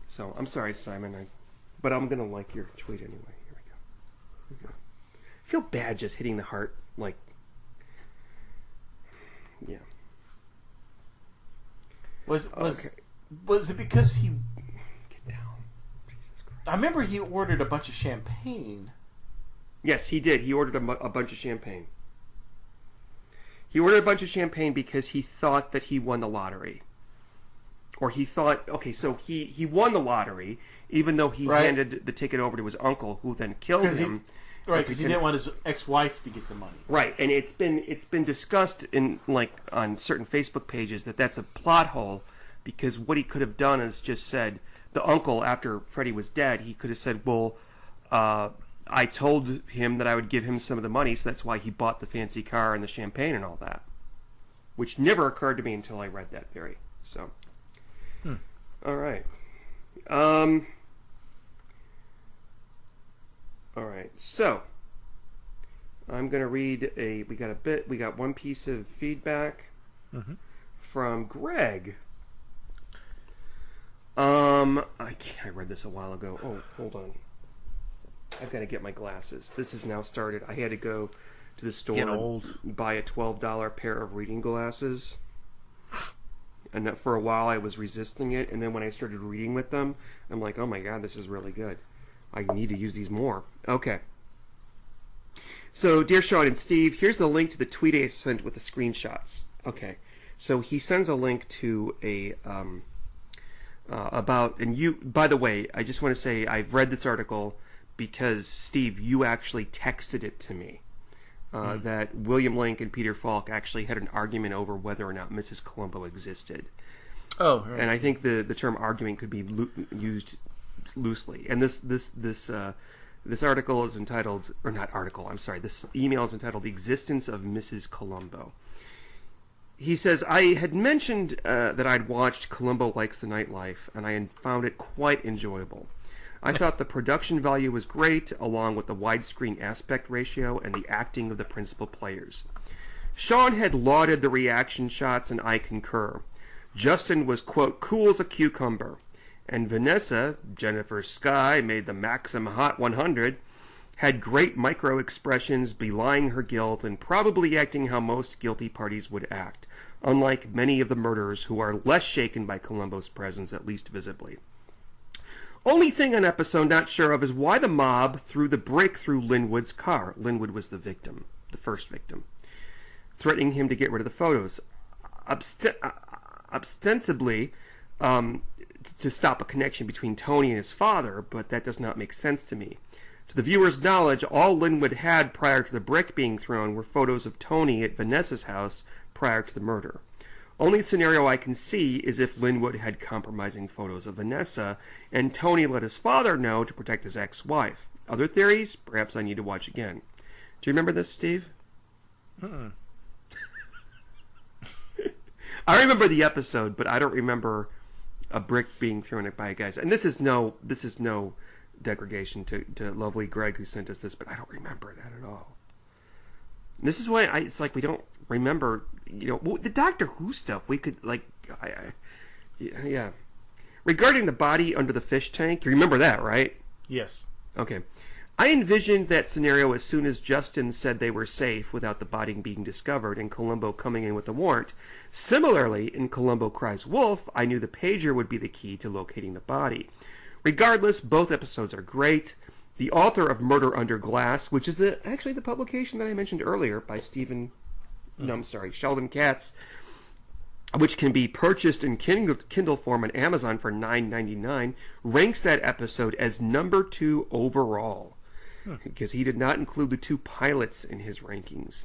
So I'm sorry, Simon. But I'm gonna like your tweet anyway. Here we go. I feel bad just hitting the heart. Like, yeah. Was it because he? Get down. Jesus Christ. I remember he ordered a bunch of champagne. Yes, he did. He ordered a bunch of champagne. He ordered a bunch of champagne because he thought that he won the lottery. Or he thought, okay, so he won the lottery, even though he handed the ticket over to his uncle, who then killed him. Because he didn't want his ex-wife to get the money. Right, and it's been discussed in on certain Facebook pages that that's a plot hole, because what he could have done is just said, the uncle, after Freddie was dead, he could have said, well, I told him that I would give him some of the money, so that's why he bought the fancy car and the champagne and all that. Which never occurred to me until I read that theory. So, all right. All right. So, I'm going to read we got one piece of feedback from Greg. I read this a while ago. Oh, hold on. I've got to get my glasses. This has now started. I had to go to the store and buy a $12 pair of reading glasses. And that for a while I was resisting it, and then when I started reading with them, I'm like, oh my god, this is really good. I need to use these more. Okay. So, dear Sean and Steve, here's the link to the tweet I sent with the screenshots. Okay. So he sends a link to a and you, by the way, I just want to say I've read this article because, Steve, you actually texted it to me. That William Link and Peter Falk actually had an argument over whether or not Mrs. Columbo existed. Oh, right. And I think the term argument could be used loosely. And this article is entitled, or not article, I'm sorry, this email is entitled "The Existence of Mrs. Columbo." He says, I had mentioned that I'd watched Columbo Likes the Nightlife, and I had found it quite enjoyable. I thought the production value was great, along with the widescreen aspect ratio and the acting of the principal players. Sean had lauded the reaction shots, and I concur. Justin was, quote, cool as a cucumber. And Vanessa, Jennifer Sky, made the Maxim Hot 100, had great micro-expressions belying her guilt and probably acting how most guilty parties would act, unlike many of the murderers who are less shaken by Columbo's presence, at least visibly. Only thing on episode not sure of is why the mob threw the brick through Linwood's car. Linwood was the victim, the first victim, threatening him to get rid of the photos, ostensibly to stop a connection between Tony and his father, but that does not make sense to me. To the viewer's knowledge, all Linwood had prior to the brick being thrown were photos of Tony at Vanessa's house prior to the murder. Only scenario I can see is if Linwood had compromising photos of Vanessa, and Tony let his father know to protect his ex-wife. Other theories? Perhaps I need to watch again. Do you remember this, Steve? I remember the episode, but I don't remember a brick being thrown at by guys. And this is no degradation to lovely Greg who sent us this, but I don't remember that at all. And this is why it's like we don't remember, the Doctor Who stuff. We could, yeah. Regarding the body under the fish tank, you remember that, right? Yes. Okay. I envisioned that scenario as soon as Justin said they were safe without the body being discovered and Columbo coming in with a warrant. Similarly, in Columbo Cries Wolf, I knew the pager would be the key to locating the body. Regardless, both episodes are great. The author of Murder Under Glass, which is actually the publication that I mentioned earlier by Sheldon Katz, which can be purchased in Kindle form on Amazon for $9.99, ranks that episode as number 2 overall, because he did not include the 2 pilots in his rankings,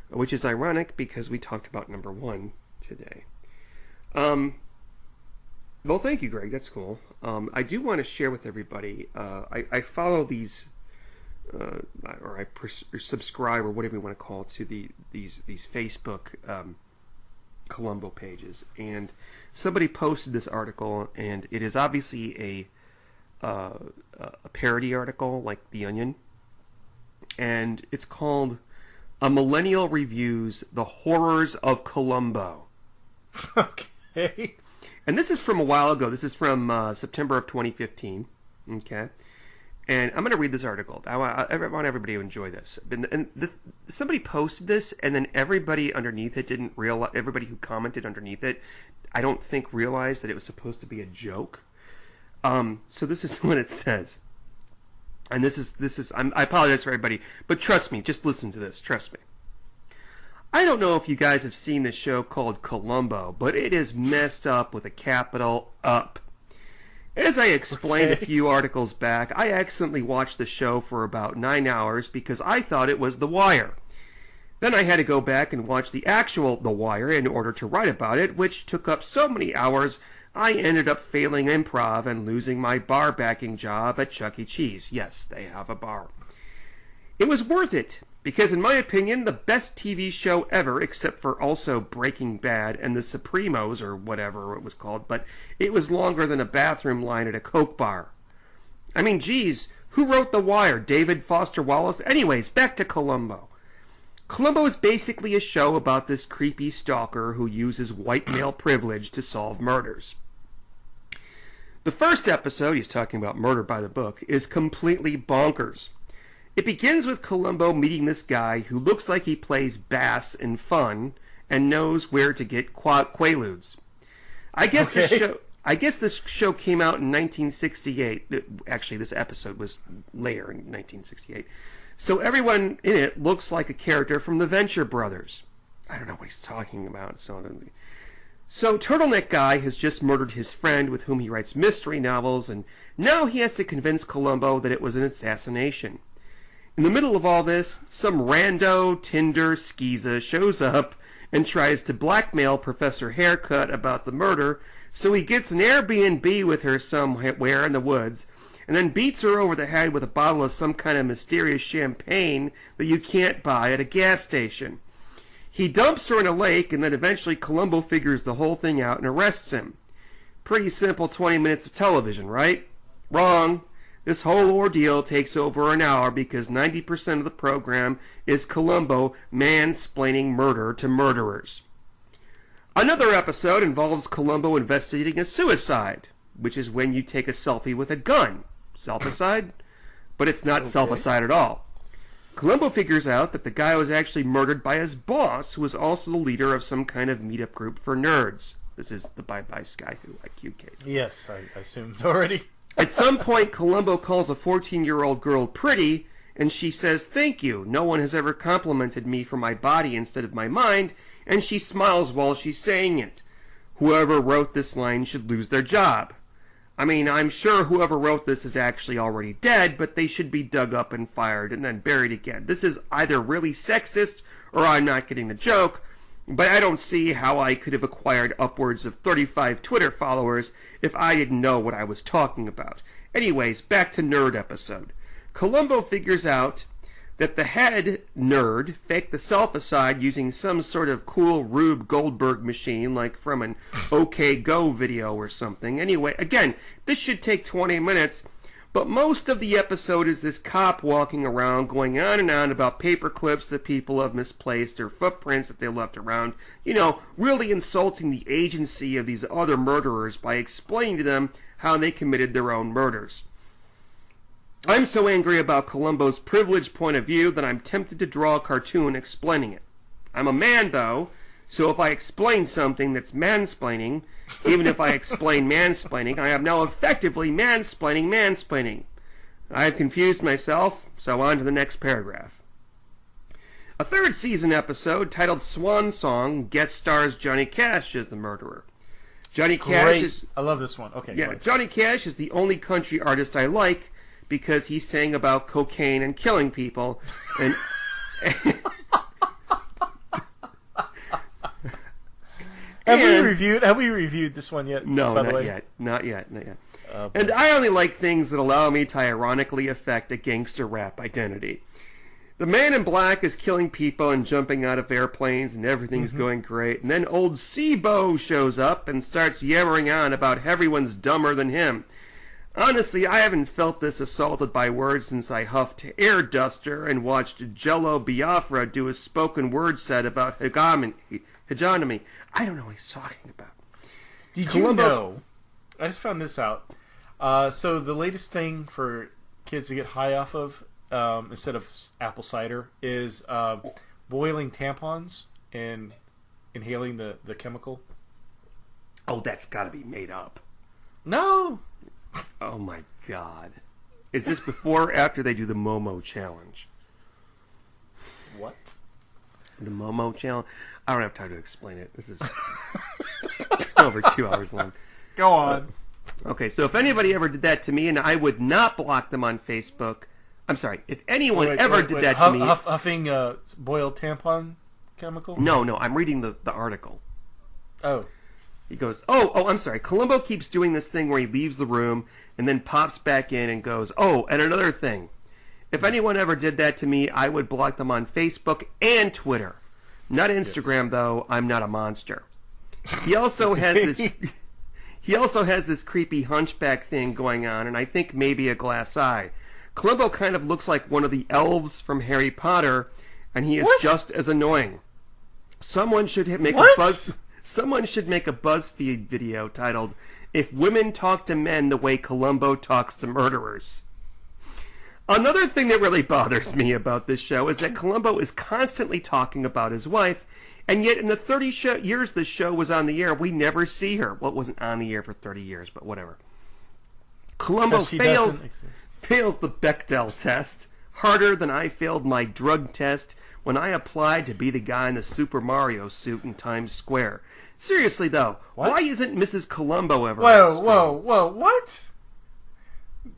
which is ironic because we talked about number 1 today. Well, thank you, Greg. That's cool. I do want to share with everybody. I follow these, or I subscribe, or whatever you want to call it, to these Facebook Columbo pages, and somebody posted this article, and it is obviously a parody article, like The Onion, and it's called "A Millennial Reviews the Horrors of Columbo." Okay. And this is from a while ago. This is from September of 2015. Okay. And I'm going to read this article. I want everybody to enjoy this. Somebody posted this, and then everybody underneath it didn't realize. Everybody who commented underneath it, I don't think realized that it was supposed to be a joke. So this is what it says. And this is. I apologize for everybody, but trust me. Just listen to this. Trust me. I don't know if you guys have seen this show called Columbo, but it is messed up with a capital Up. As I explained a few articles back, I accidentally watched the show for about 9 hours because I thought it was The Wire. Then I had to go back and watch the actual The Wire in order to write about it, which took up so many hours I ended up failing improv and losing my bar backing job at Chuck E. Cheese. Yes, they have a bar. It was worth it, because in my opinion, the best TV show ever, except for also Breaking Bad and The Supremos, or whatever it was called, but it was longer than a bathroom line at a Coke bar. I mean, geez, who wrote The Wire? David Foster Wallace? Anyways, back to Columbo. Columbo is basically a show about this creepy stalker who uses white male privilege to solve murders. The first episode, he's talking about Murder by the Book, is completely bonkers. It begins with Columbo meeting this guy who looks like he plays bass in Fun and knows where to get Quaaludes. I guess this show came out in 1968. Actually, this episode was later in 1968. So everyone in it looks like a character from the Venture Brothers. I don't know what he's talking about. So Turtleneck Guy has just murdered his friend with whom he writes mystery novels, and now he has to convince Columbo that it was an assassination. In the middle of all this, some rando Tinder skeeza shows up and tries to blackmail Professor Haircut about the murder, so he gets an Airbnb with her somewhere in the woods, and then beats her over the head with a bottle of some kind of mysterious champagne that you can't buy at a gas station. He dumps her in a lake, and then eventually Columbo figures the whole thing out and arrests him. Pretty simple 20 minutes of television, right? Wrong. This whole ordeal takes over an hour because 90% of the program is Columbo mansplaining murder to murderers. Another episode involves Columbo investigating a suicide, which is when you take a selfie with a gun. Self-aside? But it's not self-aside at all. Columbo figures out that the guy was actually murdered by his boss, who was also the leader of some kind of meetup group for nerds. This is the Bye-Bye Skyhu IQ case. Yes, I assumed already. At some point, Columbo calls a 14-year-old girl pretty, and she says, "Thank you. No one has ever complimented me for my body instead of my mind," and she smiles while she's saying it. Whoever wrote this line should lose their job. I mean, I'm sure whoever wrote this is actually already dead, but they should be dug up and fired and then buried again. This is either really sexist or I'm not getting the joke, but I don't see how I could have acquired upwards of 35 Twitter followers if I didn't know what I was talking about. Anyways, back to Nerd episode. Columbo figures out that the head nerd faked the self-aside using some sort of cool Rube Goldberg machine, like from an OK Go video or something. Anyway, again, this should take 20 minutes, but most of the episode is this cop walking around going on and on about paper clips that people have misplaced or footprints that they left around, really insulting the agency of these other murderers by explaining to them how they committed their own murders. I'm so angry about Columbo's privileged point of view that I'm tempted to draw a cartoon explaining it. I'm a man, though, so if I explain something that's mansplaining, even if I explain mansplaining, I am now effectively mansplaining. I have confused myself, so on to the next paragraph. A third season episode titled Swan Song guest stars Johnny Cash as the murderer. Johnny Cash is... I love this one. Okay. Yeah, Johnny Cash is the only country artist I like, because he sang about cocaine and killing people. And Have we reviewed this one yet? No, by the not way? yet. Not yet. And I only like things that allow me to ironically affect a gangster rap identity. The man in black is killing people and jumping out of airplanes and everything's going great. And then old Seabo shows up and starts yammering on about everyone's dumber than him. Honestly, I haven't felt this assaulted by words since I huffed air duster and watched Jello Biafra do a spoken word set about hegemony. I don't know what he's talking about. Did you know? I just found this out. So the latest thing for kids to get high off of, instead of apple cider, is boiling tampons and inhaling the chemical. Oh, that's got to be made up. No. Oh my God. Is this before or after they do the Momo challenge? What? The Momo challenge? I don't have time to explain it. This is over 2 hours long. Go on. Okay, so if anybody ever did that to me, and I would not block them on Facebook. I'm sorry, if anyone did that to me... Huffing boiled tampon chemical? No, I'm reading the article. Oh. He goes, I'm sorry. Columbo keeps doing this thing where he leaves the room and then pops back in and goes, and another thing. If anyone ever did that to me, I would block them on Facebook and Twitter. Not Instagram, though. I'm not a monster. He also has this... He also has this creepy hunchback thing going on, and I think maybe a glass eye. Columbo kind of looks like one of the elves from Harry Potter, and he is just as annoying. Someone should make a BuzzFeed video titled, "If Women Talk to Men the Way Columbo Talks to Murderers." Another thing that really bothers me about this show is that Columbo is constantly talking about his wife, and yet in the 30 years this show was on the air, we never see her. Well, it wasn't on the air for 30 years, but whatever. Columbo fails the Bechdel test harder than I failed my drug test when I applied to be the guy in the Super Mario suit in Times Square. Seriously, though, why isn't Mrs. Columbo ever on screen? Whoa, what?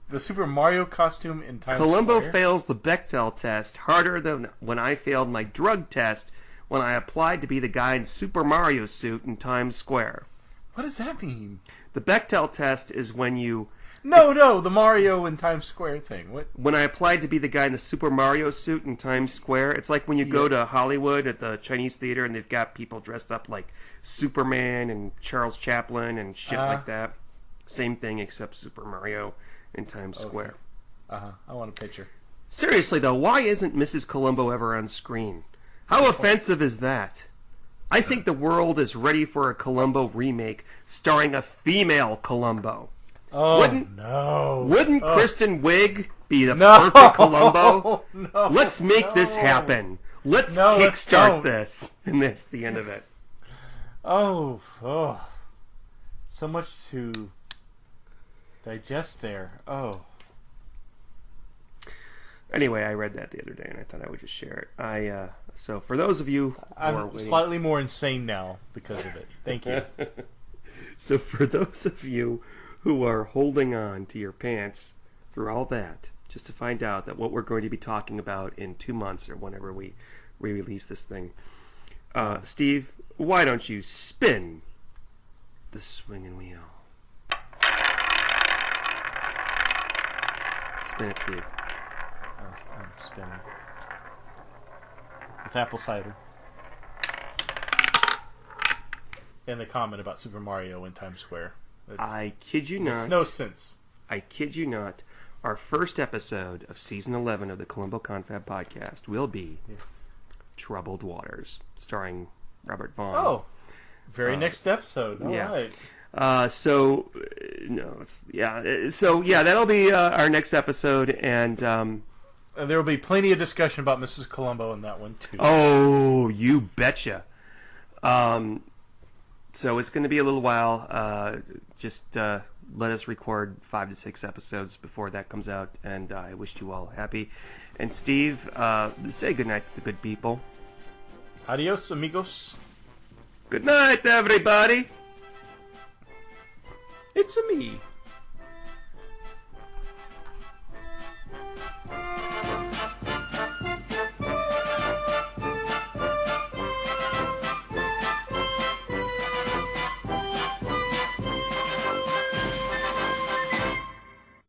The Super Mario costume in Times Square? Columbo fails the Bechdel test harder than when I failed my drug test when I applied to be the guy in Super Mario suit in Times Square. What does that mean? The Bechdel test is when you... No, the Mario in Times Square thing. What? When I applied to be the guy in the Super Mario suit in Times Square, it's like when you go to Hollywood at the Chinese theater and they've got people dressed up like Superman and Charles Chaplin and shit like that. Same thing except Super Mario in Times Square. I want a picture. Seriously, though, why isn't Mrs. Columbo ever on screen? How offensive is that? I think the world is ready for a Columbo remake starring a female Columbo. Wouldn't Kristen Wiig be the perfect Columbo? No, Let's make this happen. Let's kickstart this. And that's the end of it. So much to digest there. Anyway, I read that the other day and I thought I would just share it. So for those of you who are waiting... slightly more insane now because of it. Thank you. So for those of you who are holding on to your pants through all that, just to find out that what we're going to be talking about in 2 months or whenever we release this thing. Steve, why don't you spin the swinging wheel? Spin it, Steve. I'm spinning. With apple cider. And the comment about Super Mario in Times Square. I kid you not. Makes no sense. I kid you not. Our first episode of Season 11 of the Columbo Confab podcast will be Troubled Waters, starring Robert Vaughn. Very next episode. All right. So that'll be our next episode, and there will be plenty of discussion about Mrs. Columbo in that one, too. Oh, you betcha. So it's going to be a little while. Just let us record 5 to 6 episodes before that comes out, and I wish you all happy. And Steve, say goodnight to the good people. Adios, amigos. Good night, everybody. It's a me.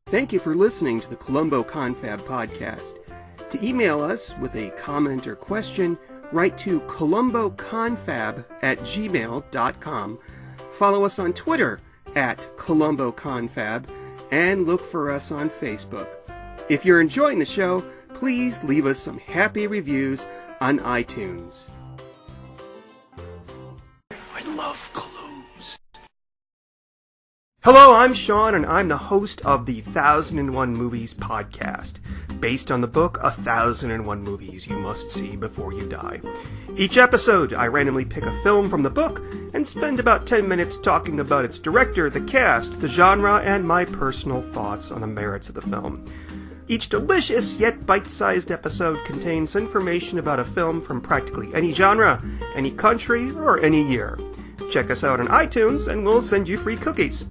Thank you for listening to the Columbo Confab podcast. To email us with a comment or question, write to columboconfab@gmail.com. Follow us on Twitter @Columbo Confab, and look for us on Facebook. If you're enjoying the show, please leave us some happy reviews on iTunes. I love clues. Hello, I'm Sean, and I'm the host of the 1001 Movies podcast, based on the book 1001 Movies You Must See Before You Die. Each episode, I randomly pick a film from the book and spend about 10 minutes talking about its director, the cast, the genre, and my personal thoughts on the merits of the film. Each delicious yet bite-sized episode contains information about a film from practically any genre, any country, or any year. Check us out on iTunes, and we'll send you free cookies.